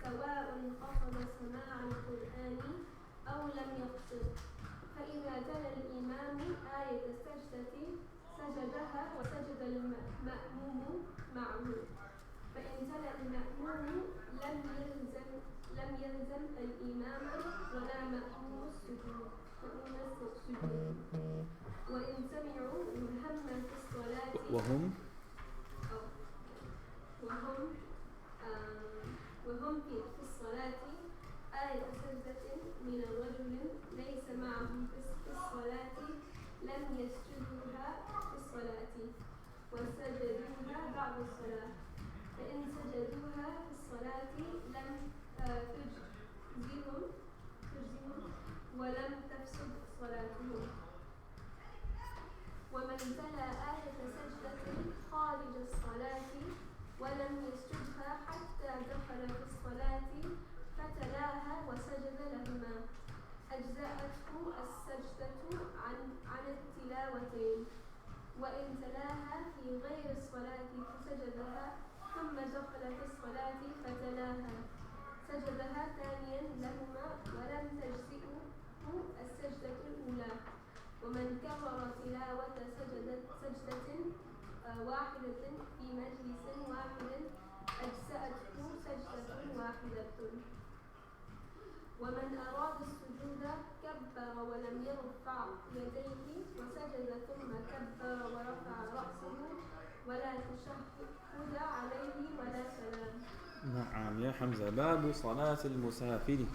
سواء قصد سماع القرآن أو لم يقصد، فإذا تلا الإمام آية السجدة سجدها وسجد المأموم معه، فإن تلا المأموم لم يلزم الإمام ولا مأموم السجود، وإن سمعوا وهم في الصلاة آية سجدة من رجل ليس معهم في الصلاة لم يسجدوها في الصلاة وسجدوها بعد الصلاة، فإن سجدوها في الصلاة لم تجزهم ولم تفسد صلاتهم. ومن تلا آية سجدة خارج الصلاة ولم يسجدها حتى دخل في الصلاة فتلاها وسجد لهما أجزأته السجدة عن التلاوتين. وإن تلاها في غير الصلاة فسجدها ثم دخل في الصلاة فتلاها سجدها ثانيا لهما ولم تجزئه السجدة الأولى. ومن كرر تلاوة سجدة واحدة في مجلس واحد أجزأته سجدة واحدة. ومن أراد السجود كبر ولم يرفع يديه وسجد ثم كبر ورفع رأسه ولا تشهد عليه ولا سلام. نعم يا حمزة. باب صلاة المسافر.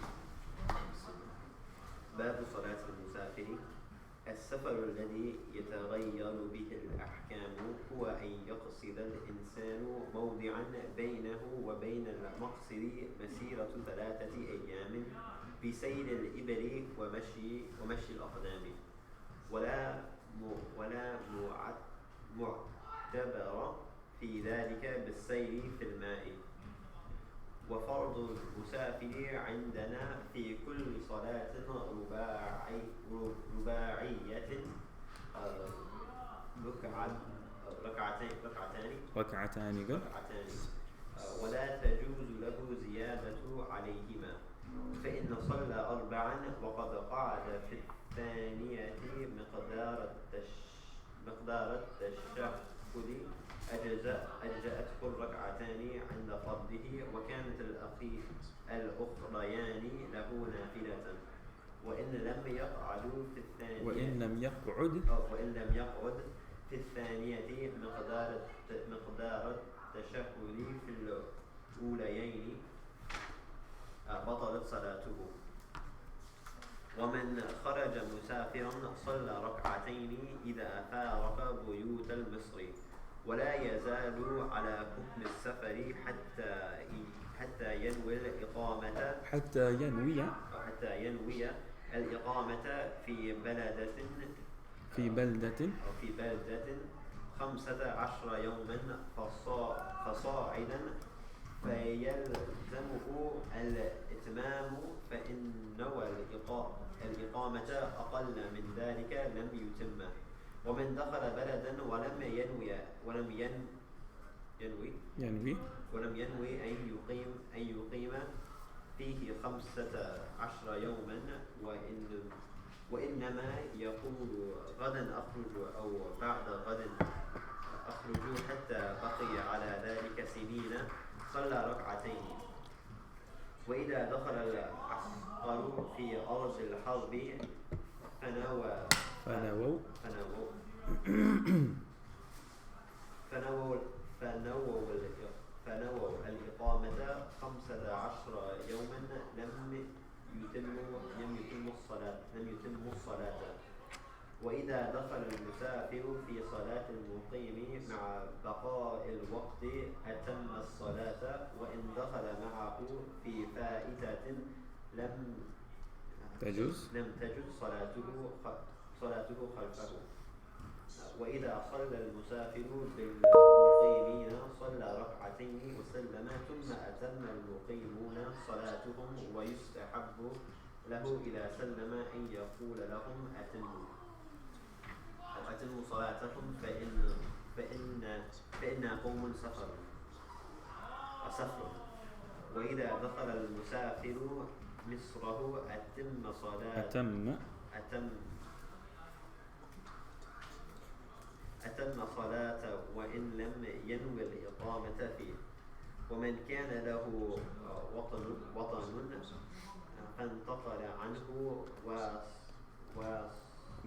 باب صلاة المسافر. السفر الذي يتغير به الأحكام هو أن يقصد الإنسان موضعا بينه وبين المقصد مسيرة 3 أيام بسير الإبل ومشي الأقدام، ولا معتبر في ذلك بالسير في الماء. وفرض المسافر عندنا في كل صلاة رباعية ركعتان ولا تجوز له زيادة عليهما. فإن صلى 4 وقد قعد في الثانية مقدار التشهد أجزأته الركعتان عند فرضه، وكانت الأخريان له نافلة. وإن لم يقعد في الثانية مقدار التشهد في الأوليين بطلت صلاته. ومن خرج مسافرا صلى 2 إذا فارق بيوت المصر، ولا يزال على حكم السفر حتى ينوي الإقامة في بلدة 15 يوما فصاعدا، فيلزمه الإتمام. فإن نوى الإقامة أقل من ذلك لم يتم. ومن دخل بلدا ولم ينوي أن يقيم فيه 15 يوما، وإنما يقول غدا أخرج أو بعد غد أخرج حتى بقي على ذلك سنين، صلى 2. وإذا دخل العسكر في أرض الحرب فنووا الإقامة 15 يوما لم يتموا الصلاة. وإذا دخل المسافر في صلاة المقيم مع بقاء الوقت أتم الصلاة، وإن دخل معه في فائتة لم تجوز صلاته خلفه. وإذا صلى المسافر بالمقيمين صلى 2 وسلم، ثم أتم المقيمون صلاتهم. ويستحب له إذا سلم أن يقول لهم أتموا صلاتكم فإن قوم سفر. وإذا دخل المسافر مصره أتم صلاة وإن لم ينوي الإقامة فيه. ومن كان له وطن فانتقل عنه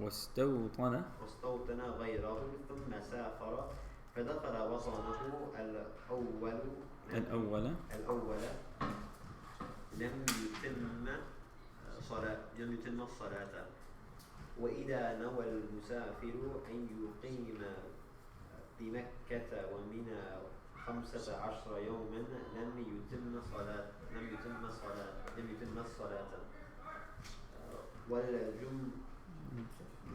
واستوطن غيره ثم سافر، فدخل وطنه الأول لم يتم الصلاة. وإذا نوى المسافر أن يقيم بمكة ومنى 15 يوما لم يتم الصلاة.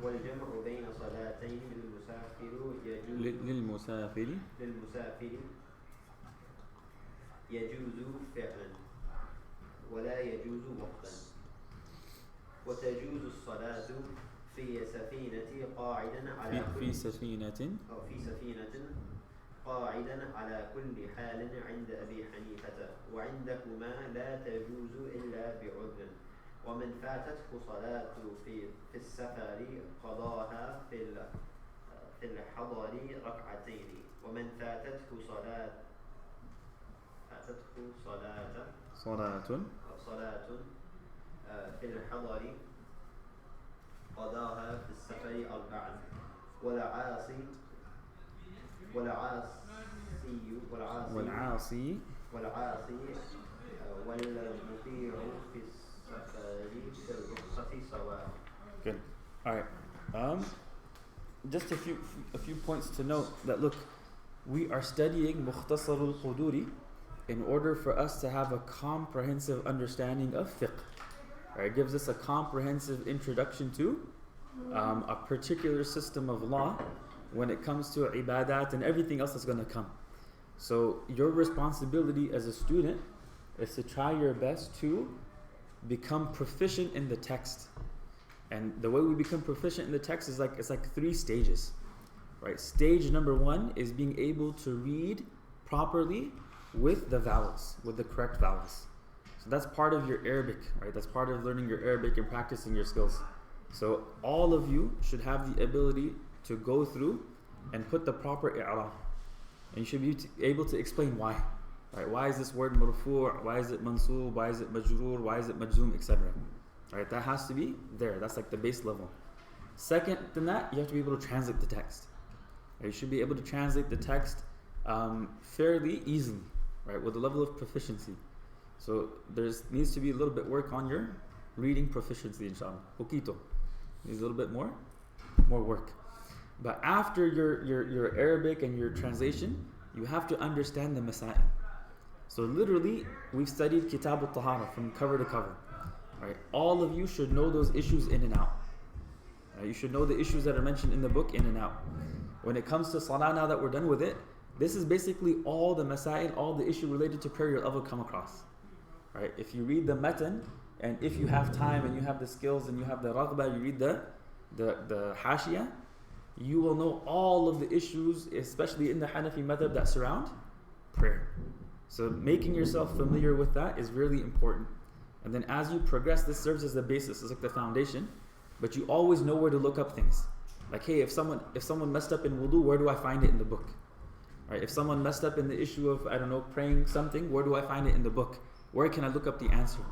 والجمع بين صلاتين للمسافر يجوز فعلا ولا يجوز وقتا. وتجوز الصلاة في سفينة قاعدا على في سفينة قاعدا على كل حال عند أبي حنيفة، وعندهما لا تجوز إلا بعذر. ومن فاتته صلاة في السفر قضاها في الحضر ركعتين. ومن فاتته صلاة في الحضر قضاها في السفر أربعا. والعاصي والمطيع في السفر في الرخصة سواء. Good. All right. Just a few points to note that look, we are studying Mukhtasar al-Quduri in order for us to have a comprehensive understanding of fiqh. Right? It gives us a comprehensive introduction to a particular system of law when it comes to ibadat and everything else that's going to come. So your responsibility as a student is to try your best to become proficient in the text. And the way we become proficient in the text is it's like 3 stages. Right? Stage number 1 is being able to read properly with the vowels, with the correct vowels. So that's part of your Arabic, right? That's part of learning your Arabic and practicing your skills. So all of you should have the ability to go through and put the proper i'rab. And you should be able to explain why. Right? Why is this word marfu'? Why is it mansoob? Why is it majroor? Why is it majzoom? Etc. Right? That has to be there. That's like the base level. Second than that, you have to be able to translate the text. Right? You should be able to translate the text fairly easily, right? With a level of proficiency. So there needs to be a little bit work on your reading proficiency, inshallah. Poquito. Needs a little bit more work. But after your Arabic and your translation, you have to understand the masail. So literally, we've studied Kitab al-Tahara from cover to cover. Right? All of you should know those issues in and out. Right? You should know the issues that are mentioned in the book in and out. When it comes to salah, now that we're done with it, this is basically all the masail, all the issue related to prayer you'll ever come across. Right? If you read the matan, and if you have time and you have the skills and you have the raghbah, you read the hashiyah, you will know all of the issues, especially in the Hanafi madhab, that surround prayer. So making yourself familiar with that is really important. And then as you progress, this serves as the basis, it's like the foundation. But you always know where to look up things. Like, hey, if someone messed up in wudu, where do I find it in the book? Right? If someone messed up in the issue of, I don't know, praying something, where do I find it in the book? Where can I look up the answer?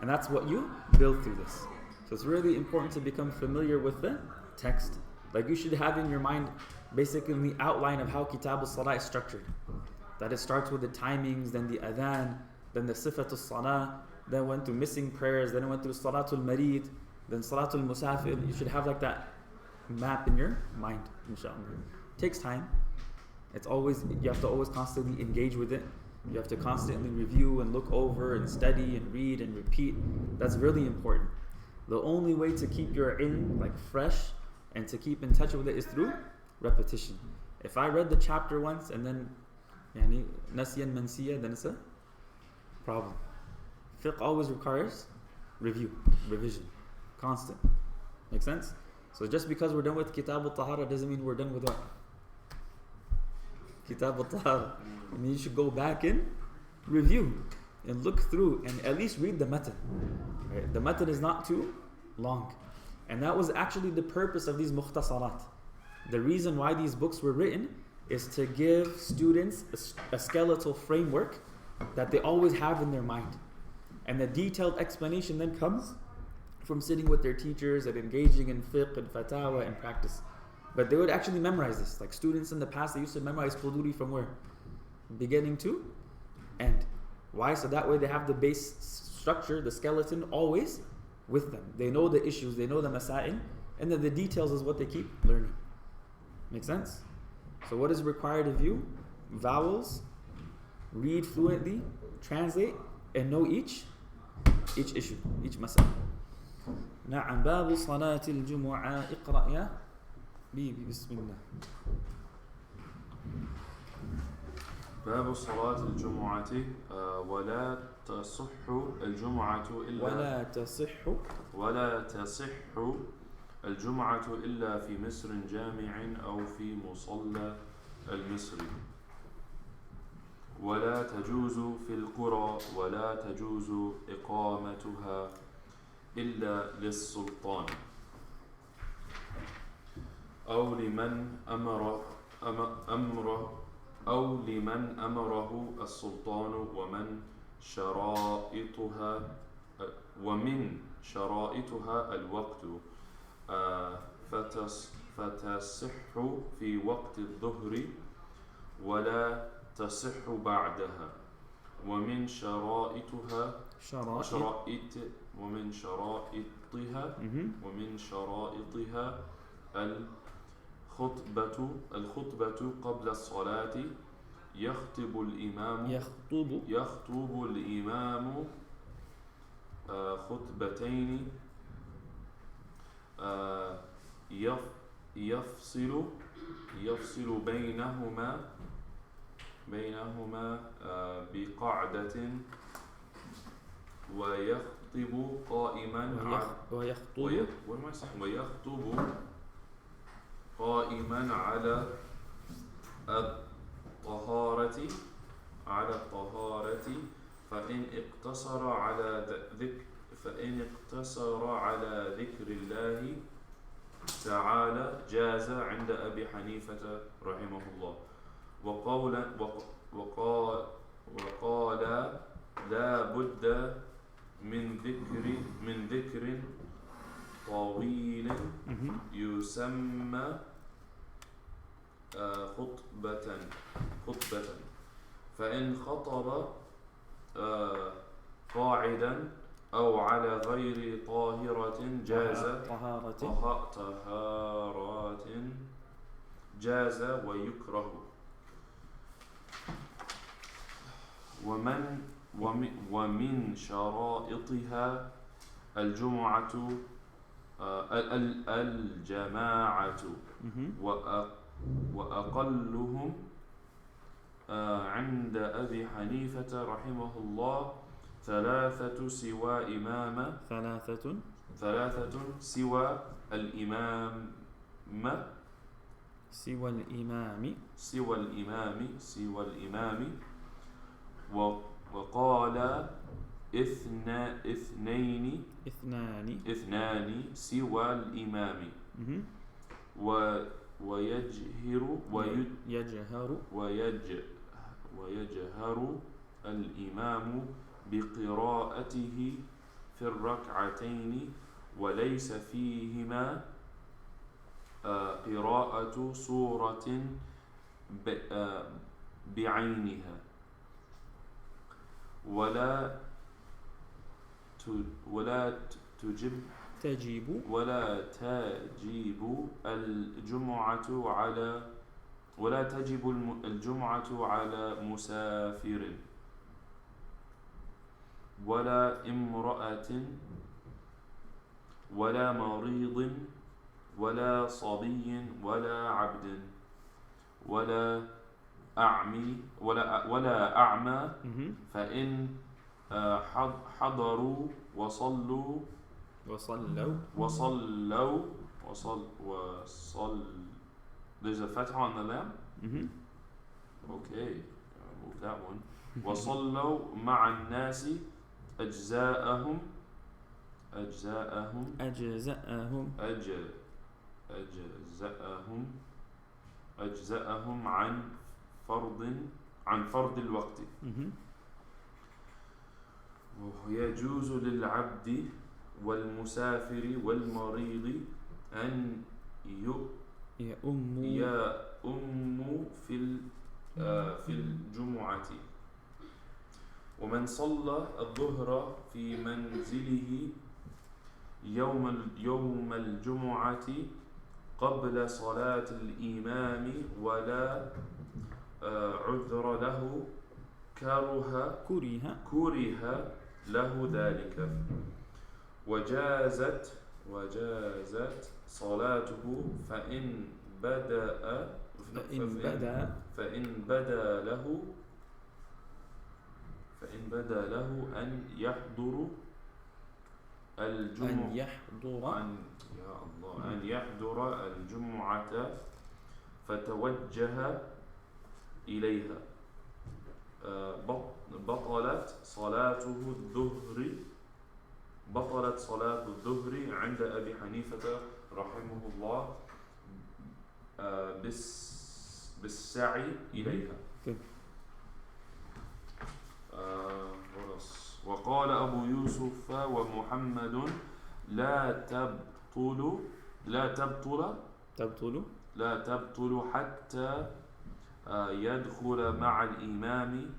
And that's what you build through this. So it's really important to become familiar with the text. Like you should have in your mind basically the outline of how Kitab al-Salah is structured. That it starts with the timings, then the adhan, then the sifatul salah, then went through missing prayers, then it went through salatul marid, then salatul musafir. You should have like that map in your mind, inshallah. It takes time. You have to always constantly engage with it. You have to constantly review and look over and study and read and repeat. That's really important. The only way to keep your ilm like fresh and to keep in touch with it is through repetition. If I read the chapter once and then nasiyan mansiya, then it's a problem. Fiqh always requires revision, constant. Make sense? So just because we're done with Kitab al-Tahara doesn't mean we're done with what? Kitab al-Tahara. I mean, you should go back and review and look through and at least read the matan. Right? The matan is not too long. And that was actually the purpose of these mukhtasarat. The reason why these books were written is to give students a skeletal framework that they always have in their mind. And the detailed explanation then comes from sitting with their teachers and engaging in fiqh and fatawa and practice. But they would actually memorize this. Like students in the past, they used to memorize Quduri from where? Beginning to end. Why? So that way they have the base structure, the skeleton, always with them. They know the issues, they know the masail, and then the details is what they keep learning. Make sense? So what is required of you? Vowels, read fluently, translate, and know each issue, each masail. نعم باب صلاة الجمعة اقرأ يا بيبي بسم الله. باب صلاة الجمعة ولا تصح الجمعة ولا تصح الجمعة إلا في مصر جامع أو في مصلى المصري ولا تجوز في القرى ولا تجوز إقامتها إلا للسلطان أو لمن أمره السلطان ومن شرائطها الوقت فتصح في وقت الظهر ولا تصح بعدها ومن شرائطها الخطبة قبل الصلاة يخطب الإمام خطبتين يفصل بينهما بقعدة ويخطب قائما على الطهارة فإن اقتصر على ذكر الله تعالى جاز عند أبي حنيفة رحمه الله وقال لا بد من ذكر طويل يسمى خطبة فإن خطب قاعدا أو على غير طهارة جاز ويكره ومن شرائطها الجماعة وأقلهم عند أبي حنيفة رحمه الله ثلاثة سوى الإمام وقال اثنان سوى الإمام ويجهر الإمام بقراءته في الركعتين وليس فيهما قراءة سورة بعينها ولا تجيب الجمعة على مسافر ولا امرأة ولا مريض ولا صبي ولا عبد ولا أعمى فإن حضروا وصلوا there's a fatha on the lam? Okay, move that one. وصلوا مع الناس أجزاءهم عن فرض الوقت ويجوز للعبد والمسافر والمريض أن يؤم في الجمعة ومن صلى الظهر في منزله يوم الجمعة قبل صلاة الإمام ولا عذر له كره له ذلك وجازت صلاته فإن بدا له بدا له أن يحضر الجمعة أن يحضر الجمعة فتوجه إليها بطلت صلاة الظهر عند أبي حنيفة رحمه الله بالسعي إليها. وقال أبو يوسف ومحمد لا تبطل حتى يدخل مع الإمام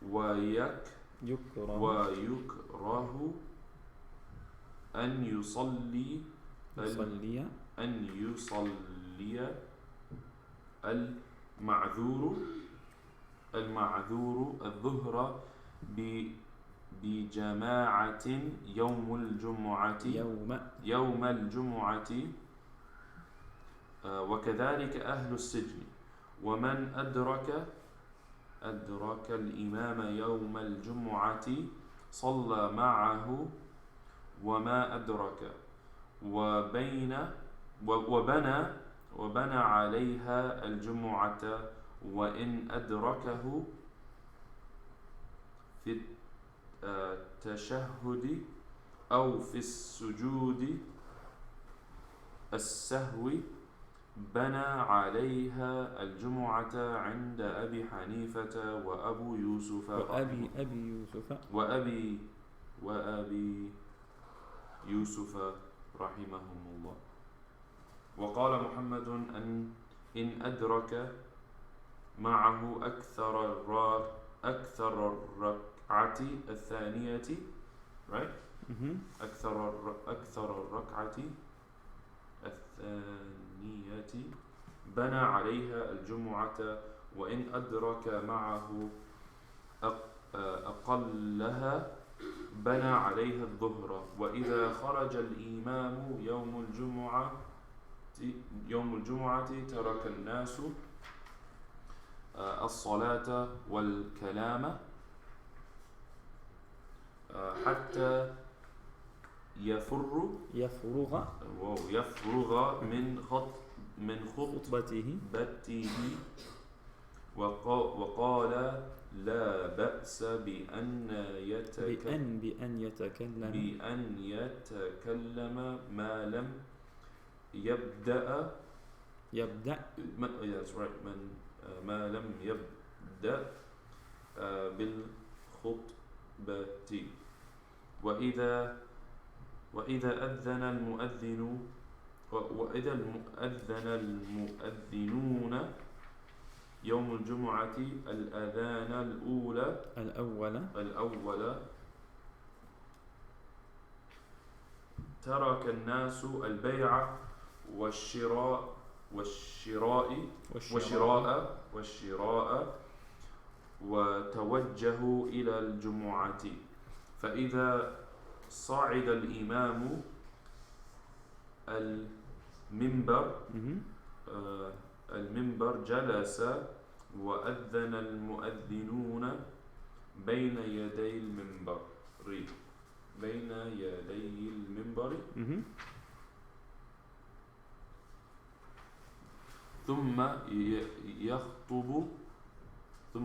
ويكره أن يصلي المعذور الظهر بجماعة يوم الجمعة وكذلك أهل السجن ومن أدرك الإمام يوم الجمعة صلى معه وما أدرك وبنى عليها الجمعة وإن أدركه في التشهد أو في السجود السهو بنى عليها الجمعة عند أبي حنيفة وأبو يوسف وأبي يوسف رحمهم الله. وقال محمد إن أدرك معه أكثر الركعة الثانية right أكثر الركعة الثانية بنى عليها الجمعة وإن أدرك معه أقلها بنى عليها الظهر. وإذا خرج الإمام يوم الجمعة ترك الناس الصلاة والكلام حتى يفرغ من خطبته وقال لا بأس بأن يتكلم ما لم يبدأ ما لم يبدأ بالخطبة. وإذا أذن المؤذنون يوم الجمعة الأذان الأول ترك الناس البيع والشراء وتوجهوا إلى الجمعة. فإذا صعد الإمام المنبر جلس وأذن المؤذنون بين يدي المنبر ثم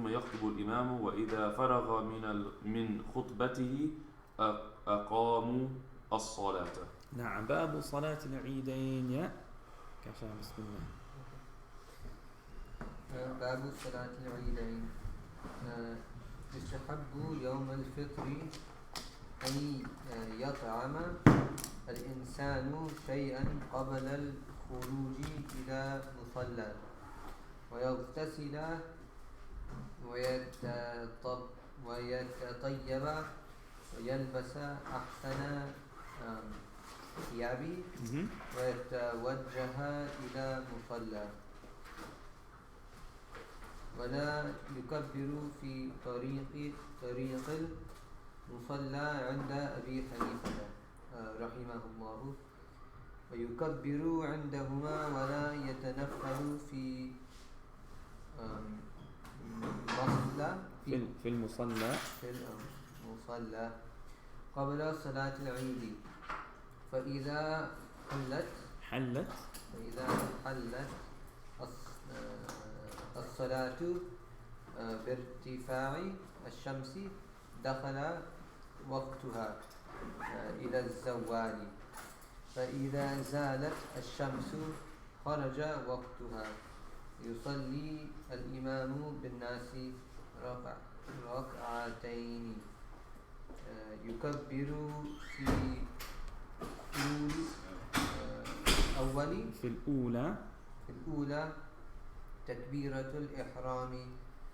يخطب الإمام وإذا فرغ من خطبته أقاموا الصلاة. نعم. باب صلاة العيدين يا كشان. بسم الله. باب صلاة العيدين. يستحب يوم الفطر أن يطعم الإنسان شيئا قبل الخروج إلى مصلى ويغتسل ويتطيب ويلبس أحسن ثيابه ويتوجه إلى مصلى ولا يكبر في طريق المصلى عند أبي حنيفة رحمه الله ويكبر عندهما ولا يتنفل في في المصلى في المصلى قبل صلاة العيد فإذا حلت الصلاة بارتفاع الشمس دخل وقتها إلى الزوال فإذا زالت الشمس خرج وقتها يصلي الإمام بالناس ركعتين يكبر في الأولى تكبيرة الإحرام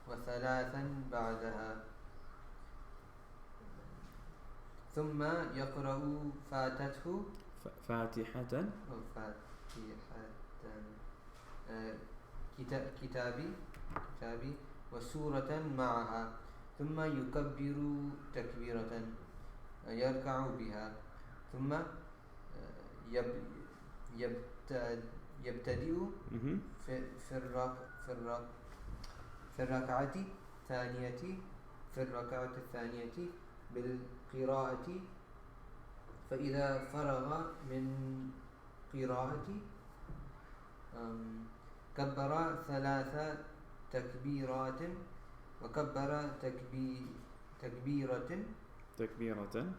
وثلاثا بعدها ثم يقرأ فاتحة كتابي وسورة معها ثم يكبر تكبيرة يركع بها ثم يبتدئ في الركعة الثانية بالقراءة فإذا فرغ من قراءة كبر ثلاث تكبيرات وكبر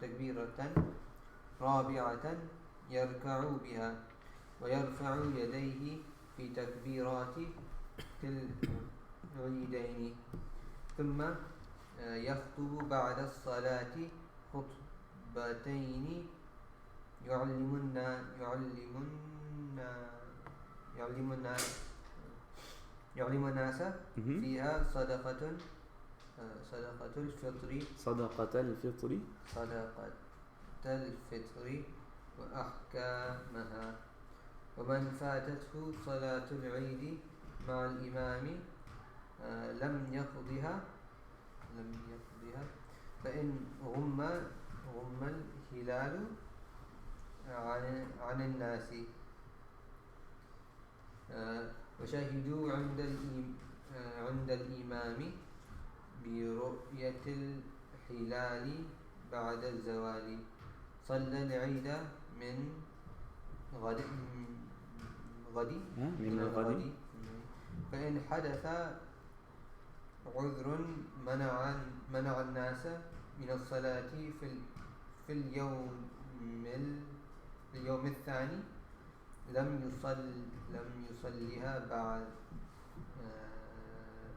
تكبيرة رابعة يركع بها ويرفع يديه في تكبيرات العيدين ثم يخطب بعد الصلاة خطبتين يعلم الناس فيها صدقة الفطر وأحكامها ومن فاتته صلاة العيد مع الإمام لم يقضها فإن غم الهلال عن الناس وشهدوا عند الإمام برؤية الهلال بعد الزوال صلى العيد من الغد فإن حدث عذر منع الناس من الصلاة في اليوم الثاني لم يصليها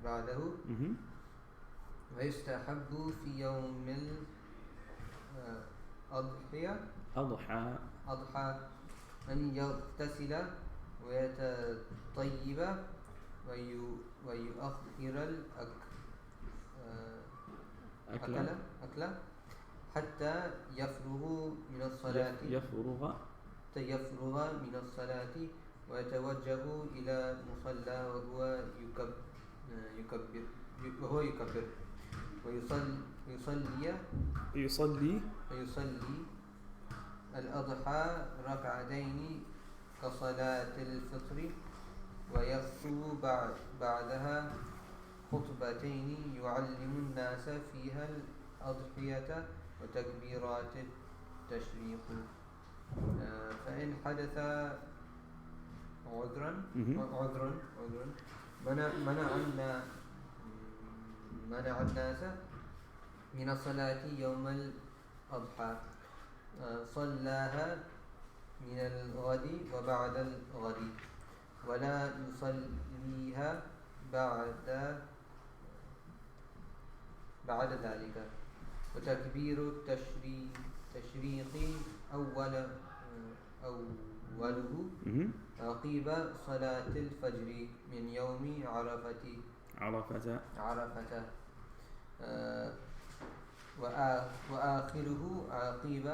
بعده ويستحب في يوم الأضحى أن يغتسل ويتطيب ويؤخر الأكل حتى يفرغ من الصلاة ويتوجه إلى مصلى وهو يكبر ويصلي الأضحى ركعتين كصلاة الفطر ويخطب بعدها خطبتين يعلم الناس فيها الأضحية وتكبيرات التشريق فإن حدث عذر منع الناس من الصلاة يوم الأضحى صلاها من الغد وبعد الغد ولا يصليها بعد ذلك وتكبير التشريق أوله عقب صلاة الفجر من يوم عرفة وآخره عقب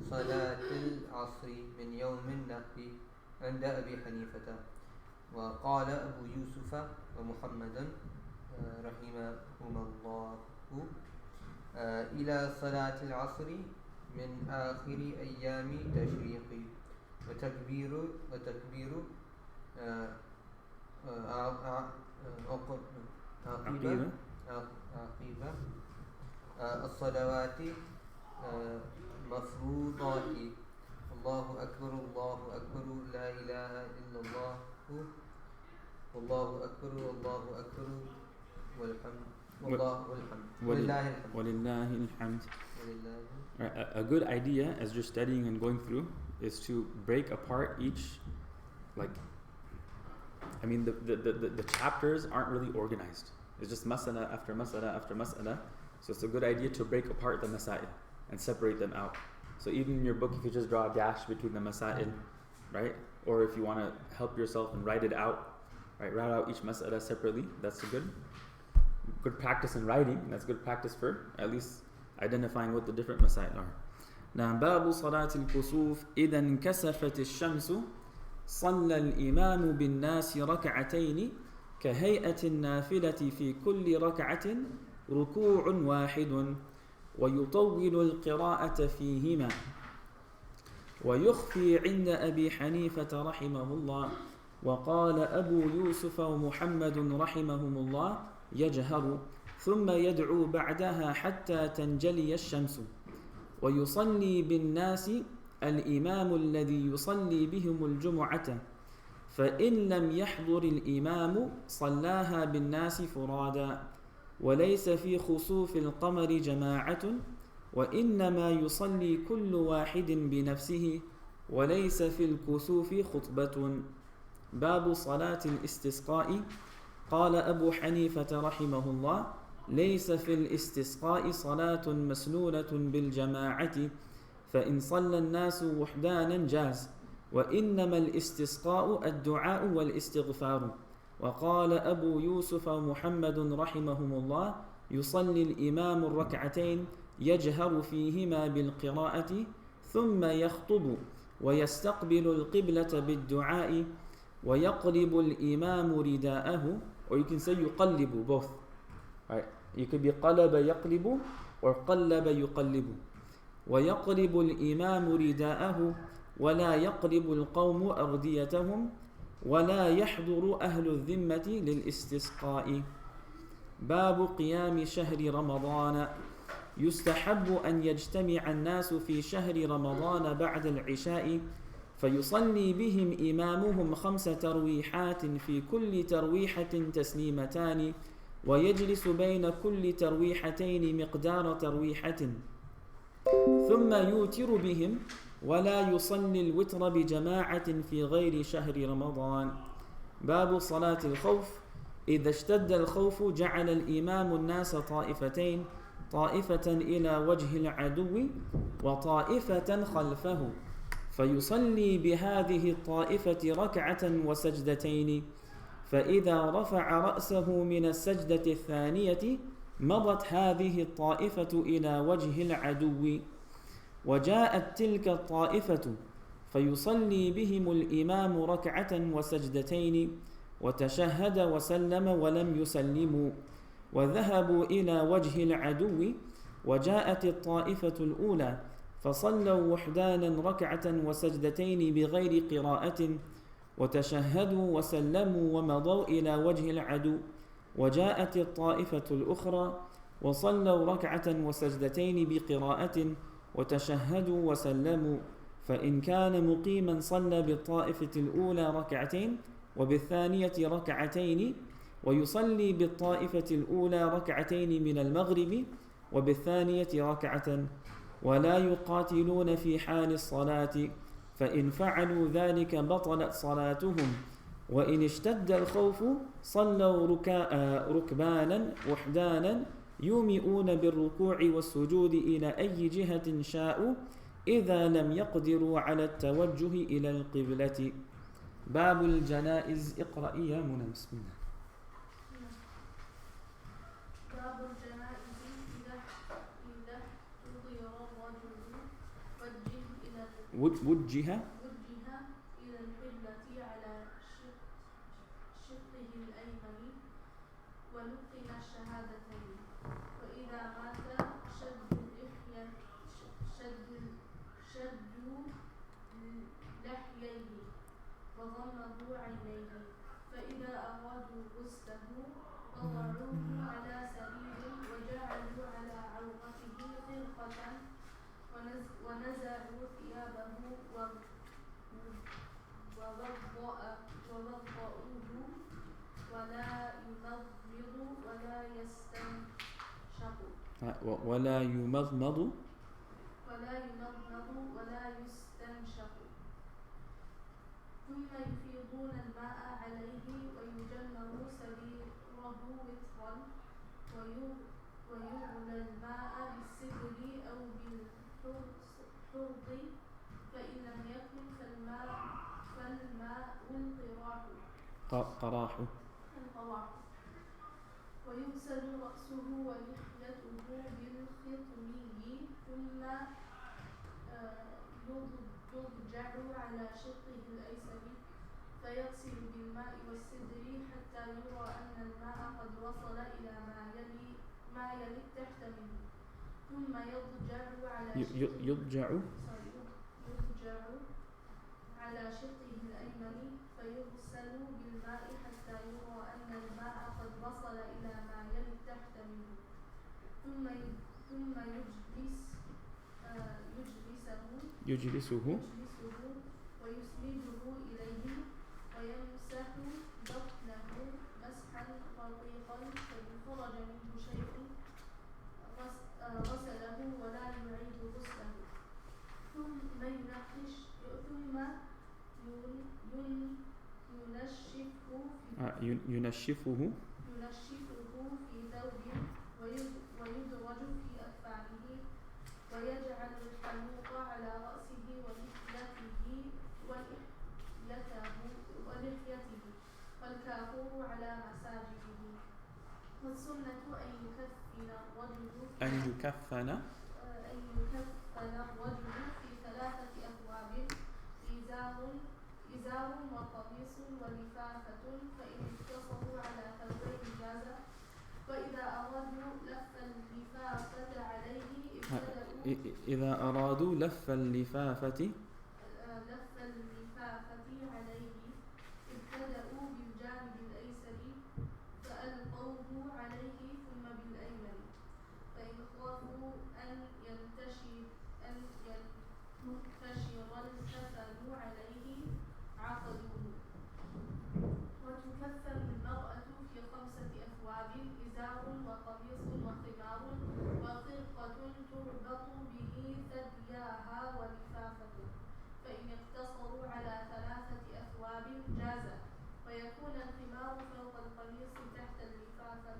صلاة العصر من يوم النحر عند أبي حنيفة وقال أبو يوسف ومحمد رحمهما الله إلى صلاة العصر من آخر أيام تشريق وتكبير عقيبة الصلوات مفروضات الله أكبر لا إله إلا الله والله أكبر والحمد ولله الحمد. A good idea as you're studying and going through is to break apart each, like, I mean the chapters aren't really organized. It's just mas'ala after mas'ala after mas'ala. So it's a good idea to break apart the masail and separate them out. So even in your book, if you just draw a dash between the masail, right? Or if you want to help yourself and write it out, right? Write out each mas'ala separately. That's a good practice in writing. That's good practice for at least identifying what the different masail are. Now, باب صلاة الكسوف إذا انكسفت الشمس صلى الإمام بالناس ركعتين كهيئة النافلة في كل ركعة ركوع واحد ويطول القراءة فيهما ويخفي عند أبي حنيفة رحمه الله وقال أبو يوسف ومحمد رحمهم الله يجهر ثم يدعو بعدها حتى تنجلي الشمس ويصلي بالناس الإمام الذي يصلي بهم الجمعة فإن لم يحضر الإمام صلاها بالناس فرادا وليس في خسوف القمر جماعة وإنما يصلي كل واحد بنفسه وليس في الكسوف خطبة. باب صلاة الاستسقاء. قال أبو حنيفة رحمه الله ليس في الاستسقاء صلاة مسنونة بالجماعة فإن صلى الناس وحدانا جاز وإنما الاستسقاء الدعاء والاستغفار. وقال أبو يوسف ومحمد رحمهم الله يصلي الإمام الركعتين يجهر فيهما بالقراءة ثم يخطب ويستقبل القبلة بالدعاء ويقلب الإمام رداءه. Or you can say يقلب, both. Right? You could be قلب يقلب or قلب يقلب. ويقلب الإمام رداءه ولا يقلب القوم أرديتهم ولا يحضر أهل الذمة للاستسقاء. باب قيام شهر رمضان. يستحب أن يجتمع الناس في شهر رمضان بعد العشاء فيصلي بهم إمامهم 5 ترويحات في كل ترويحة تسليمتان ويجلس بين كل ترويحتين مقدار ترويحة ثم يوتر بهم ولا يصلي الوتر بجماعة في غير شهر رمضان. باب صلاة الخوف. إذا اشتد الخوف جعل الإمام الناس طائفتين طائفة إلى وجه العدو وطائفة خلفه فيصلي بهذه الطائفة ركعة وسجدتين فإذا رفع رأسه من السجدة الثانية مضت هذه الطائفة إلى وجه العدو وجاءت تلك الطائفة فيصلي بهم الإمام ركعة وسجدتين وتشهد وسلم ولم يسلموا وذهبوا إلى وجه العدو وجاءت الطائفة الأولى فصلوا وحدانا ركعة وسجدتين بغير قراءة وتشهدوا وسلموا ومضوا إلى وجه العدو وجاءت الطائفة الأخرى وصلوا ركعة وسجدتين بقراءة وتشهدوا وسلموا فإن كان مقيما صلى بالطائفة الأولى ركعتين وبالثانية ركعتين ويصلي بالطائفة الأولى ركعتين من المغرب وبالثانية ركعة ولا يقاتلون في حال الصلاة فإن فعلوا ذلك بطلت صلاتهم وإن اشتد الخوف صلوا ركبانا وحدانا يومئون بالركوع والسجود إلى أي جهة شاءوا إذا لم يقدروا على التوجه إلى القبلة. باب الجنائز. اقرأ يا منى بسم الله. باب الجنائز إذا حضر الرجل وجه إلى القبلة على شقه الأيمن ولقن الشهادتين وإذا مات شدوا لحييه وغمضوا عينيه فإذا أرادوا غسله ووضعوه على سرير وجعلوا على عورته خرقة ونزعوا ثيابه ووضعوه ولا يمضمض ولا يستنشق ولا يستنشق ثم يفيضون الماء عليه ويجمر سريره وترا ويغلى الماء بالسدر أو بالحرض فإن لم يكن فالماء القراح ويغسل رأسه ولحيته بالخطمي ثم يضجع على شقه الأيسر فيغسل بالماء والسدر حتى يرى أن الماء قد وصل إلى ما يلي تحت منه ثم يضجع على شقه الأيمن فيغسل بالماء حتى يرى أن الماء قد وصل إلى ما يلي تحت منه ثم يجلسه ويسنده إليه ويمسح بطنه مسحا رقيقا فإن خرج منه شيء غسله ولا يعيد غسله ثم ينشفه في ثوب ويدرج في أكفانه ويجعل الحلوق على رأسه ولحيته والكافور على مساجده والسنة أن يكفن الرجل في 3 أثواب إزار وقميص ولفافة فإن اقتصروا على ثوبين جاز وإذا أرادوا لف اللفافة عليه ابتدأوا بالجانب الأيسر فألقوه عليه ثم بالأيمن فإن خافوا أن ينتشر الكفن عليه عقدوه وتكفن المرأة في 5 أثواب إزار وقميص وخمار وخرقة تربط به ثدياها ولفافة فإن اقتصروا على 3 أثواب جاز ويكون الخمار فوق القميص تحت اللفافة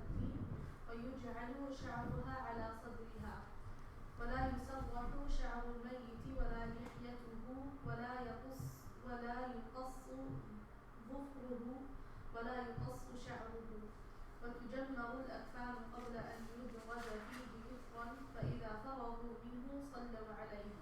ويجعل شعرها على صدرها ولا يسرح شعر الميت ولا لحيته ولا يقص ظفره ولا يقص شعره وتجمر الأكفان قبل أن يدرج فيه يسرا فإذا فرغوا منه صلوا عليه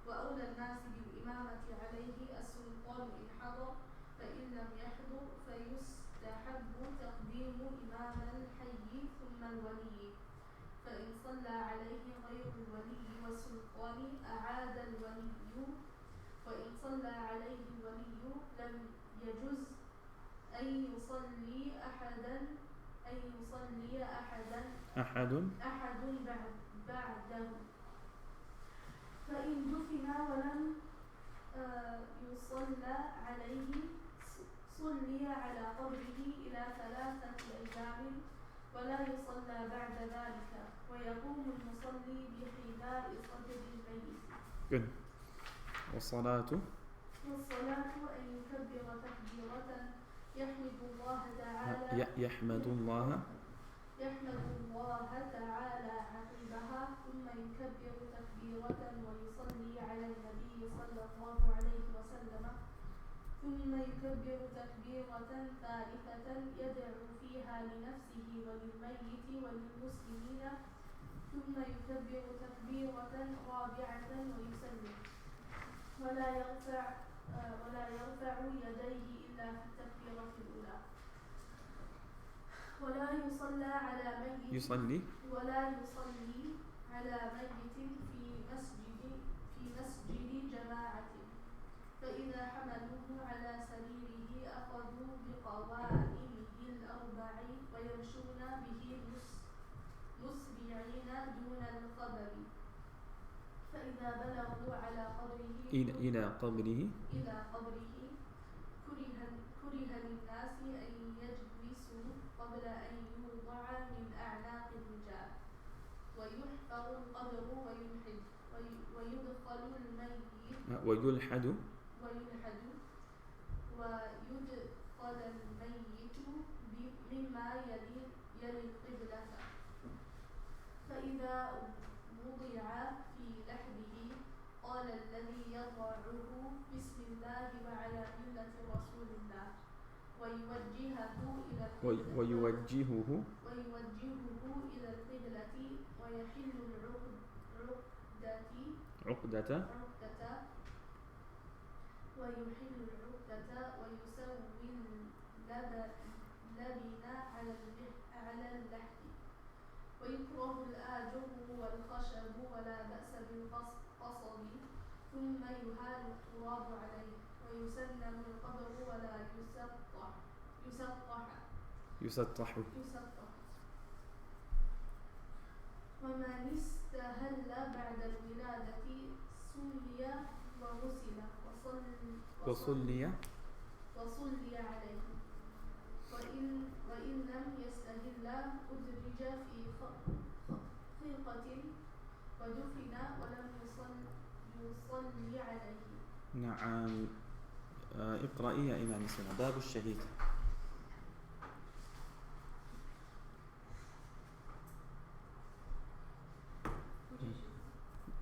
وأولى الناس بالإمامة عليه السلطان إن حضر فإن لم يحضر فيستحب تقديم إمام الحي ثم الولي فإن صلى عليه غير الولي والسلطان أعاد الولي وإن صلى عليه الولي لم يجز أن يصلي أحد بعده فإن دفن ولم يصلى عليه صلي على قبره إلى 3 أيام ولا يصلى بعد ذلك ويقوم المصلي بحذاء صدر الميت. Good. والصلاة أن يكبر تكبيرة يحمد الله تعالى عقبها ثم يكبر تكبيرة ويصلي على النبي صلى الله عليه وسلم ثم يكبر تكبيرة ثالثة يدعو فيها لنفسه وللميت وللمسلمين ثم يكبر تكبيرة رابعة ويسلم ولا يرفع يديه إلا في التكبيرة الأولى ولا يصلي على ميت في مسجد جماعة فإذا حملوه على سريره أخذوا بقوائمه الأربع ويمشون به مسرعين دون الخبر فإذا بلغوا على قبره إلى قبره كره للناس أن يجلسوا قبل أن يوضع من أعناق الرجال ويحفر القبر ويدخل الميت ويلحد مما يلي القبلة فإذا وضع في لحده قال الذي يضعه بسم الله وعلى ملة رسول الله ويوجهه إلى القبلة ويحل العقدة ويسوي اللبن على اللحد ويكره الآجر والخشب ولا بأس بالقصب ثم يهال التراب عليه ويسلم القبر ولا يسطح ومن استهل بعد الولادة سلي وغسل وصلي عليه وإن لم يستهل أدرج في خرقة ودفن ولم يصلي عليه. نعم. اقرأي يا إمام سنة. باب الشهيد.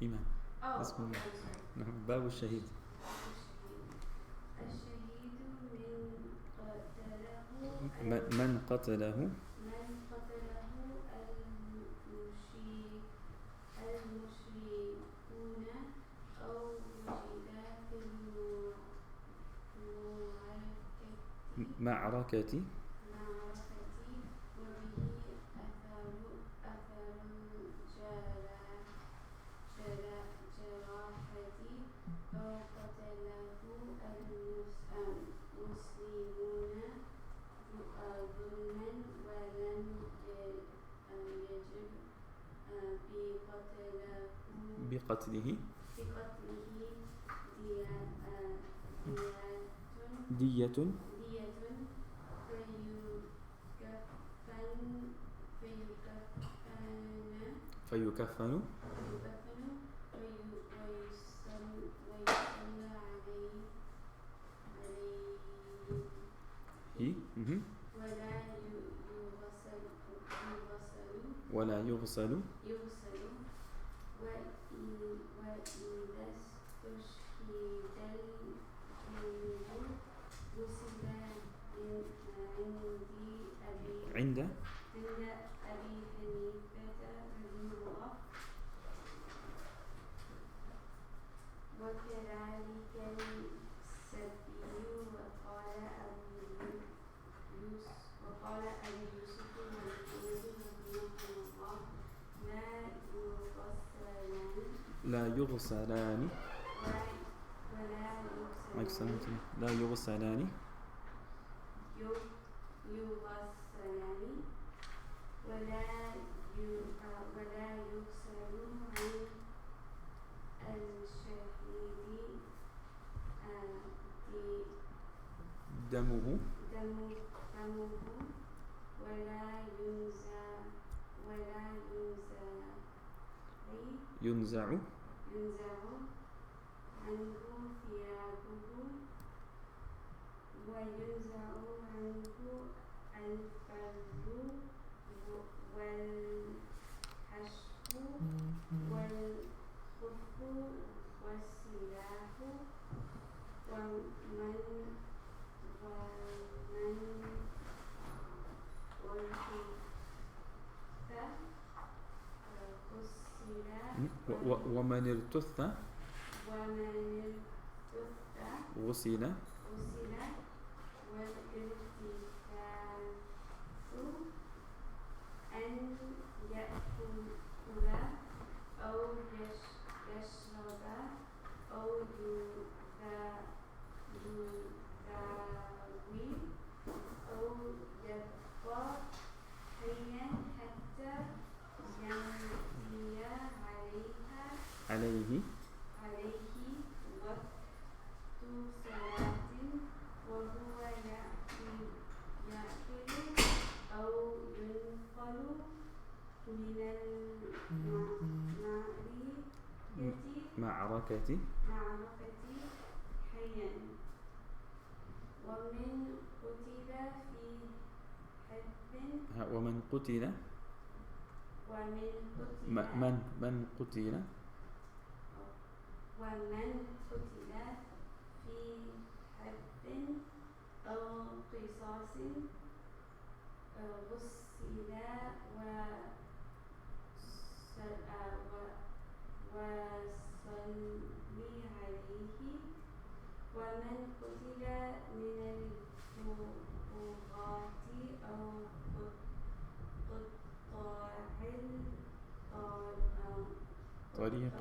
إمام. بسم الله. نعم. باب الشهيد. من قتله المشركون أو وجد في معركة وبه أثر جراحة أو قتله المسلمون ظلما ولم يجب بقتله دية فيكفن ولا يغسل وإذا استشهد الجند غسل عند أبي حنيفة رحمه الله وكذلك السبي وقال أبو يوسف والحمد رحمه الله لا يغسلان ولا يغسل عن الشهيد دمه ولا ينزع عنه ثيابه وينزع عنه الفرج والحشف والخف والسلاح ومن ارتث غسل والارتثاث أن يأكل أو يشرب أو يداوي أو يبقى عليه وقت صلاة وهو يأكل أو ينقل من معركة حيا ومن قتل في حرب ومن قتل من قتل في حرب أو قصاص غسل وصلي عليه ومن قتل من الطغاة أو قطاع طريق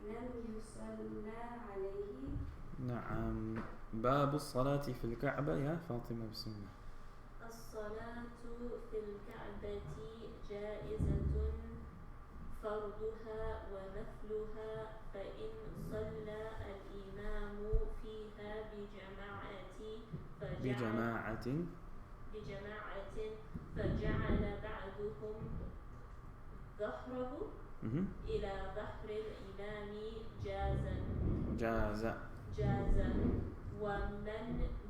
لم يصلى عليه. نعم. باب الصلاة في الكعبة يا فاطمة بسم الله. الصلاة في الكعبة جائزة فرضها ونفلها فإن صلى الإمام فيها بجماعة فجعل بعضهم ظهره إلى ظهر الإمام جازا ومن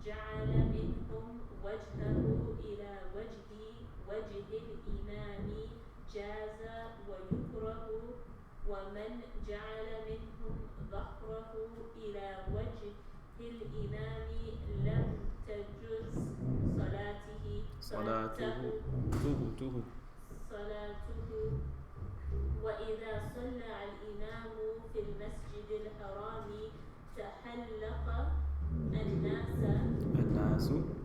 جعل منهم وجهه إلى وجه الإمام جاز ويكره ومن جعل منهم ظهره إلى وجه الإمام لم تجز صلاته وإذا صلى الإمام في المسجد الحرام تحلق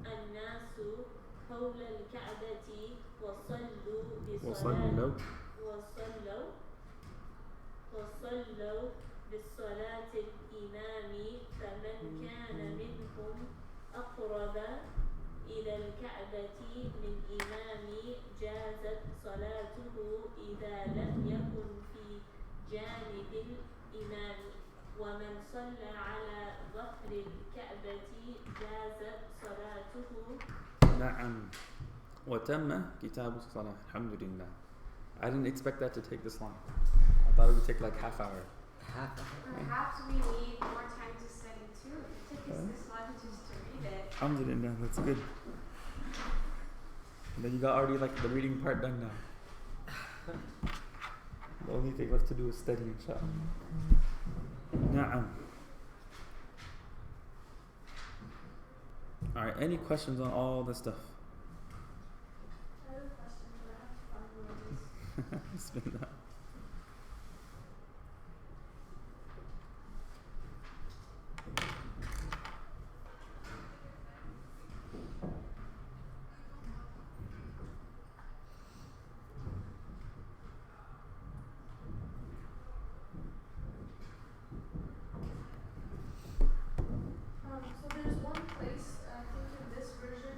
الناس حول الكعبة وصلوا بالصلاة الإمام فمن كان منهم أقرب إلى الكعبة من إمام جازت صلاته إذا لم يكن في جانب الإمام ومن صلى على ظهر الكعبة جازت صلاته. نعم. وتم كتاب الصلاة. الحمد لله. I didn't expect that to take this long. I thought it would take like half hour. Perhaps we need more time to study too. It took us this long just to read it. Alhamdulillah, that's good. And then you got already like the reading part done now. The only thing left to do is study, inshallah. Na'am. Alright, any questions on all this stuff? I have a question, but I have to find one of these. Bismillah. So there's one place, I think in this version,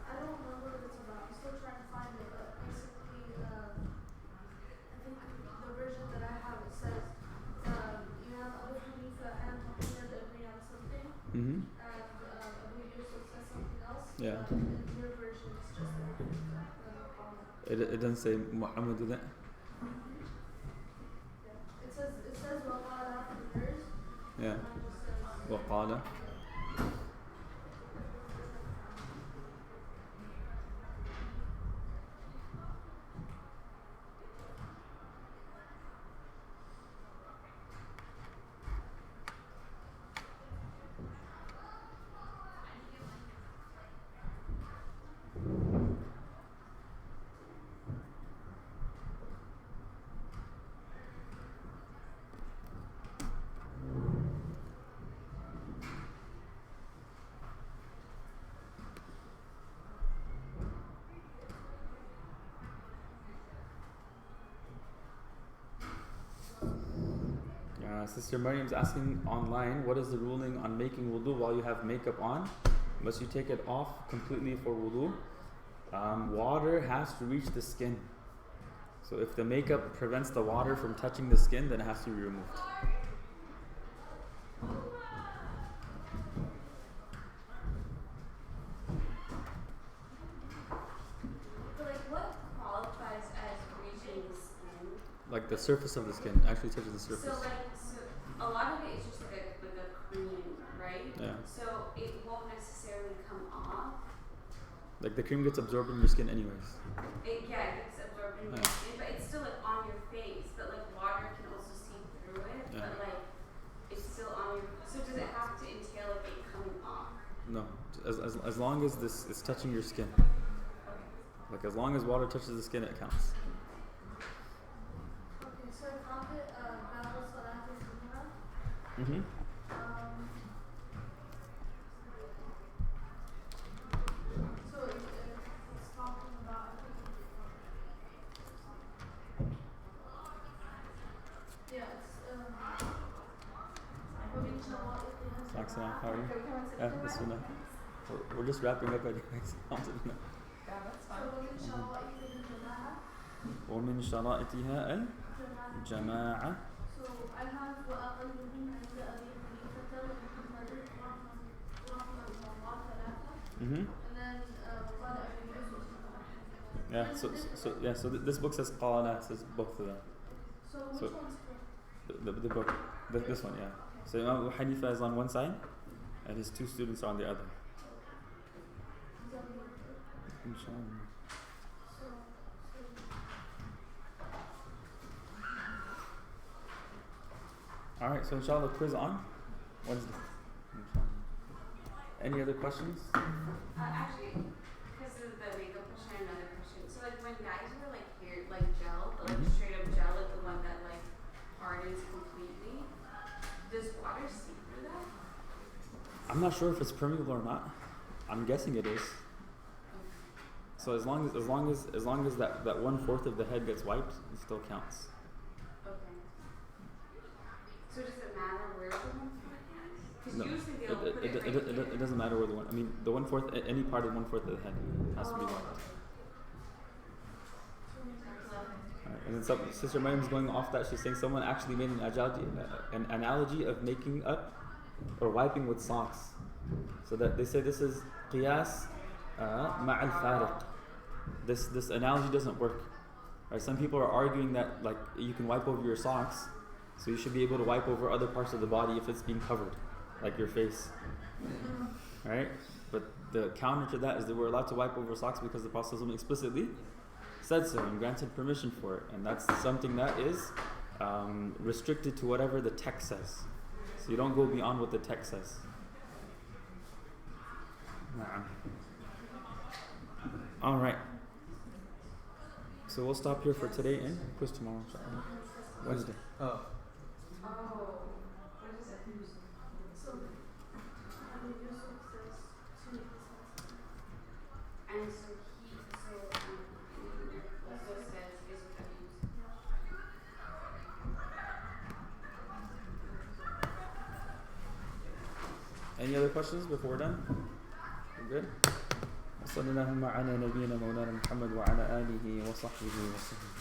I don't remember what it's about. I'm still trying to find it, but basically, I think the version that I have, it says, Imam Abu Hanifa and Muhammad agree on something, and Abu Yusuf says something else. Yeah. But in your version, it's just Abu Hanifa and Muhammad. It doesn't say Muhammad, did it? Yeah. It says Waqala in yours. Yeah. And mine just says وقال. Sister Maryam's asking online, what is the ruling on making wudu while you have makeup on? Must you take it off completely for wudu? Water has to reach the skin. So if the makeup prevents the water from touching the skin, then it has to be removed. But like, what qualifies as reaching the skin? Like the surface of the skin actually touches the surface. So a lot of it is just like a cream, right? Yeah. So it won't necessarily come off. Like the cream gets absorbed in your skin anyways. It gets absorbed in your skin, but it's still like on your face. But like water can also see through it. Yeah. But like it's still on your. So does it have to entail like it coming off? No, as long as this is touching your skin. Like as long as water touches the skin, it counts. Okay, so I found it Babel Salat al-Jumu'ah. Mm-hmm. So it's talking about How are you? Yeah, bismillah. We're just wrapping up anyways. Alhamdulillah. Yeah, that's fine. ومن شرائطها الجماعة. So I have وأقلهم عند أبي حنيفة ومحمد رحمه الله ثلاثة. And then وقال أبي يوسف. Yeah, so this book says qala, says both of them. So which one's correct? The book, this one, yeah. So Imam Abu Hanifa is on one side, and his two students are on the other. Inshallah. Alright, so inshallah quiz on Wednesday. Inshallah. Any other questions? Actually, because of the makeup question, another question. So like when guys wear like hair, like gel, like straight up gel, like the one that like hardens completely, does water seep through that? I'm not sure if it's permeable or not. I'm guessing it is. So as long as that 1/4 of the head gets wiped, it still counts. Okay. So does it matter where the 1/4 is? Because No, usually they'll put it right it doesn't matter where the one. I mean, the 1/4, any part of 1/4 of the head has to be wiped. Alright, and then Sister Maryam's going off that. She's saying someone actually made an analogy of making up or wiping with socks. So that they say this is qiyas ma'al fariq. This analogy doesn't work. Right? Some people are arguing that like you can wipe over your socks, so you should be able to wipe over other parts of the body if it's being covered, like your face. Right? But the counter to that is that we're allowed to wipe over socks because the Prophet explicitly said so and granted permission for it, and that's something that is restricted to whatever the text says. So you don't go beyond what the text says. All right. So we'll stop here for today and quiz tomorrow, inshallah. Wednesday. Oh. What is it? So Abu Yusuf says two. And so also says is abused. Any other questions before we're done? We're good? وصلى اللهم على نبينا مولانا محمد وعلى آله وصحبه وسلم.